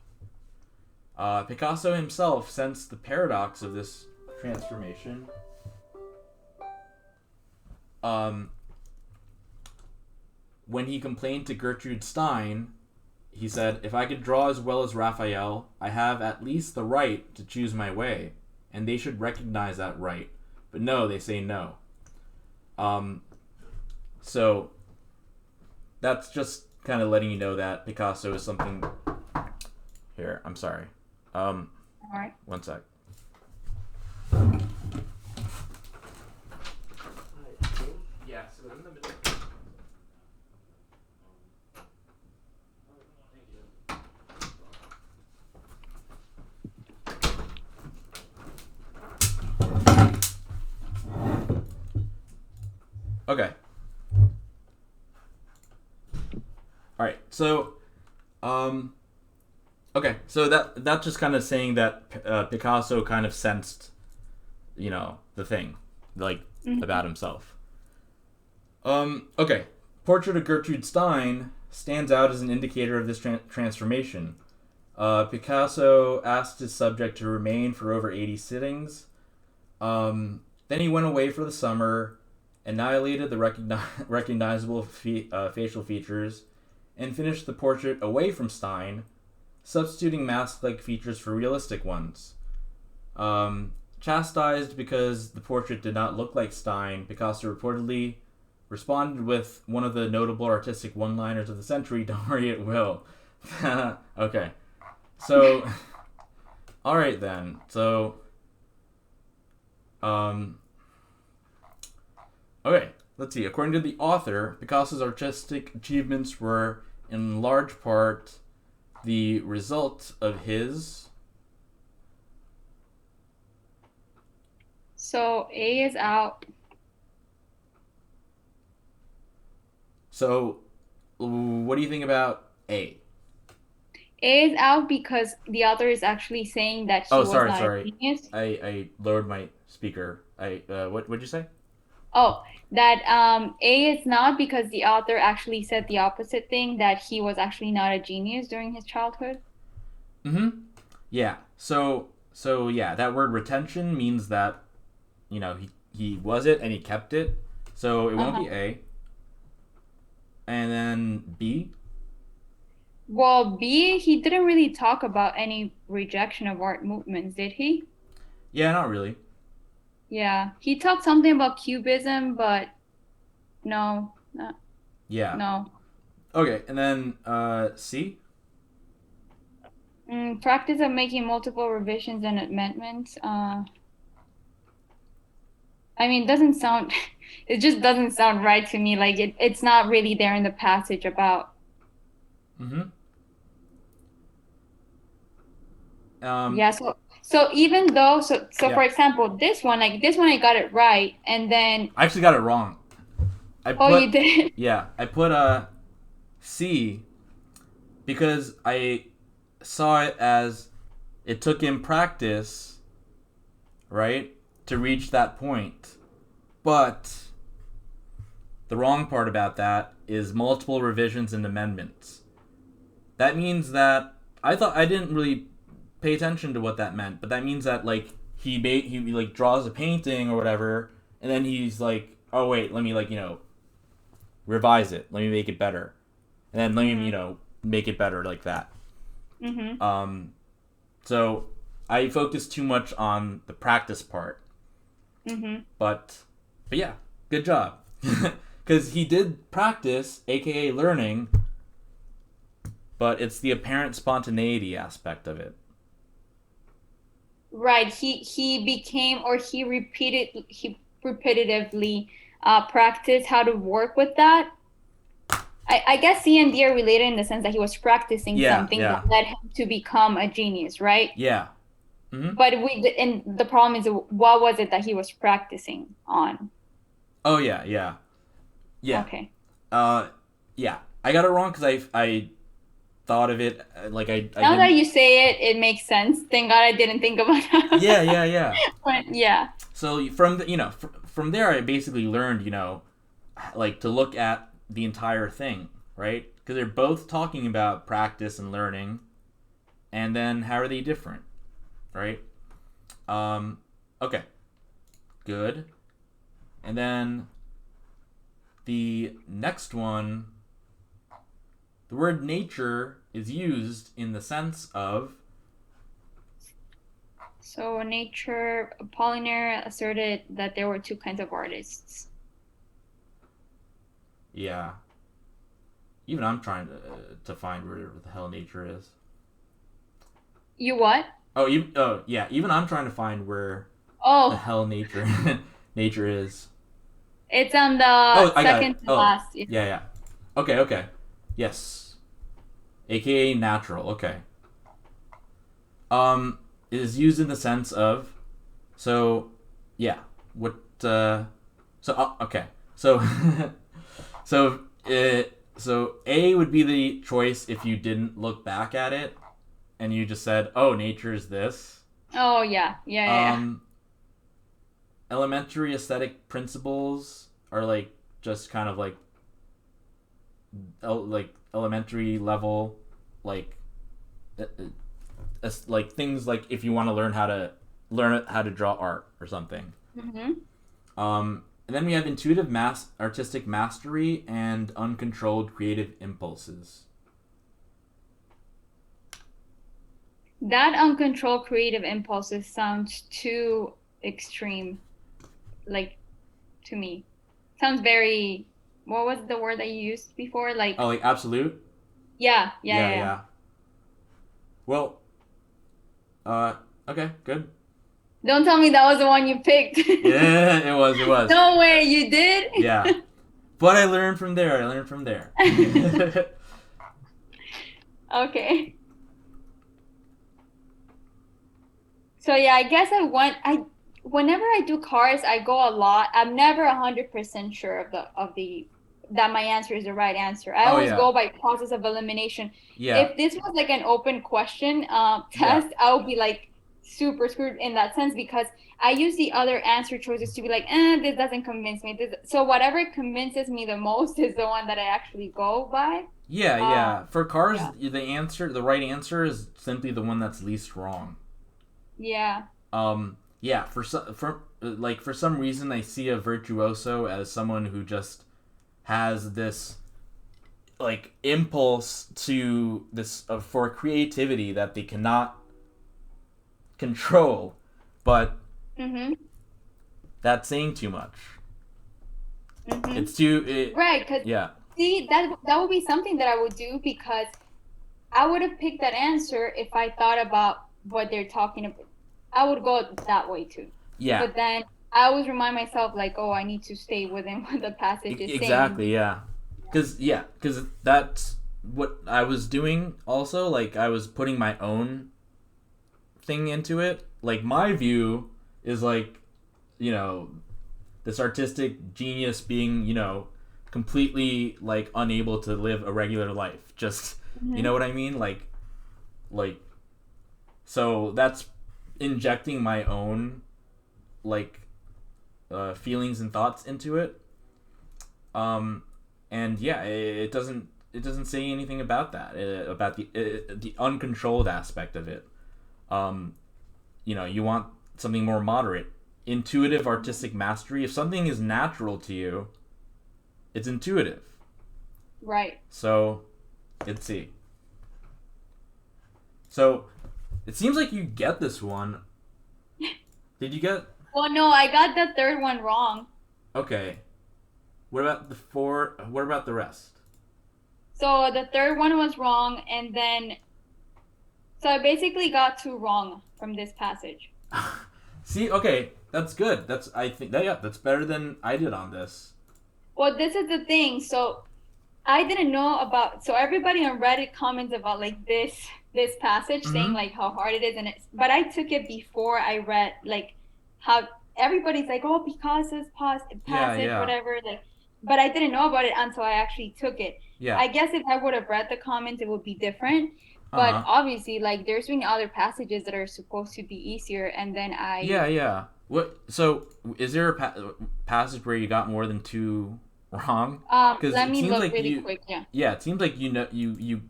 Picasso himself sensed the paradox of this transformation. When he complained to Gertrude Stein, he said, "If I could draw as well as Raphael, I have at least the right to choose my way, and they should recognize that right. But no, they say no." So that's just kind of letting you know that Picasso is something. Here, I'm sorry. All right. One sec. Yeah, so in the middle. Okay. All right. So, okay. So that's just kind of saying that Picasso kind of sensed, the thing, like about himself. Okay. Portrait of Gertrude Stein stands out as an indicator of this transformation. Picasso asked his subject to remain for over 80 sittings. Then he went away for the summer, annihilated the recognizable facial features, and finished the portrait away from Stein, substituting mask-like features for realistic ones. chastised because the portrait did not look like Stein, Picasso reportedly responded with one of the notable artistic one-liners of the century, "Don't worry, it will." Okay. So, alright then. So, okay, let's see. According to the author, Picasso's artistic achievements were, in large part, the result of his... So A is out. So, what do you think about A? A is out because the author is actually saying that he was not a genius. I lowered my speaker. What'd you say? Oh, that A is not because the author actually said the opposite thing, that he was actually not a genius during his childhood. Mm-hmm. Yeah. So yeah, that word retention means that, you know, he was it and he kept it. So it won't be A. And then B. Well, B, he didn't really talk about any rejection of art movements, did he? Yeah, not really. Yeah, he talked something about cubism, but no, Yeah. no. Okay, and then C. Practice of making multiple revisions and amendments. I mean, it just doesn't sound right to me. Like it's not really there in the passage about. Mm-hmm. Yeah, so even though Yeah. for example, this one I got it right, and then I actually got it wrong. You did? Yeah, I put a C because I saw it as it took him practice, right, to reach that point. But the wrong part about that is multiple revisions and amendments. That means that I didn't really pay attention to what that meant, but that means that like he like draws a painting or whatever, and then he's like, oh wait, let me like, you know, revise it, let me make it better, and then let me, you know, make it better like that. Mm-hmm. So I focused too much on the practice part. Mm-hmm. But yeah, good job, because he did practice, aka learning. But it's the apparent spontaneity aspect of it. Right. He repetitively practiced how to work with that. I guess C and D are related in the sense that he was practicing something that led him to become a genius, right? Yeah. Mm-hmm. But the problem is, what was it that he was practicing on? Oh yeah. Okay. Yeah. I got it wrong because I thought of it like I now that you say it, it makes sense. Thank God I didn't think about that. Yeah. But yeah. So from from there I basically learned, you know, like to look at the entire thing, right? Because they're both talking about practice and learning, and then how are they different, right? Okay, good. And then the next one, the word nature is used in the sense of... So nature, Apollinaire asserted that there were two kinds of artists. Yeah. Even I'm trying to find where the hell nature is. You what? Yeah. Even I'm trying to find where the hell nature is. It's on the second to last. Yeah. Okay. Yes. AKA natural. Okay. It is used in the sense of, so, yeah. What? Okay. So, so A would be the choice if you didn't look back at it, and you just said, "Oh, nature is this." Oh yeah. Elementary aesthetic principles are like just kind of like elementary level, like things like if you want to learn how to draw art or something. Mm-hmm. And then we have intuitive artistic mastery and uncontrolled creative impulses. That uncontrolled creative impulses sounds too extreme, like, to me. Sounds very, what was the word that you used before? Like, Oh, like absolute? yeah. Well, okay, good. Don't tell me that was the one you picked. Yeah, it was. No way, you did? Yeah. But I learned from there. Okay. So yeah, I guess whenever I do cars, I go a lot. I'm never 100% sure that my answer is the right answer. I always go by process of elimination. Yeah. If this was like an open question test, Yeah. I would be like super screwed in that sense because I use the other answer choices to be like, this doesn't convince me. So whatever convinces me the most is the one that I actually go by. Yeah. For cars, the right answer is simply the one that's least wrong. Yeah. Yeah. For some reason, I see a virtuoso as someone who just has this like impulse to this for creativity that they cannot control, but that's saying too much. It's too right. Cause see, that would be something that I would do because I would have picked that answer if I thought about what they're talking about. I would go that way too. Yeah. But then I always remind myself like, oh, I need to stay within what the passage is saying. Exactly. Yeah. Because that's what I was doing. Also, like I was putting my own thing into it. Like my view is like, this artistic genius being, completely like unable to live a regular life. Just you know what I mean? Like so that's injecting my own like feelings and thoughts into it. And yeah, it doesn't say anything about that, about the uncontrolled aspect of it. You want something more moderate, intuitive artistic mastery. If something is natural to you, it's intuitive. Right. So, let's see. So, it seems like you get this one. Did you get? Well, no, I got the third one wrong. Okay. What about What about the rest? So the third one was wrong, and then so I basically got 2 wrong from this passage. See, okay, that's good. I think that's better than I did on this. Well, this is the thing. So I didn't know about. So everybody on Reddit comments about like this passage, saying like how hard it is, but I took it before I read like how everybody's like, oh, because it's passage, whatever, like. But I didn't know about it until I actually took it. Yeah. I guess if I would have read the comments, it would be different. But obviously, like, there's been other passages that are supposed to be easier, and then I... Yeah. What? So, is there a passage where you got more than 2 wrong? Let me look really quick, yeah. Yeah, it seems like you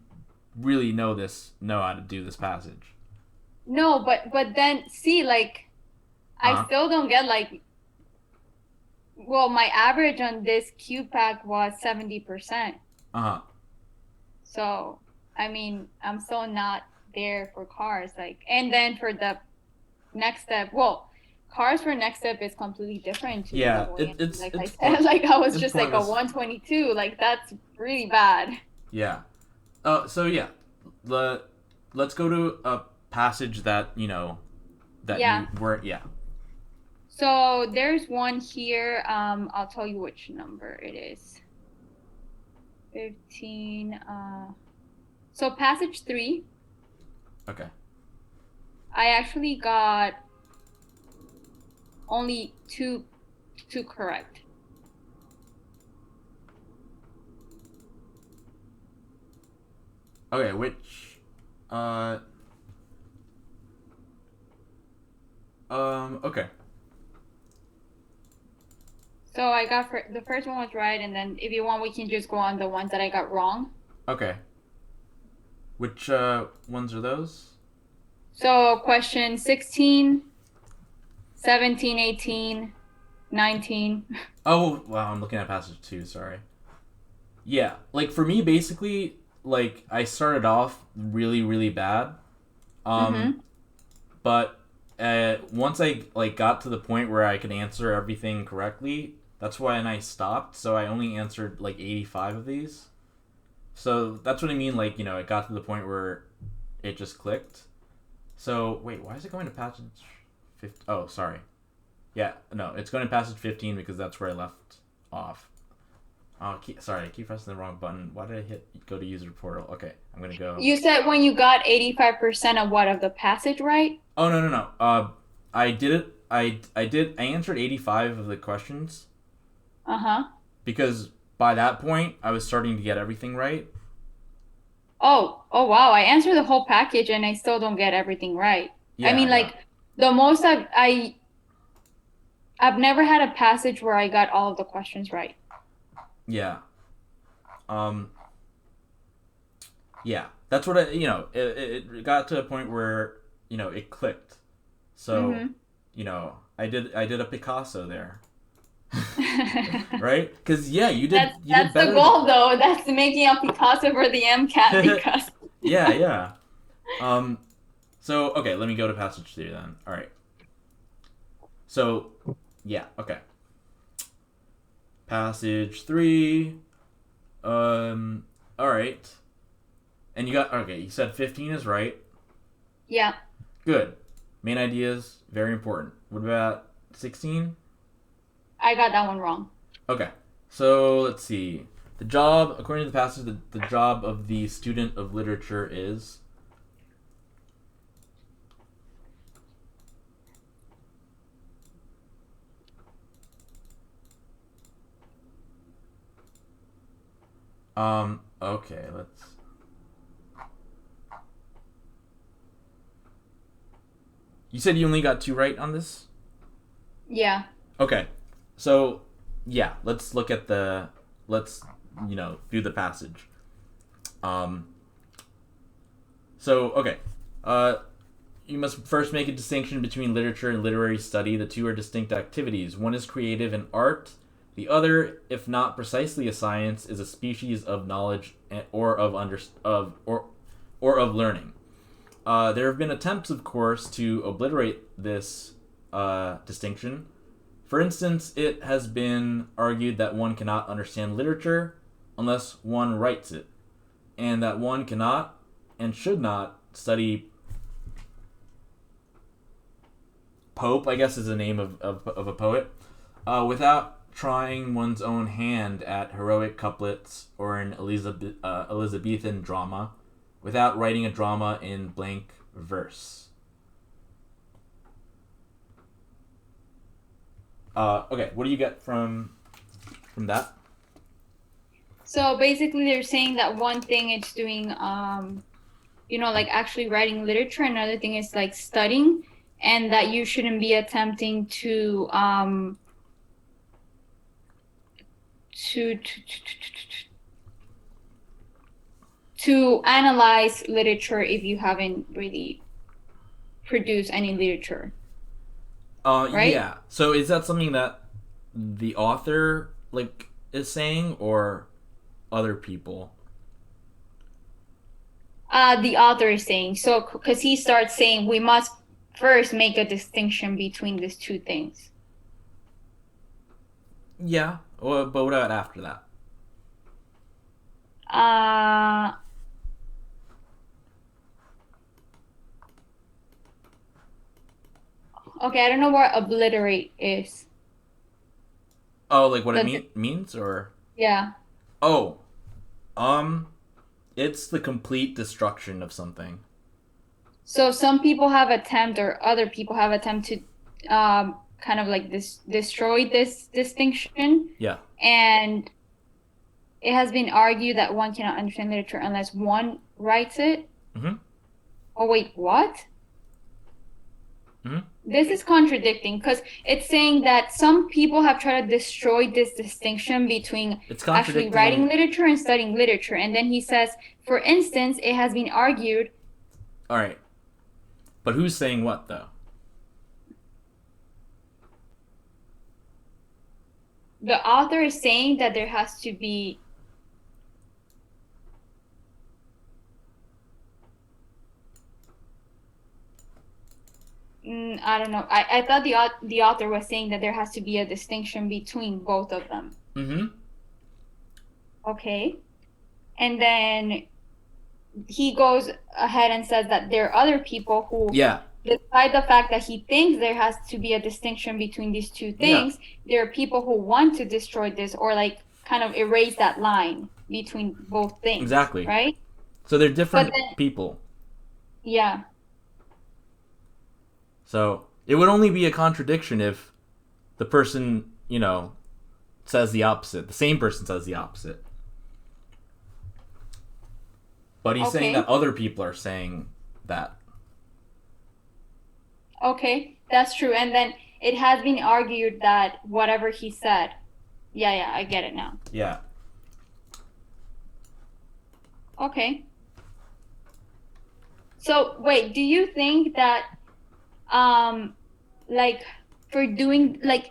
really know how to do this passage. No, but then, see, like, I still don't get, like... Well, my average on this QPAC was 70%. So, I mean, I'm still not there for cars. Like, and then for the next step, well, cars for next step is completely different. Yeah, it's like I said, like I was just like a 122. Like that's really bad. Yeah. So yeah, let's go to a passage that you weren't. Yeah. So there's one here. I'll tell you which number it is. 15. So passage 3. Okay. I actually got only two correct. Okay, which okay. So I got the first one was right, and then if you want, we can just go on the ones that I got wrong. Okay. Which ones are those? So question 16, 17, 18, 19. Oh, wow, I'm looking at passage 2, sorry. Yeah, like for me, basically, like I started off really, really bad. But once I like got to the point where I could answer everything correctly, that's when I stopped. So I only answered like 85 of these. So that's what I mean. Like, it got to the point where it just clicked. So wait, why is it going to passage 15? Oh, sorry. Yeah, no, it's going to passage 15 because that's where I left off. Oh, sorry, I keep pressing the wrong button. Why did I hit go to user portal? Okay, I'm gonna go. You said when you got 85% of what, of the passage right? Oh, no. I did it. I answered 85 of the questions. Because by that point, I was starting to get everything right. Oh wow! I answered the whole package and I still don't get everything right. Yeah, I mean, like the most I've never had a passage where I got all of the questions right. Yeah. Yeah, that's what it got to a point where it clicked. So I did a Picasso there. Right? Because you did. That's the goal, though. That's making a Picasso for the MCAT because. Yeah. So okay, let me go to passage 3 then. All right. So, yeah. Okay. Passage 3. All right. And you said 15 is right. Yeah. Good. Main ideas, very important. What about 16? I got that one wrong. Okay. So, let's see. The job, according to the passage, the job of the student of literature is... Okay, let's... You said you only got 2 right on this? Yeah. Okay. So, yeah, let's look at let's do the passage. So, okay. You must first make a distinction between literature and literary study. The two are distinct activities. One is creative and art. The other, if not precisely a science, is a species of knowledge or of learning. There have been attempts, of course, to obliterate this distinction. For instance, it has been argued that one cannot understand literature unless one writes it, and that one cannot and should not study Pope, I guess is the name of a poet, without trying one's own hand at heroic couplets or an Elizabethan drama, without writing a drama in blank verse. Okay, what do you get from that? So basically, they're saying that one thing is doing, like actually writing literature. Another thing is like studying, and that you shouldn't be attempting to analyze literature if you haven't really produced any literature. Right? Yeah. So is that something that the author is saying, or other people? The author is saying so because he starts saying we must first make a distinction between these two things. Yeah. But what about after that? Okay, I don't know what obliterate is. Oh, like what it means, or? Yeah. Oh, it's the complete destruction of something. So some people have attempt, or other people have attempt to, kind of like destroy this distinction. Yeah. And it has been argued that one cannot understand literature unless one writes it. Mm-hmm. Oh wait, what? Mm-hmm. This is contradicting because it's saying that some people have tried to destroy this distinction between actually writing literature and studying literature. And then he says, for instance, it has been argued. All right. But who's saying what, though? The author is saying that there has to be... I don't know. I thought the author was saying that there has to be a distinction between both of them. Mm-hmm. Okay. And then he goes ahead and says that there are other people who, despite the fact that he thinks there has to be a distinction between these two things, there are people who want to destroy this or like kind of erase that line between both things. Exactly. Right? So they're different people. Yeah. So it would only be a contradiction if the person, you know, says the opposite. The same person says the opposite. But he's saying that other people are saying that. Okay, that's true. And then it has been argued that whatever he said. Yeah, I get it now. Yeah. Okay. So, wait, do you think that, like, for doing, like,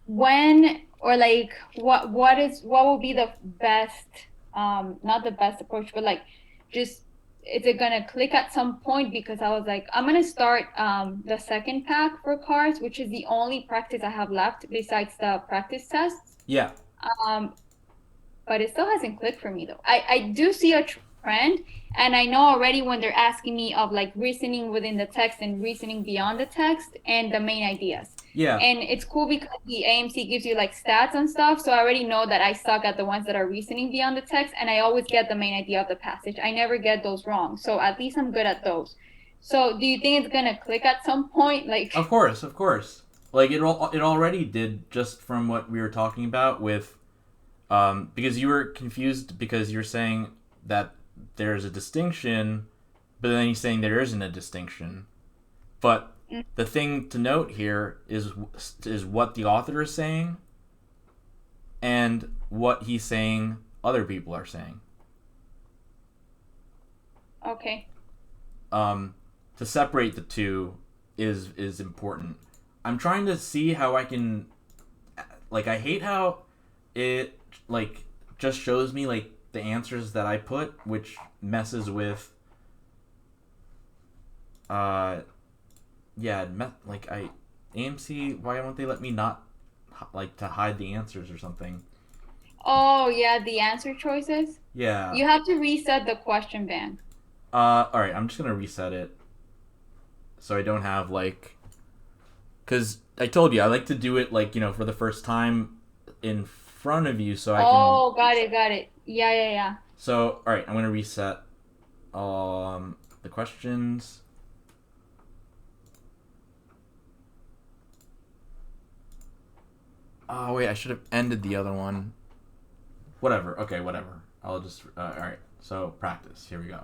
when, or, like, what will be the best, not the best approach, but, like, just, is it gonna click at some point? Because I was like, I'm gonna start the second pack for cars, which is the only practice I have left besides the practice tests. Yeah. But it still hasn't clicked for me though. I do see a trend, and I know already when they're asking me of like reasoning within the text and reasoning beyond the text and the main ideas. Yeah. And it's cool because the AMC gives you like stats and stuff, so I already know that I suck at the ones that are reasoning beyond the text, and I always get the main idea of the passage. I never get those wrong, so at least I'm good at those. So do you think it's gonna click at some point? Like, Of course. Like it already did, just from what we were talking about with, because you were confused because you're saying that there's a distinction, but then you're saying there isn't a distinction. But the thing to note here is what the author is saying and what he's saying other people are saying. Okay. To separate the two is important. I'm trying to see how I can, like, I hate how it, like, just shows me, like, the answers that I put, which messes with, AMC, why won't they let me not, like, to hide the answers or something? Oh, yeah, the answer choices? Yeah. You have to reset the question bank. Alright, I'm just gonna reset it. So I don't have, like, because I told you, I like to do it, like, you know, for the first time in front of you so I can... Oh, got it. Yeah. So, alright, I'm gonna reset the questions. Oh, wait, I should have ended the other one. Whatever. Okay, whatever. I'll just... alright, so practice. Here we go.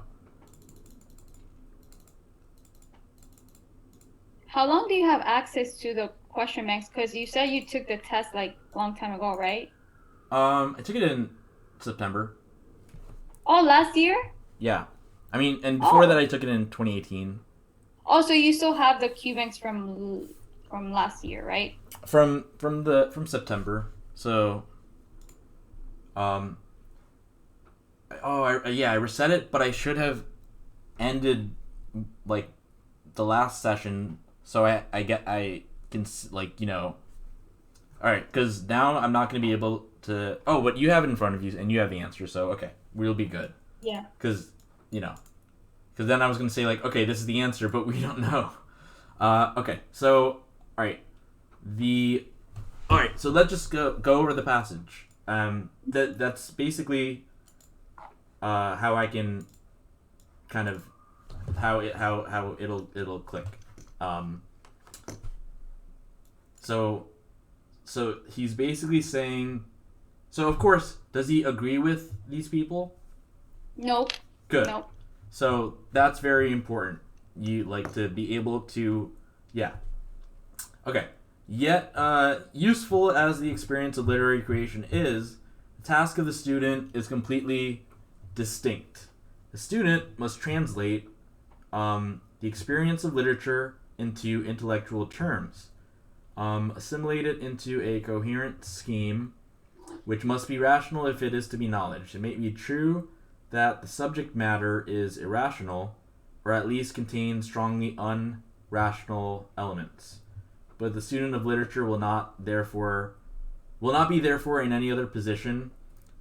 How long do you have access to the question banks? Because you said you took the test, like, a long time ago, right? I took it in September. Oh, last year? Yeah. I mean, and before that I took it in 2018. Oh, so you still have the Q banks from last year, right? From September. So I reset it, but I should have ended like the last session so I can, like, you know, all right, cuz now I'm not going to be able to... Oh, but you have it in front of you and you have the answer, so okay, we'll be good. Yeah. Cuz, you know, cuz then I was going to say, like, okay, this is the answer, but we don't know. Okay. So, all right. So let's just go over the passage. That's basically how I can kind of how it'll click. So he's basically saying, so of course, does he agree with these people? Nope. Good. Nope. So that's very important. You like to be able to, yeah. Okay. Yet, useful as the experience of literary creation is, the task of the student is completely distinct. The student must translate the experience of literature into intellectual terms, assimilate it into a coherent scheme, which must be rational if it is to be knowledge. It may be true that the subject matter is irrational, or at least contains strongly rational elements. But the student of literature will not be therefore in any other position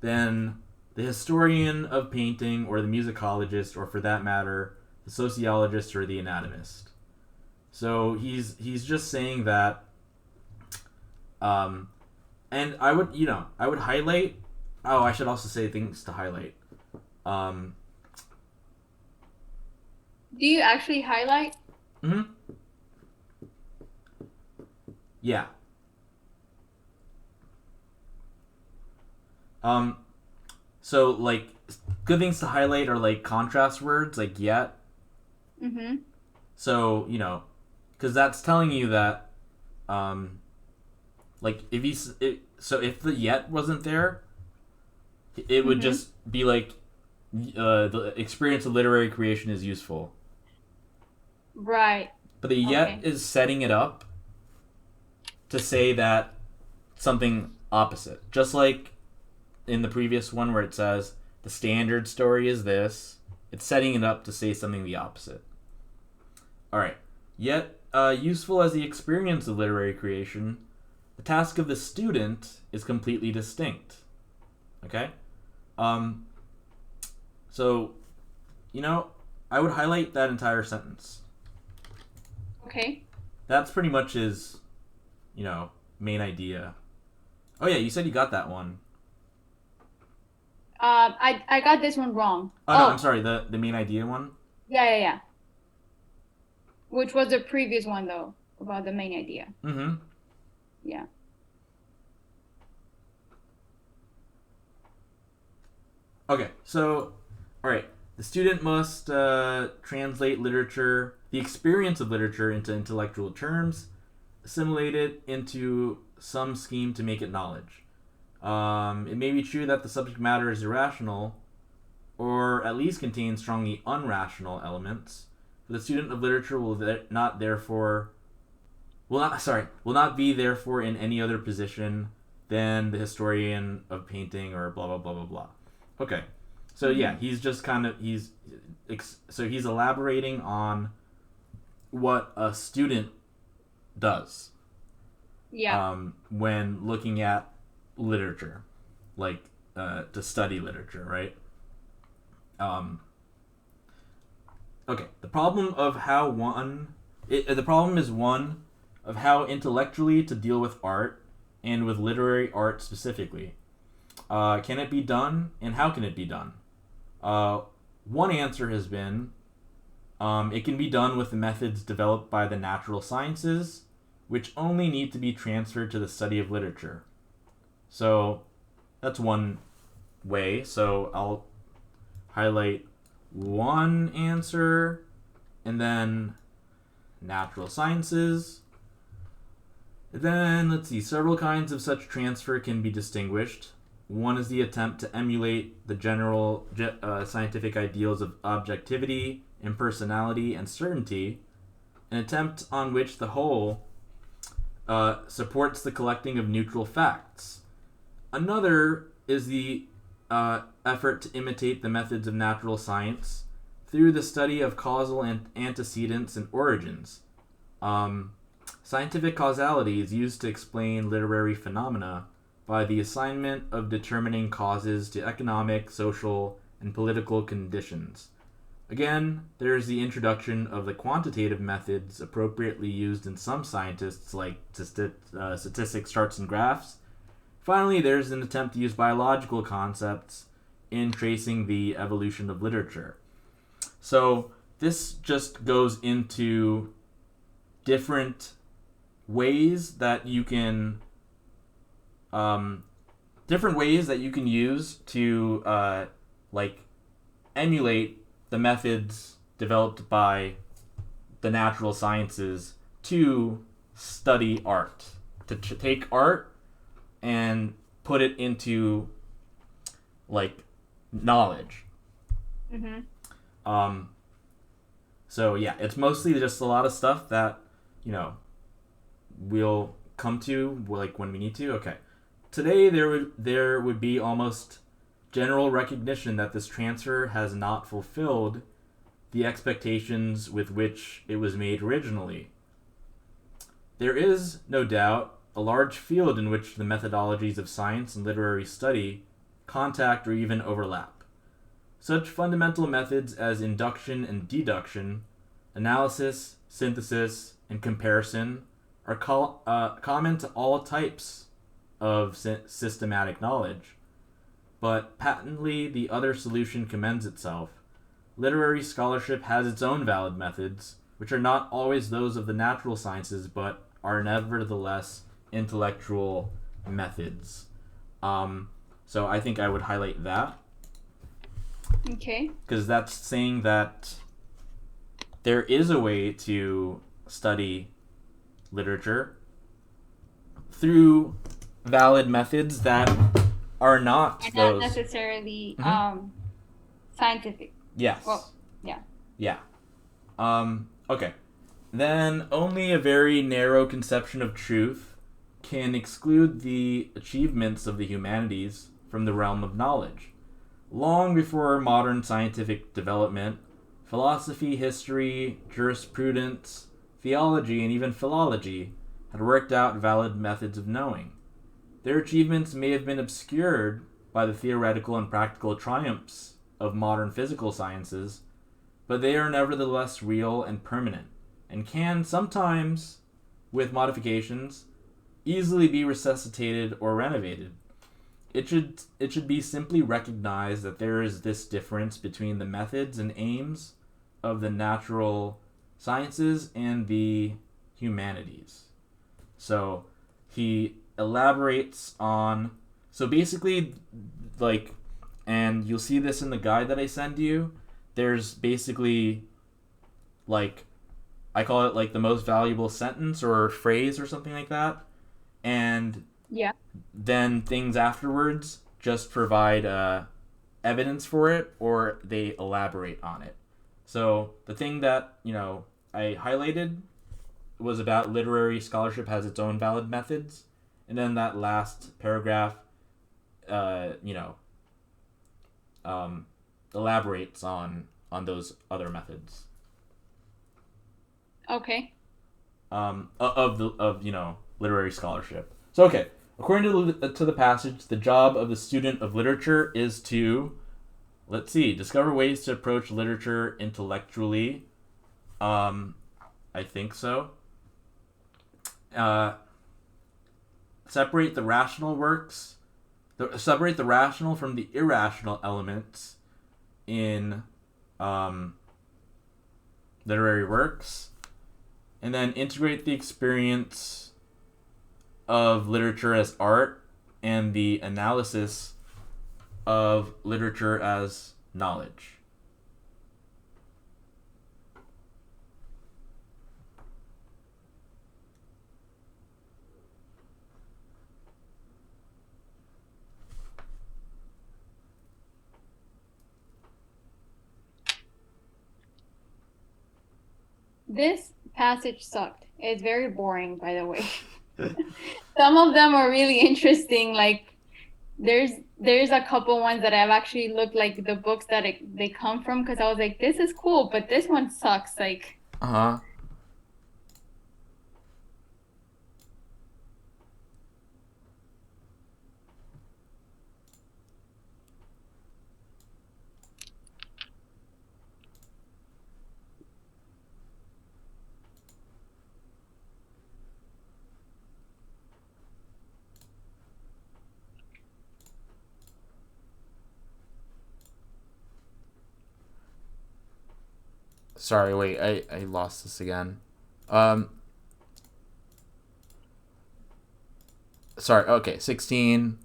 than the historian of painting or the musicologist, or for that matter, the sociologist or the anatomist. So he's just saying that, and I would highlight. Oh, I should also say things to highlight. Do you actually highlight? Mm-hmm. Yeah. So like good things to highlight are like contrast words, like yet. Mm-hmm. So because that's telling you that, like if the yet wasn't there, it would just be like the experience of literary creation is useful. Right. But the yet is setting it up to say that something opposite. Just like in the previous one where it says the standard story is this, it's setting it up to say something the opposite. Alright. Yet, useful as the experience of literary creation, the task of the student is completely distinct. Okay? So, I would highlight that entire sentence. Okay. That's pretty much his, main idea. Oh yeah, you said you got that one. I got this one wrong. Oh no, I'm sorry, the main idea one? Yeah. Which was the previous one though, about the main idea. Mm-hmm. Yeah. Okay, so, alright. The student must translate literature, the experience of literature, into intellectual terms, assimilate it into some scheme to make it knowledge. It may be true that the subject matter is irrational, or at least contains strongly unrational elements. But the student of literature will not be therefore in any other position than the historian of painting or blah blah blah blah blah. Okay, so yeah, he's just he's elaborating on what a student does. Yeah. When looking at literature, like to study literature, right? Okay. The problem is one of how intellectually to deal with art, and with literary art specifically. Can it be done, and how can it be done? One answer has been it can be done with the methods developed by the natural sciences, which only need to be transferred to the study of literature. So that's one way. So I'll highlight one answer, and then natural sciences. Then, let's see, several kinds of such transfer can be distinguished. One is the attempt to emulate the general scientific ideals of objectivity, impersonality, and certainty, an attempt on which the whole supports the collecting of neutral facts. Another is the effort to imitate the methods of natural science through the study of causal antecedents and origins. Scientific causality is used to explain literary phenomena by the assignment of determining causes to economic, social, and political conditions. Again, there is the introduction of the quantitative methods appropriately used in some scientists, like statistics, charts, and graphs. Finally, there's an attempt to use biological concepts in tracing the evolution of literature. So this just goes into different ways that you can use to emulate the methods developed by the natural sciences to study art, to take art and put it into knowledge. Mm-hmm. So yeah, it's mostly just a lot of stuff that we'll come to when we need to. Okay, today there would be almost general recognition that this transfer has not fulfilled the expectations with which it was made originally. There is, no doubt, a large field in which the methodologies of science and literary study contact or even overlap. Such fundamental methods as induction and deduction, analysis, synthesis, and comparison are common to all types of systematic knowledge. But patently, the other solution commends itself. Literary scholarship has its own valid methods, which are not always those of the natural sciences, but are nevertheless intellectual methods. So I think I would highlight that. Okay. Because that's saying that there is a way to study literature through valid methods that are not and those... not necessarily scientific. Yes. Well, yeah. Yeah. Okay. Then only a very narrow conception of truth can exclude the achievements of the humanities from the realm of knowledge. Long before modern scientific development, philosophy, history, jurisprudence, theology, and even philology had worked out valid methods of knowing. Their achievements may have been obscured by the theoretical and practical triumphs of modern physical sciences, but they are nevertheless real and permanent, and can sometimes, with modifications, easily be resuscitated or renovated. It should be simply recognized that there is this difference between the methods and aims of the natural sciences and the humanities. So he elaborates on, so basically, like, and you'll see this in the guide that I send you, there's basically, like, I call it like the most valuable sentence or phrase or something like that, and yeah, then things afterwards just provide evidence for it, or they elaborate on it. So the thing that, I highlighted was about literary scholarship has its own valid methods, and then that last paragraph, elaborates on those other methods. Okay. Of literary scholarship. So okay, according to the passage, the job of the student of literature is to, discover ways to approach literature intellectually. I think so. Separate the rational from the irrational elements in literary works, and then integrate the experience of literature as art and the analysis of literature as knowledge. This passage sucked. It's very boring, by the way. Some of them are really interesting. Like, there's a couple ones that I've actually looked like the books that they come from, because I was like, this is cool, but this one sucks. Like, Sorry, wait, I lost this again. Sorry, okay, 16.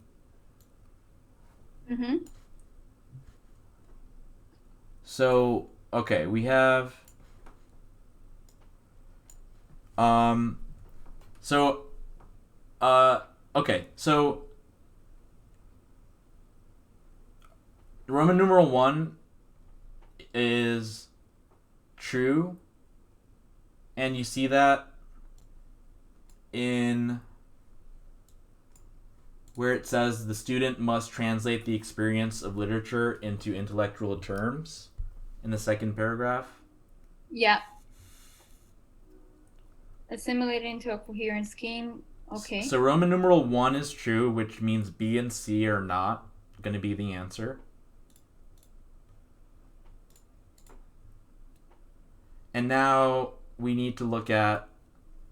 So, okay, we have... okay, so... Roman numeral 1 is true, and you see that in where it says the student must translate the experience of literature into intellectual terms. in the second paragraph. Yeah. Assimilate into a coherent scheme. Okay. So Roman numeral 1 is true, which means B and C are not going to be the answer. And now we need to look at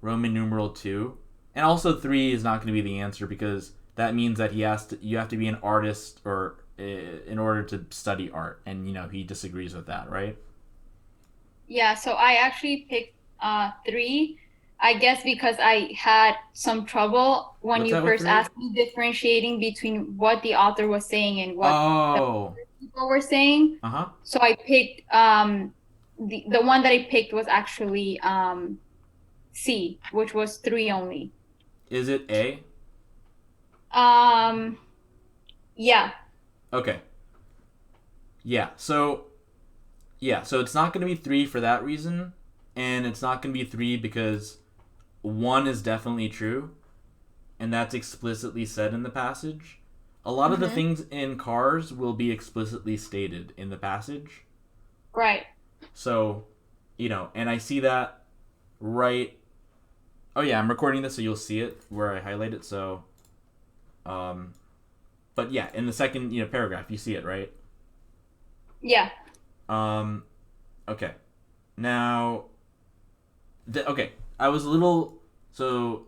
Roman numeral 2. And also 3 is not going to be the answer because that means that you have to be an artist or in order to study art. And, he disagrees with that, right? Yeah, so I actually picked 3. I guess because I had some trouble when What's you that with first 3? asked me differentiating between what the author was saying and what Oh. the people were saying. Uh-huh. So I picked the one that I picked was actually C, which was 3 only. Is it A? Yeah. Okay. So it's not going to be 3 for that reason, and it's not going to be 3 because 1 is definitely true, and that's explicitly said in the passage. A lot of the things in cars will be explicitly stated in the passage. Right. So, and I see that right... Oh yeah, I'm recording this so you'll see it where I highlight it, so... But yeah, in the second, paragraph, you see it, right? Yeah. Okay. Now... Okay, I was a little... So,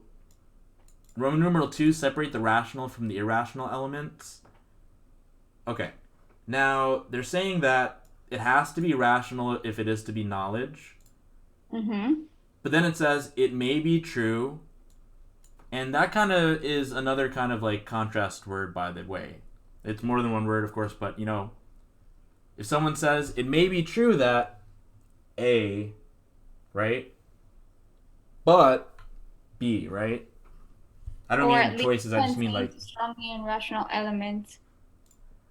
Roman numeral 2, separate the rational from the irrational elements. Okay. Now, they're saying that it has to be rational if it is to be knowledge. But then it says, it may be true. And that kind of is another kind of like contrast word, by the way. It's more than one word, of course, but, if someone says, it may be true that A, right? But B, right? I don't mean choices, I just mean like... strongly irrational elements.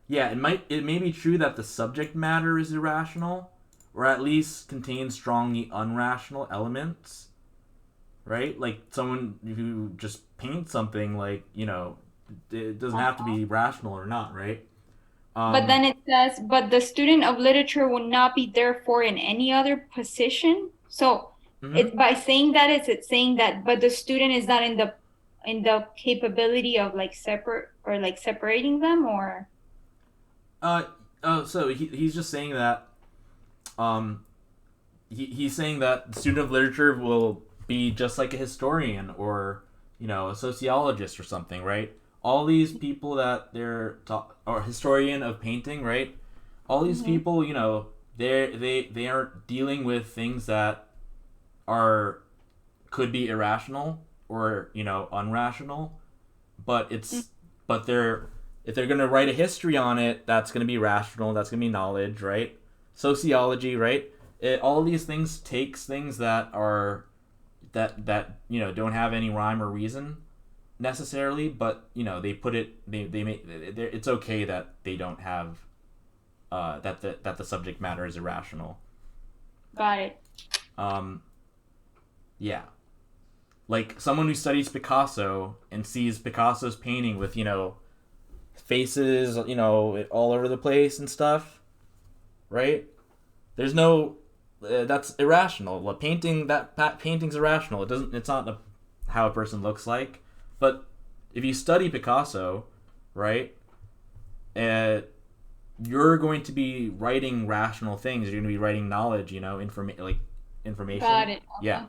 Yeah, it may be true that the subject matter is irrational, or at least contains strongly unrational elements, right? Like someone who just paints something, like, it doesn't have to be rational or not, right? But then it says, but the student of literature will not be therefore in any other position. So it's by saying that, it's saying that, but the student is not in the capability of like separating them, or... So he's just saying that he's saying that the student of literature will be just like a historian or a sociologist or something, right? All these people that or historian of painting, right? All these people, they are dealing with things that could be irrational or unrational, but but if they're going to write a history on it, that's going to be rational, that's going to be knowledge, right? Sociology, right? All of these things takes things that are that don't have any rhyme or reason necessarily, but they put it, they make it's okay that they don't have that the subject matter is irrational. Got it. Yeah. Like someone who studies Picasso and sees Picasso's painting with faces, all over the place and stuff, right? There's no, that's irrational. Painting's irrational. It's not how a person looks like. But if you study Picasso, right, you're going to be writing rational things. You're going to be writing knowledge, information. Got it. Okay. Yeah.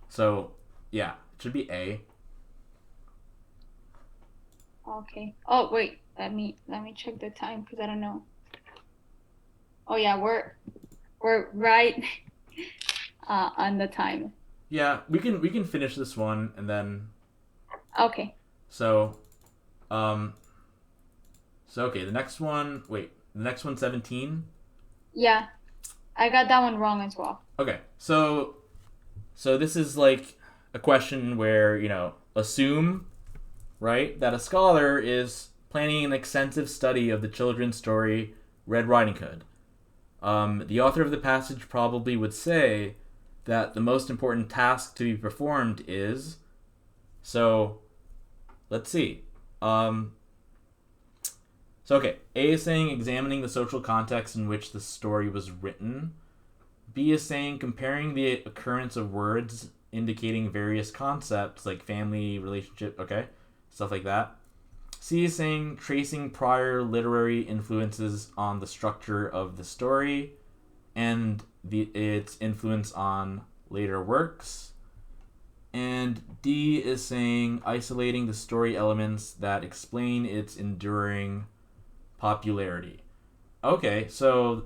So, yeah, it should be A. Okay. Oh wait, let me check the time because I don't know. Oh yeah, we're right on the time. Yeah, we can finish this one and then. Okay. So, okay, the next one. Wait, the next one's 17. Yeah, I got that one wrong as well. Okay, so this is like a question where assume, right, that a scholar is planning an extensive study of the children's story Red Riding Hood. The author of the passage probably would say that the most important task to be performed is... So, let's see. So, okay, A is saying examining the social context in which the story was written. B is saying comparing the occurrence of words indicating various concepts like family, relationship, okay, stuff like that. C is saying tracing prior literary influences on the structure of the story and its influence on later works. And D is saying isolating the story elements that explain its enduring popularity. Okay, so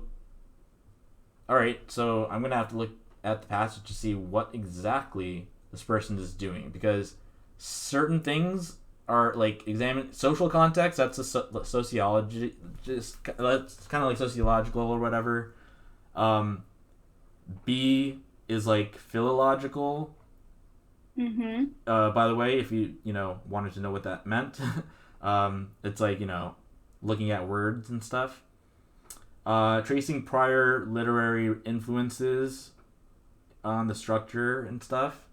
alright, so I'm going to have to look at the passage to see what exactly this person is doing, because certain things are like examine social context, that's a sociology, just that's kind of like sociological or whatever. B is like philological. By the way, if you wanted to know what that meant, it's like looking at words and stuff. Tracing prior literary influences on the structure and stuff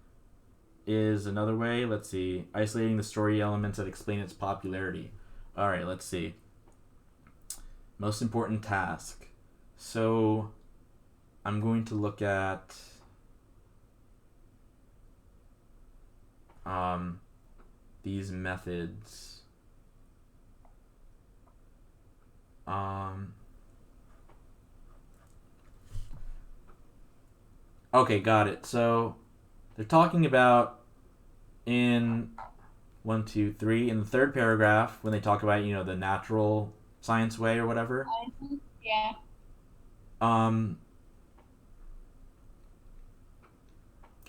is another way. Let's see. Isolating the story elements that explain its popularity. All right, let's see. Most important task. So I'm going to look at these methods. Okay, got it. So they're talking about in 1, 2, 3 in the third paragraph when they talk about the natural science way or whatever. Yeah.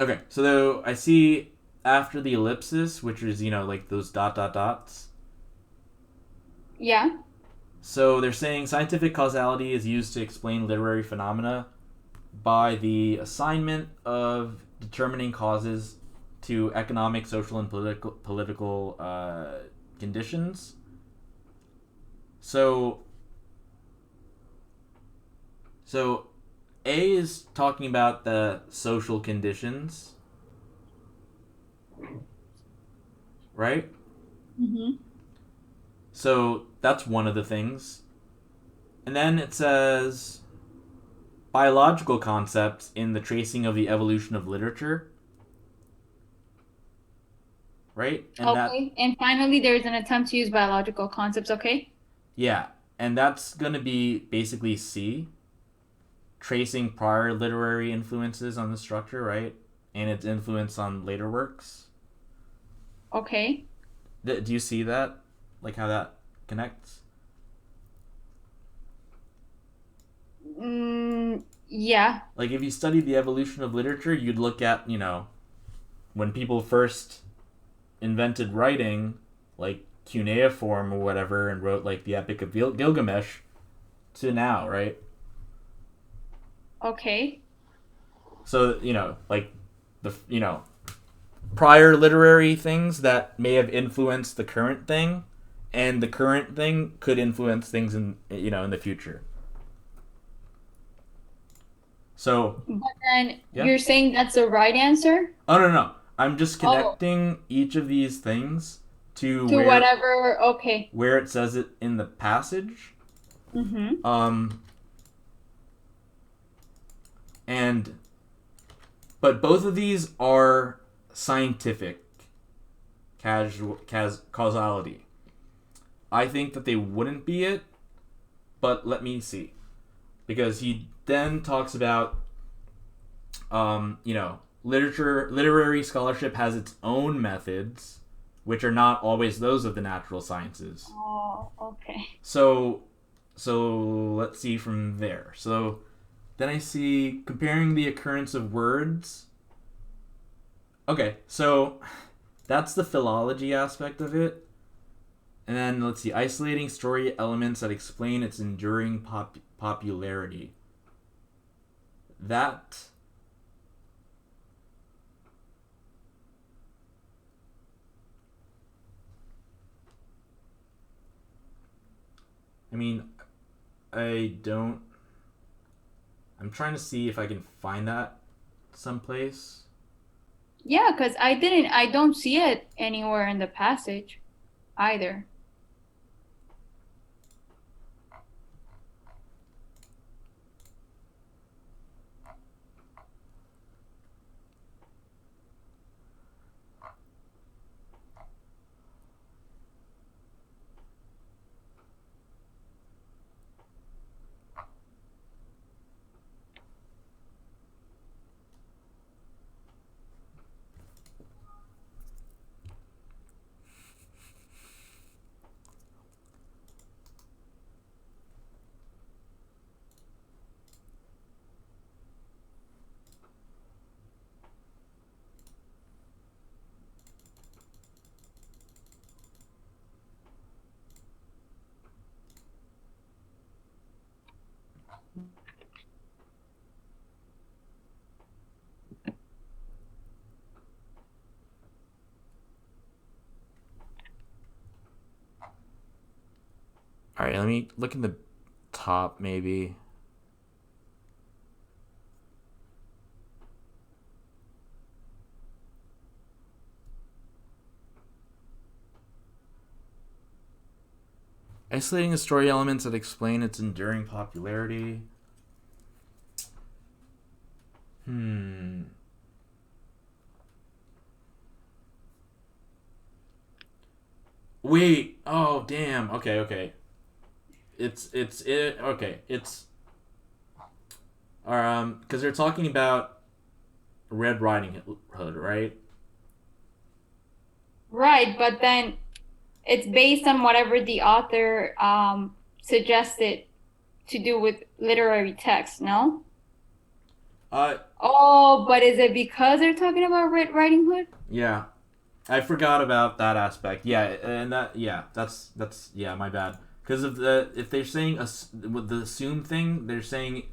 Okay, so though I see after the ellipsis, which is like those dot dot dots. Yeah. So they're saying scientific causality is used to explain literary phenomena by the assignment of determining causes to economic, social, and political conditions. So A is talking about the social conditions, right? So that's one of the things. And then it says biological concepts in the tracing of the evolution of literature. Right? And and finally, there's an attempt to use biological concepts, okay? Yeah, and that's going to be basically C, tracing prior literary influences on the structure, right? And its influence on later works. Okay. Do you see that? Like how that connects? Yeah. Like if you studied the evolution of literature, you'd look at, when people first invented writing, like cuneiform or whatever, and wrote like the Epic of Gilgamesh, to now, right? Okay. So like the prior literary things that may have influenced the current thing, and the current thing could influence things in in the future. So. But then you're saying that's the right answer? Oh no. I'm just connecting each of these things to whatever. Okay. Where it says it in the passage. But both of these are scientific causality. I think that they wouldn't be it, but let me see. Because he then talks about, literary scholarship has its own methods, which are not always those of the natural sciences. Oh, okay. So let's see from there. So then I see comparing the occurrence of words. Okay, so that's the philology aspect of it. And then let's see, isolating story elements that explain its enduring popularity. That I'm trying to see if I can find that someplace. Yeah, because I don't see it anywhere in the passage either. All right, let me look in the top maybe. Isolating the story elements that explain its enduring popularity. Wait. Oh, damn. Okay. Okay. It's because they're talking about Red Riding Hood, right? Right, but then it's based on whatever the author suggested to do with literary text, no? Oh, but is it because they're talking about Red Riding Hood? Yeah. I forgot about that aspect. Yeah, and that's my bad. Because if they're saying with the assume thing, they're saying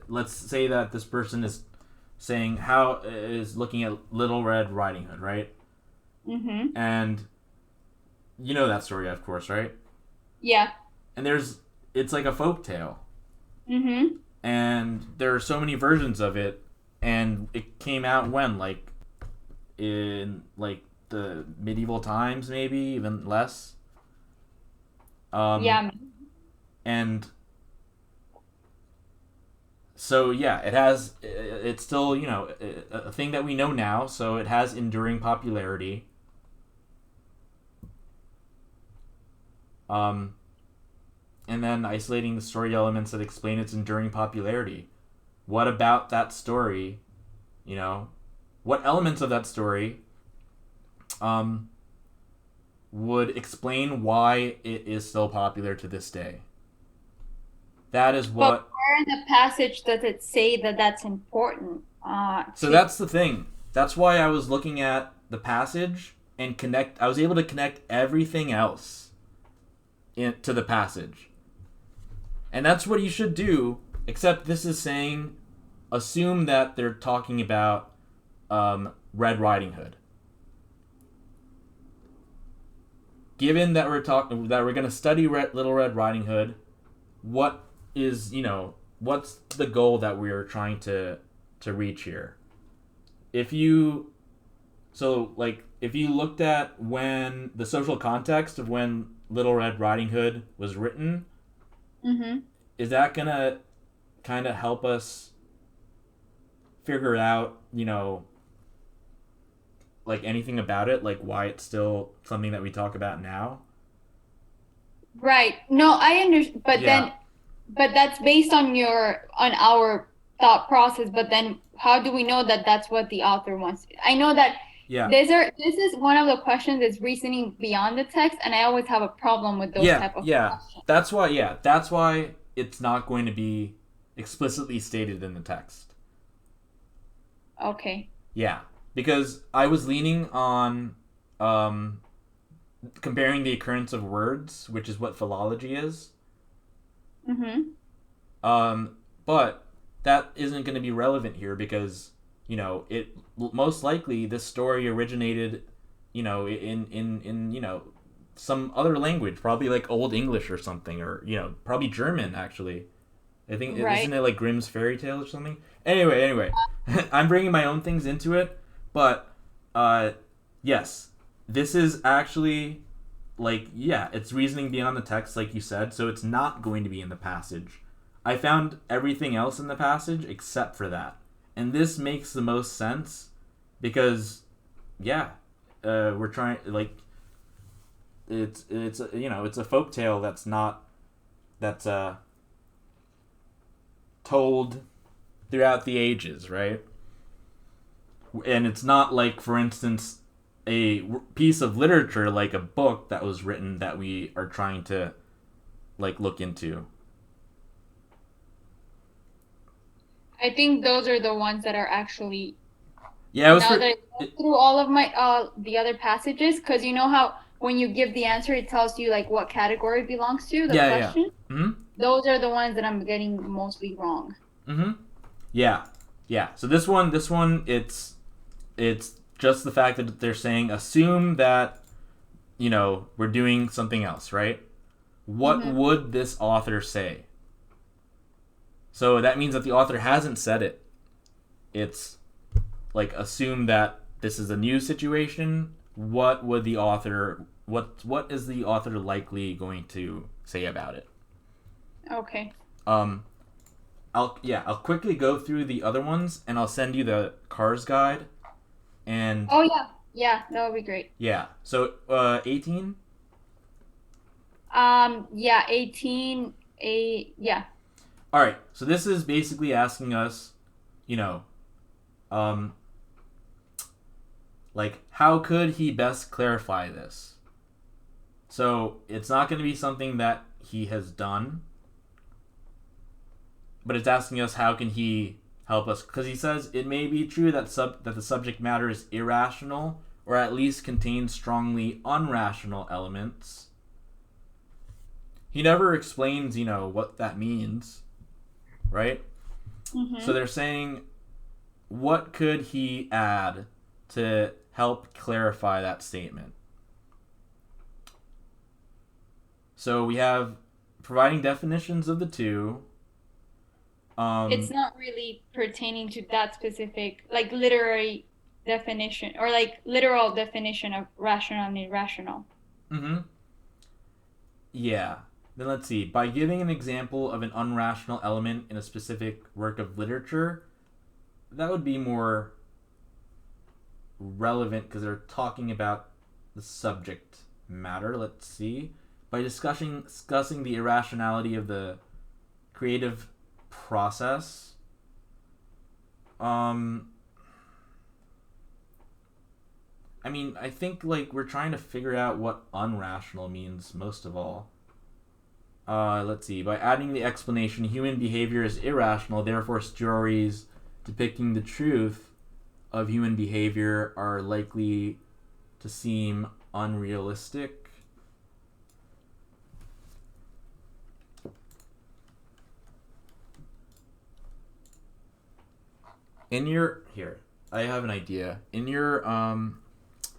let's say that this person is saying how is looking at Little Red Riding Hood, right? Mm-hmm. And you know that story, of course, right? Yeah. And it's like a folk tale. Mm-hmm. And there are so many versions of it, and it came out when, like, in like the medieval times, maybe even less. Yeah. And so yeah, it's still a thing that we know now, so it has enduring popularity. And then isolating the story elements that explain its enduring popularity. What about that story? What elements of that story would explain why it is still popular to this day? That is what. But where in the passage does it say that that's important? So that's the thing. That's why I was looking at the passage and I was able to connect everything else to the passage. And that's what you should do, except this is saying, assume that they're talking about Red Riding Hood. Given that we're going to study Little Red Riding Hood, what is, what's the goal that we're trying to reach here? If you looked at when the social context of when Little Red Riding Hood was written, mm-hmm. is that gonna kind of help us figure out, like anything about it, like why it's still something that we talk about now? Right. No, I understand, but that's based on our thought process. But then, how do we know that that's what the author wants? I know that. Yeah. This is one of the questions is reasoning beyond the text, and I always have a problem with those type of questions. That's why it's not going to be explicitly stated in the text. Okay. Yeah, because I was leaning on comparing the occurrence of words, which is what philology is. Mm-hmm. But that isn't going to be relevant here because it most likely this story originated, in some other language, probably like Old English or something, or probably German actually. I think isn't it like Grimm's fairy tale or something? Anyway, I'm bringing my own things into it, but yes, this is actually it's reasoning beyond the text, like you said, so it's not going to be in the passage. I found everything else in the passage except for that. And this makes the most sense because, we're trying it's it's a folktale that's told throughout the ages, right? And it's not like, for instance, a piece of literature like a book that was written that we are trying to look into. I think those are the ones that are actually. Yeah, that I went through all of my the other passages, because you know how when you give the answer, it tells you like what category it belongs to. The question. Yeah. Mm-hmm. Those are the ones that I'm getting mostly wrong. Mm-hmm. Yeah. So this one, it's just the fact that they're saying assume that we're doing something else, right? what would this author say? So that means that the author hasn't said it. It's like assume that this is a new situation. What would the author what is the author likely going to say about it? Okay. I'll quickly go through the other ones and I'll send you the CARS guide. And oh yeah, that would be great. Yeah. So 18. Yeah, 18. Yeah. All right. So this is basically asking us, like how could he best clarify this? So it's not going to be something that he has done, but it's asking us how can he help us, because he says it may be true that the subject matter is irrational or at least contains strongly unrational elements. He never explains, what that means, right? So they're saying, what could he add to help clarify that statement? So we have providing definitions of the two. It's not really pertaining to that specific, like, literary definition or like literal definition of rational and irrational. Yeah. Then let's see. By giving an example of an unrational element in a specific work of literature, that would be more relevant because they're talking about the subject matter. Let's see. By discussing the irrationality of the creative process, I mean, I think like we're trying to figure out what unrational means most of all. Let's see. By adding the explanation, human behavior is irrational, therefore stories depicting the truth of human behavior are likely to seem unrealistic. I have an idea.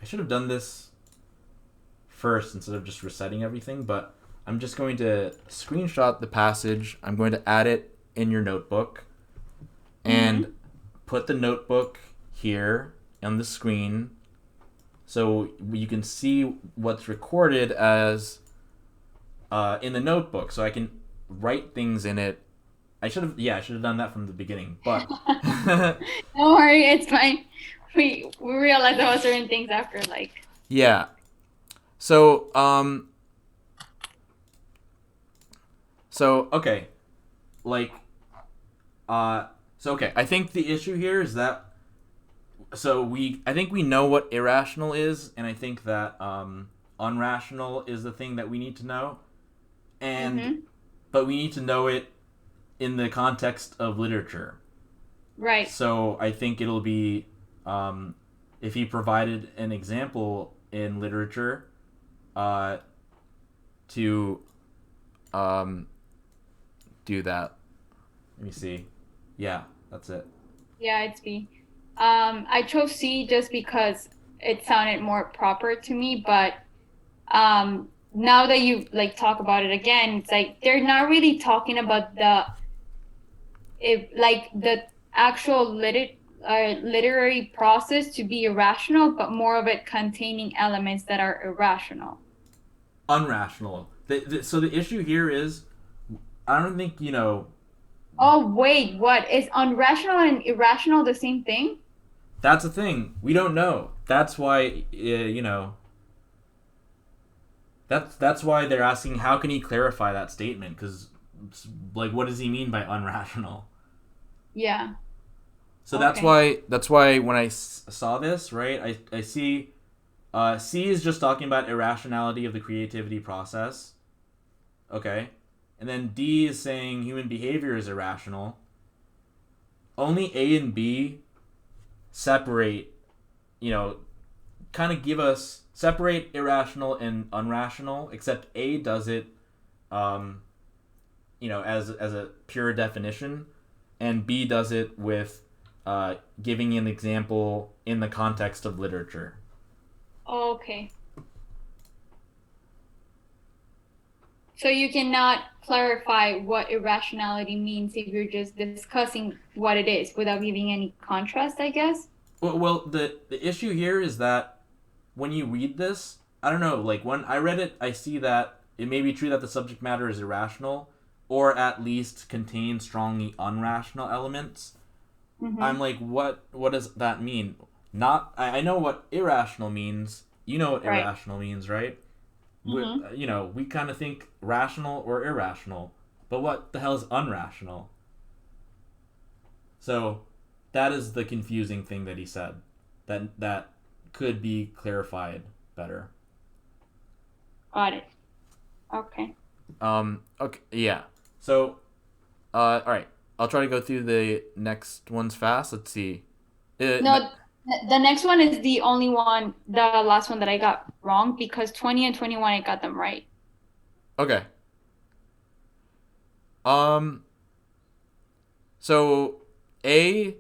I should have done this first instead of just reciting everything, but I'm just going to screenshot the passage. I'm going to add it in your notebook and put the notebook here on the screen so you can see what's recorded as in the notebook, so I can write things in it. I should have done that from the beginning, but don't worry, it's fine. We realized there were certain things after, like. Yeah. So okay. Like okay, I think the issue here is that I think we know what irrational is, and I think that unrational is the thing that we need to know. And but we need to know it in the context of literature. Right. So I think it'll be if he provided an example in literature to do that. Let me see. Yeah, that's it. Yeah, it's B. I chose C just because it sounded more proper to me, but now that you like talk about it again, it's like they're not really talking about the actual literary process to be irrational, but more of it containing elements that are irrational. Unrational. So the issue here is, I don't think, Oh, wait, what? Is unrational and irrational the same thing? That's the thing. We don't know. That's why, that's why they're asking how can he clarify that statement, because, like, what does he mean by unrational? Yeah. So okay. That's why when I saw this, right, I see C is just talking about irrationality of the creativity process. Okay. And then D is saying human behavior is irrational. Only A and B separate, kind of give us, separate irrational and unrational, except A does it, as a pure definition, and B does it with giving an example in the context of literature. Oh, okay. So you cannot clarify what irrationality means if you're just discussing what it is without giving any contrast, I guess. Well, the issue here is that when you read this, I don't know, like when I read it, I see that it may be true that the subject matter is irrational, or at least contains strongly unrational elements. Mm-hmm. I'm like, what does that mean? Not I know what irrational means. You know what Right. irrational means, right? Mm-hmm. You know, we kind of think rational or irrational, but what the hell is unrational? So that is the confusing thing that he said. That could be clarified better. Got it. Okay. Okay. Yeah. So. All right. I'll try to go through the next ones fast. Let's see. No, the next one is the only one, the last one that I got wrong, because 20 and 21 I got them right. Okay. Um. So A is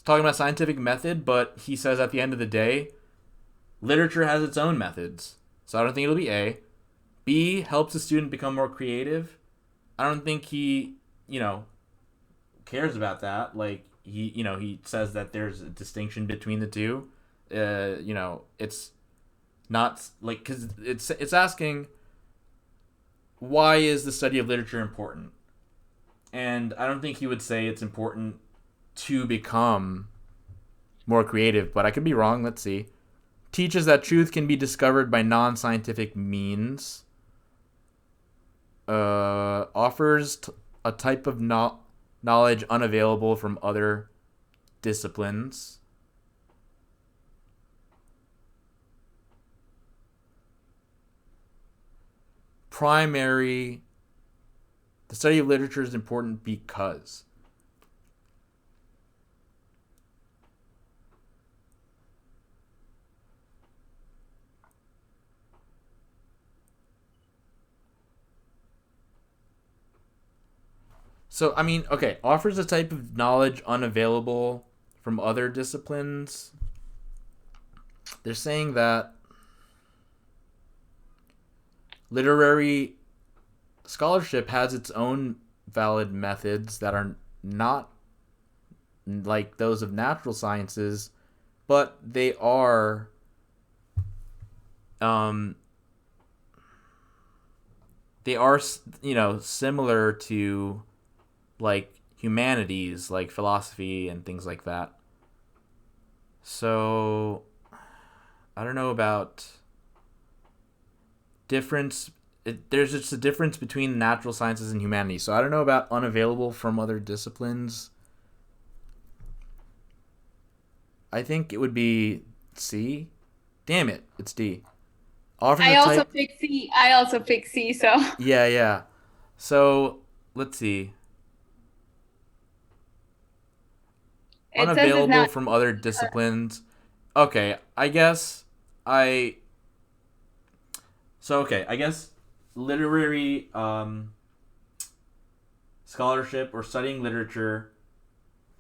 talking about scientific method, but he says at the end of the day, literature has its own methods. So I don't think it'll be A. B helps the student become more creative. I don't think he, you know, cares about that. Like he says that there's a distinction between the two. It's not like because it's asking why is the study of literature important, and I don't think he would say it's important to become more creative, but I could be wrong. Let's see. Teaches that truth can be discovered by non-scientific means. Offers a type of knowledge unavailable from other disciplines. Primary. The study of literature is important because. So, I mean, okay, offers a type of knowledge unavailable from other disciplines. They're saying that literary scholarship has its own valid methods that are not like those of natural sciences, but they are um they are similar to like humanities, like philosophy and things like that. So I don't know about difference. There's just a difference between natural sciences and humanities. So I don't know about unavailable from other disciplines. I think it would be C. Damn it, it's D. I also picked C. I also picked C. So Yeah. So let's see. it says it's Unavailable not. from other disciplines. Okay, I guess I. So okay, I guess literary scholarship or studying literature.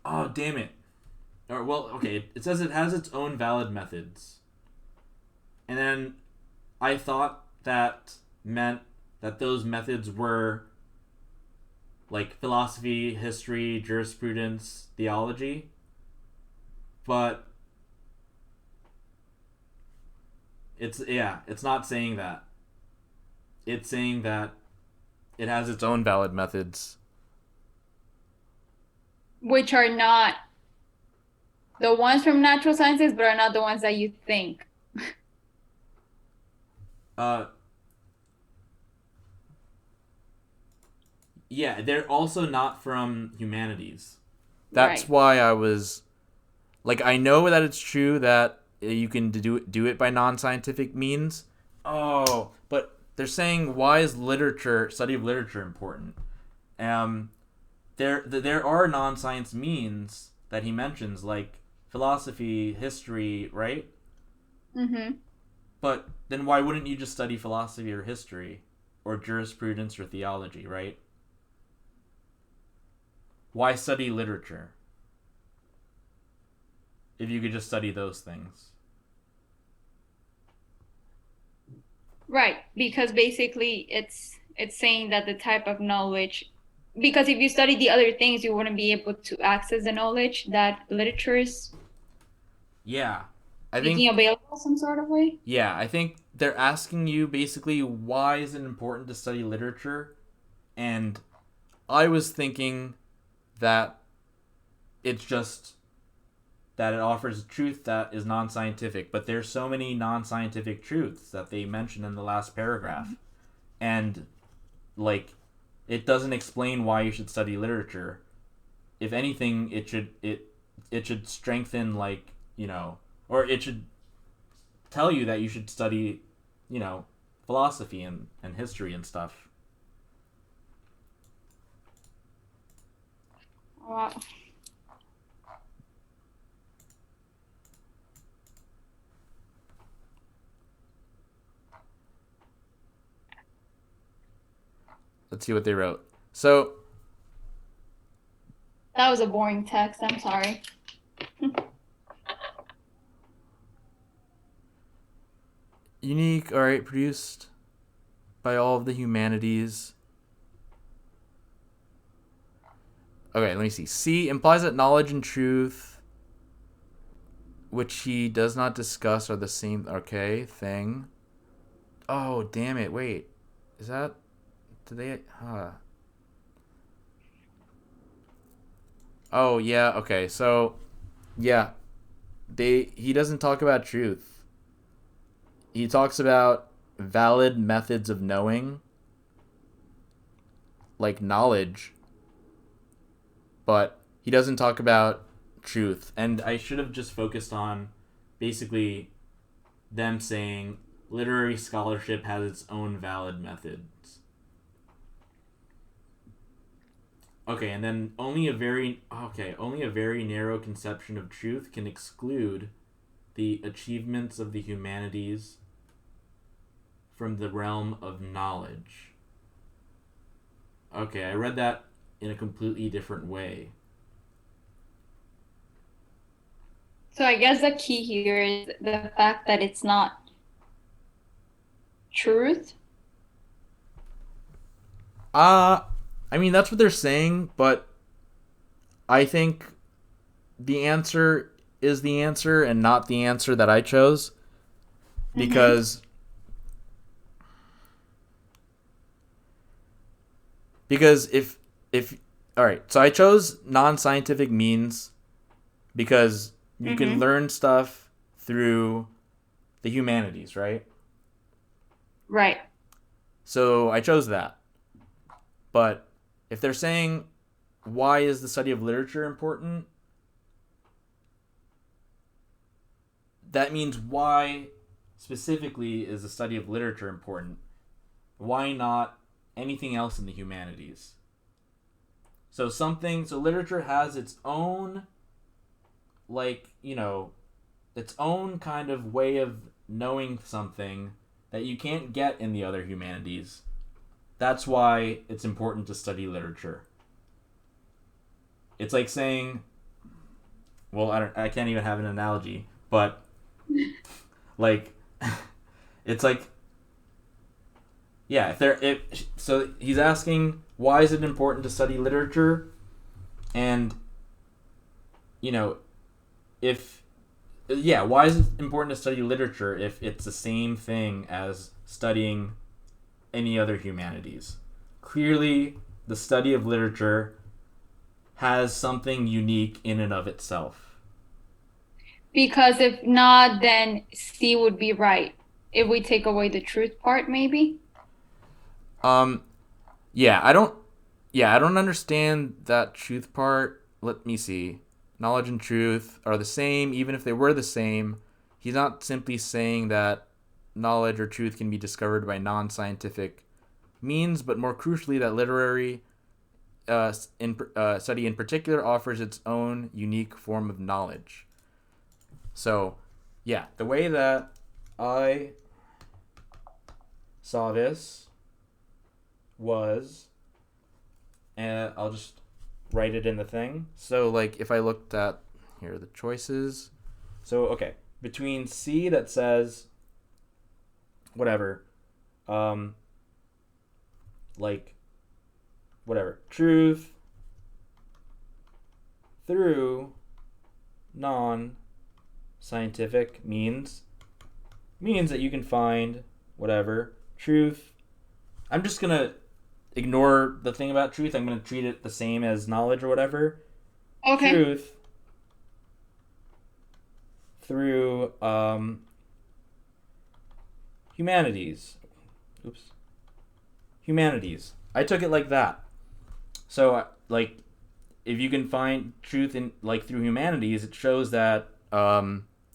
Oh damn it! Or well, okay, it says it has its own valid methods, and then I thought that meant that those methods were like philosophy, history, jurisprudence, theology, but it's not saying that. It's saying that it has its own valid methods. Which are not the ones from natural sciences, but are not the ones that you think. Yeah, they're also not from humanities. That's Right. why I was like, I know that it's true that you can do it by non-scientific means. Oh, but they're saying why is study of literature important? Um, there are non-science means that he mentions like philosophy, history, right? Mm-hmm. But then why wouldn't you just study philosophy or history or jurisprudence or theology, right? Why study literature if you could just study those things? Right, because basically it's saying that the type of knowledge, because if you study the other things, you wouldn't be able to access the knowledge that literature is Yeah. I making think available some sort of way. yeah, I think they're asking you basically why is it important to study literature? And I was thinking that it's just that it offers a truth that is non-scientific, but there's so many non-scientific truths that they mention in the last paragraph. And like it doesn't explain why you should study literature. If anything, it should strengthen like, or it should tell you that you should study, philosophy and history and stuff. Wow. Let's see what they wrote. So, That was a boring text. I'm sorry. unique, all right, produced by all of the humanities. Okay, let me see. C implies that knowledge and truth, which he does not discuss, are the same, okay, thing. Oh, damn it. Wait. Is that... Did they... Oh, yeah, okay. So, yeah. He doesn't talk about truth. He talks about valid methods of knowing, like knowledge, but he doesn't talk about truth. And I should have just focused on basically them saying literary scholarship has its own valid methods. Okay, and then only a very narrow conception of truth can exclude the achievements of the humanities from the realm of knowledge. Okay, I read that in a completely different way. So I guess the key here is the fact that it's not truth. I mean, that's what they're saying, but I think the answer is the answer and not the answer that I chose. Because if all right, so I chose non-scientific means because you can learn stuff through the humanities, right? Right. So I chose that. But if they're saying why is the study of literature important, that means why specifically is the study of literature important? Why not anything else in the humanities? So literature has its own, its own kind of way of knowing something that you can't get in the other humanities. That's why it's important to study literature. It's like saying, well, I can't even have an analogy, but like, it's like, yeah, so he's asking why is it important to study literature, and why is it important to study literature if it's the same thing as studying any other humanities? Clearly, the study of literature has something unique in and of itself. Because if not, then C would be right. If we take away the truth part, maybe. Yeah, I don't understand that truth part. Let me see. Knowledge and truth are the same, even if they were the same. He's not simply saying that knowledge or truth can be discovered by non-scientific means, but more crucially that literary study in particular offers its own unique form of knowledge. So, yeah, the way that I saw this was, and I'll just write it in the thing. So, like, if I looked at, here are the choices. So, okay, between C that says, whatever, like whatever, truth through non-scientific means that you can find whatever truth. I'm just gonna ignore the thing about truth. I'm gonna treat it the same as knowledge or whatever. Okay. Truth through humanities. Humanities. I took it like that. So like, if you can find truth in like through humanities, it shows that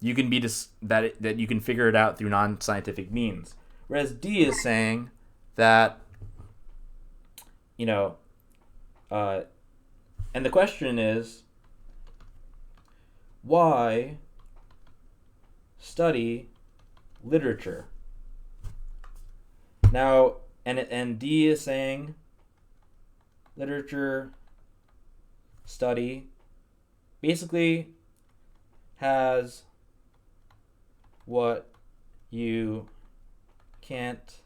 you can be that you can figure it out through non-scientific means. Whereas D is saying that, you know, and the question is, why study literature? Now, and D is saying literature study basically has what you can't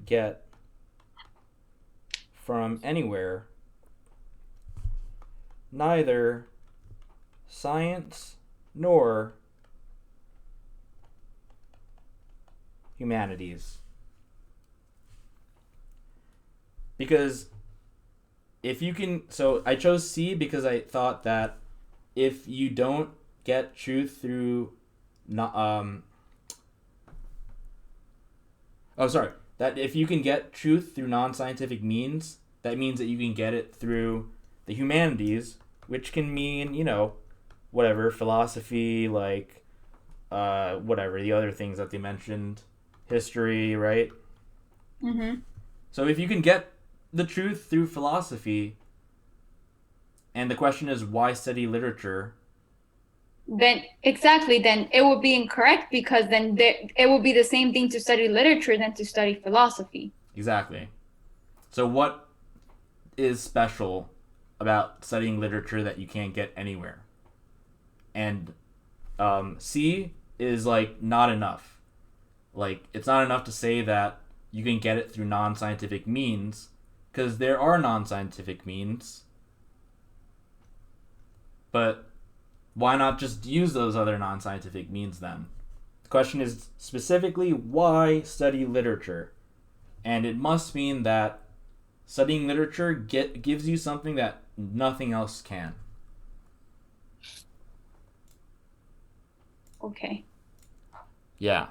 get from anywhere, neither science nor humanities. Because if you can, so I chose C because I thought that if you don't get truth through that if you can get truth through non-scientific means, that means that you can get it through the humanities, which can mean, whatever, philosophy, like whatever the other things that they mentioned, history, right? Mm-hmm. So if you can get the truth through philosophy, and the question is why study literature, then it would be incorrect, because then it would be the same thing to study literature than to study philosophy. Exactly. So what is special about studying literature that you can't get anywhere? And C is like not enough. Like, it's not enough to say that you can get it through non-scientific means, because there are non-scientific means. But why not just use those other non-scientific means then? The question is specifically, why study literature? And it must mean that studying literature gives you something that nothing else can. Okay. Yeah.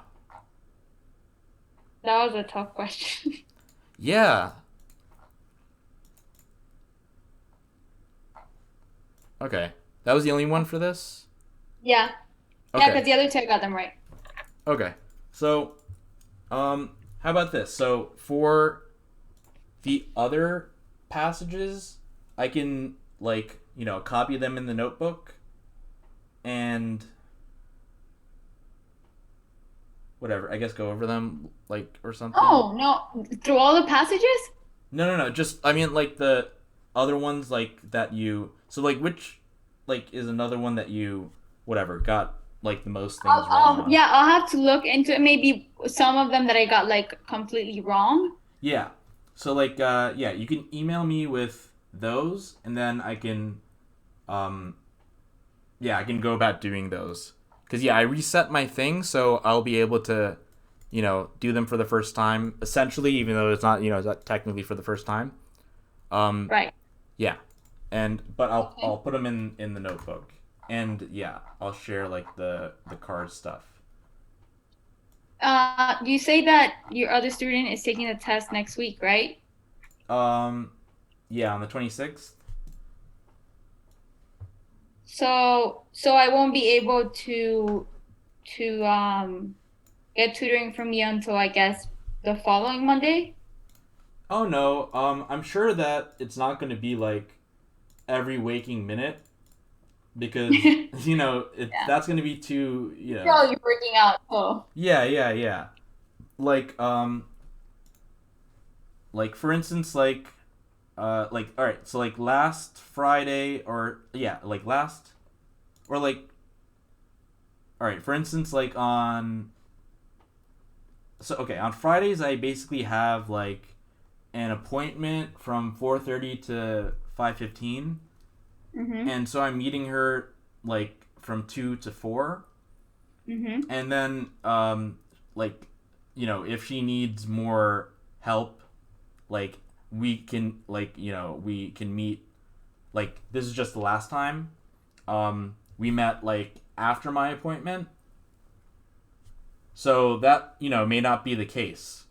That was a tough question. Yeah. Okay. That was the only one for this? Yeah. Okay. Yeah, because the other two I got them right. Okay. So, how about this? So, for the other passages, I can, copy them in the notebook and whatever, I guess go over them, or something. Oh, no. Through all the passages? No. Just, I mean, the other ones, that you... So, which, is another one that you, whatever, got, the most things wrong on? Yeah, I'll have to look into it. Maybe some of them that I got, completely wrong. Yeah. So, you can email me with those, and then I can, I can go about doing those. Because, I reset my thing, so I'll be able to, do them for the first time, essentially, even though it's not, it's not technically for the first time. Right. Yeah. But I'll put them in the notebook. And, I'll share, the card stuff. You say that your other student is taking the test next week, right? Yeah, on the 26th. So I won't be able to get tutoring from you until, I guess, the following Monday? Oh no, I'm sure that it's not going to be every waking minute, because that's going to be too, No, you're working out, so. Yeah. For instance, all right, so last Friday, or all right, for instance, on Fridays I basically have an appointment from 4:30 to 5:15, and so I'm meeting her like from 2 to 4, and then like if she needs more help, like we can we can meet. Like this is just the last time we met like after my appointment, so that may not be the case.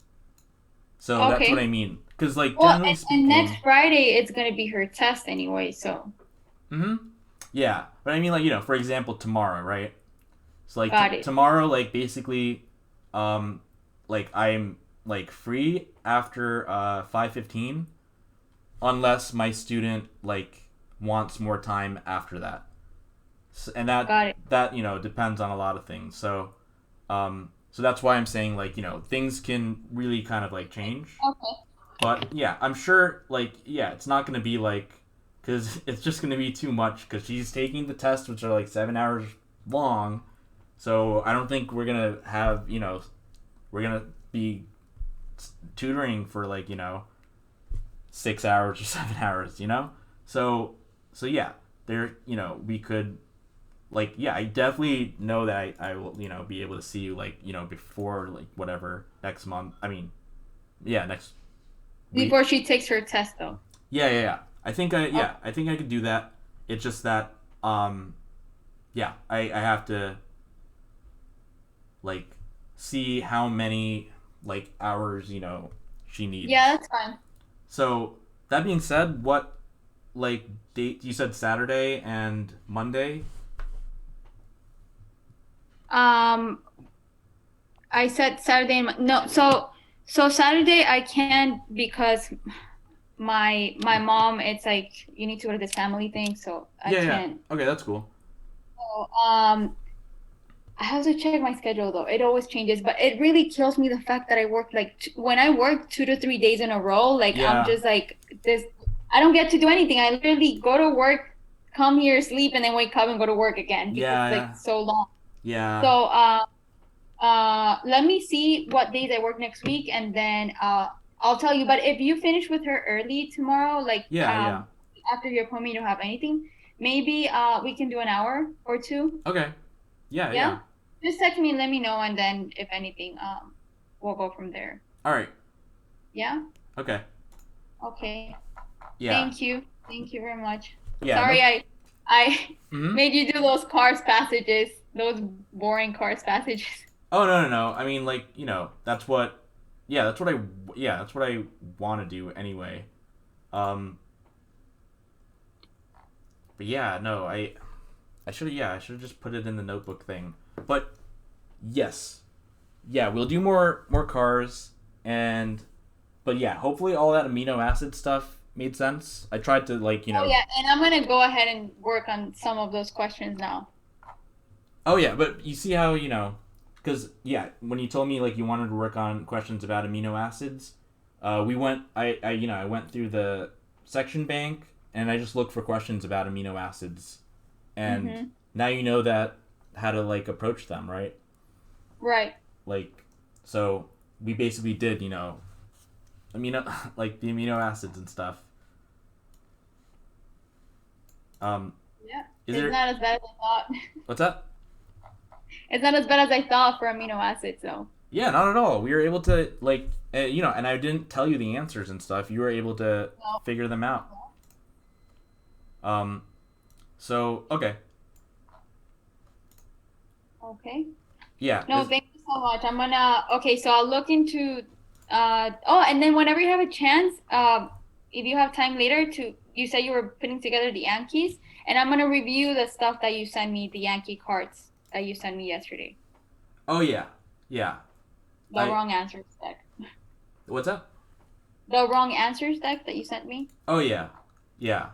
So that's what I mean. Because, like, generally speaking... and next Friday, it's going to be her test anyway, so... Yeah. But I mean, like, for example, tomorrow, right? So, like, tomorrow, like, basically, like, I'm, like, free after 5:15, unless my student, like, wants more time after that. And that, depends on a lot of things. So, so that's why I'm saying, like, things can really kind of, like, change. Okay. But, yeah, I'm sure, like, yeah, it's not going to be, like... Because it's just going to be too much. Because she's taking the tests, which are, like, 7 hours long. So I don't think we're going to have, we're going to be tutoring for, like, 6 hours or 7 hours, So yeah, there, we could... Like, yeah, I definitely know that I will, be able to see you, like, before, like, whatever, next month. I mean, yeah, next week. Before she takes her test, though. Yeah. I think I could do that. It's just that, yeah, I have to, like, see how many, like, hours, she needs. Yeah, that's fine. So, that being said, what, like, date, you said Saturday and Monday? I said Saturday. No, so Saturday I can't because my mom. It's like you need to go to this family thing, so I can't. Okay, that's cool. So I have to check my schedule though. It always changes, but it really kills me the fact that I work like when I work 2 to 3 days in a row. Like I'm just like this. I don't get to do anything. I literally go to work, come here, sleep, and then wake up and go to work again because it's like so long. Yeah. So, let me see what days I work next week, and then I'll tell you. But if you finish with her early tomorrow, like after your appointment, you don't have anything, maybe we can do an hour or two. Okay. Yeah. Just text me and let me know, and then if anything, we'll go from there. All right. Yeah. Okay. Yeah. Thank you very much. Yeah. Sorry, I made you do those cars passages, those boring cars passages. Oh no! I mean, like that's what I want to do anyway. But yeah, no, I should have just put it in the notebook thing. But yes, yeah, we'll do more cars but yeah, hopefully all that amino acid stuff made sense. I tried to Oh yeah, and I'm gonna go ahead and work on some of those questions now. Oh yeah, but you see how because yeah, when you told me like you wanted to work on questions about amino acids, I went through the section bank and I just looked for questions about amino acids, and now you know that how to like approach them, right? Right. Like, so we basically did like the amino acids and stuff. Yeah. It's not as bad as I thought. What's that? It's not as bad as I thought for amino acids, though. Yeah, not at all. We were able to and I didn't tell you the answers and stuff. You were able to figure them out. So okay. Okay. Yeah. No, thank you so much. I'm gonna. Okay, so I'll look into. And then whenever you have a chance, if you have time later you said you were putting together the Yankees, and I'm gonna review the stuff that you sent me, the Yankee cards that you sent me yesterday. Oh yeah. The wrong answers deck. What's that? The wrong answers deck that you sent me. Oh yeah.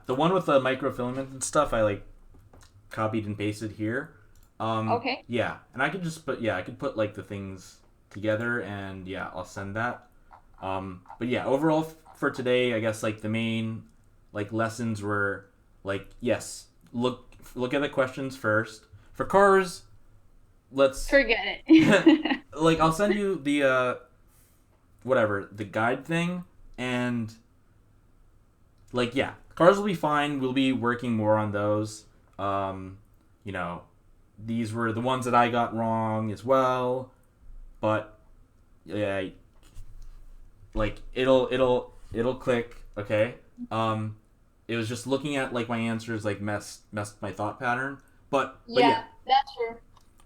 The one with the microfilaments and stuff, I like copied and pasted here. Okay. Yeah, and I could just I could put like the things together, and yeah, I'll send that. But yeah, overall for today, I guess like the main like lessons were like, yes, look at the questions first. For cars, let's forget it. like I'll send you the the guide thing, And like, yeah, cars will be fine. We'll be working more on those. You know, these were the ones that I got wrong as well, but yeah, like it'll click. Okay. It was just looking at like my answers like messed my thought pattern. But yeah, that's true.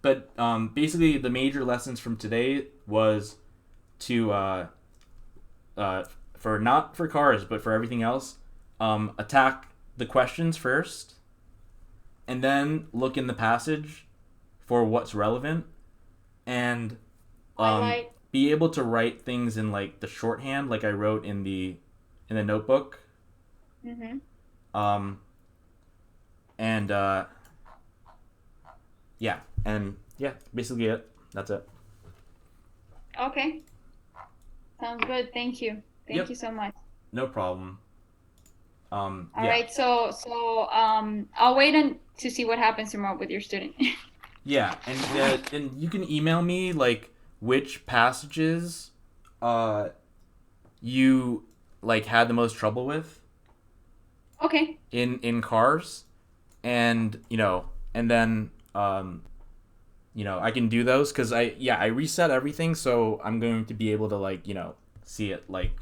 but basically the major lessons from today was to for not for cars but for everything else, attack the questions first, and then look in the passage for what's relevant, and be able to write things in like the shorthand like I wrote in the notebook. Mm-hmm. And yeah, basically it. That's it. Okay. Sounds good. Thank you. Thank you so much. No problem. All right. So I'll wait to see what happens tomorrow with your student. Yeah, and you can email me like which passages you like had the most trouble with. Okay. In cars, and and then I can do those because I reset everything, so I'm going to be able to like see it like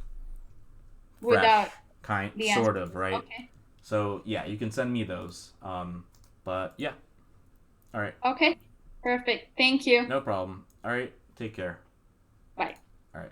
fresh, without sort of, right? Okay. So yeah, you can send me those. But yeah. All right. Okay. Perfect. Thank you. No problem. All right. Take care. Bye. All right.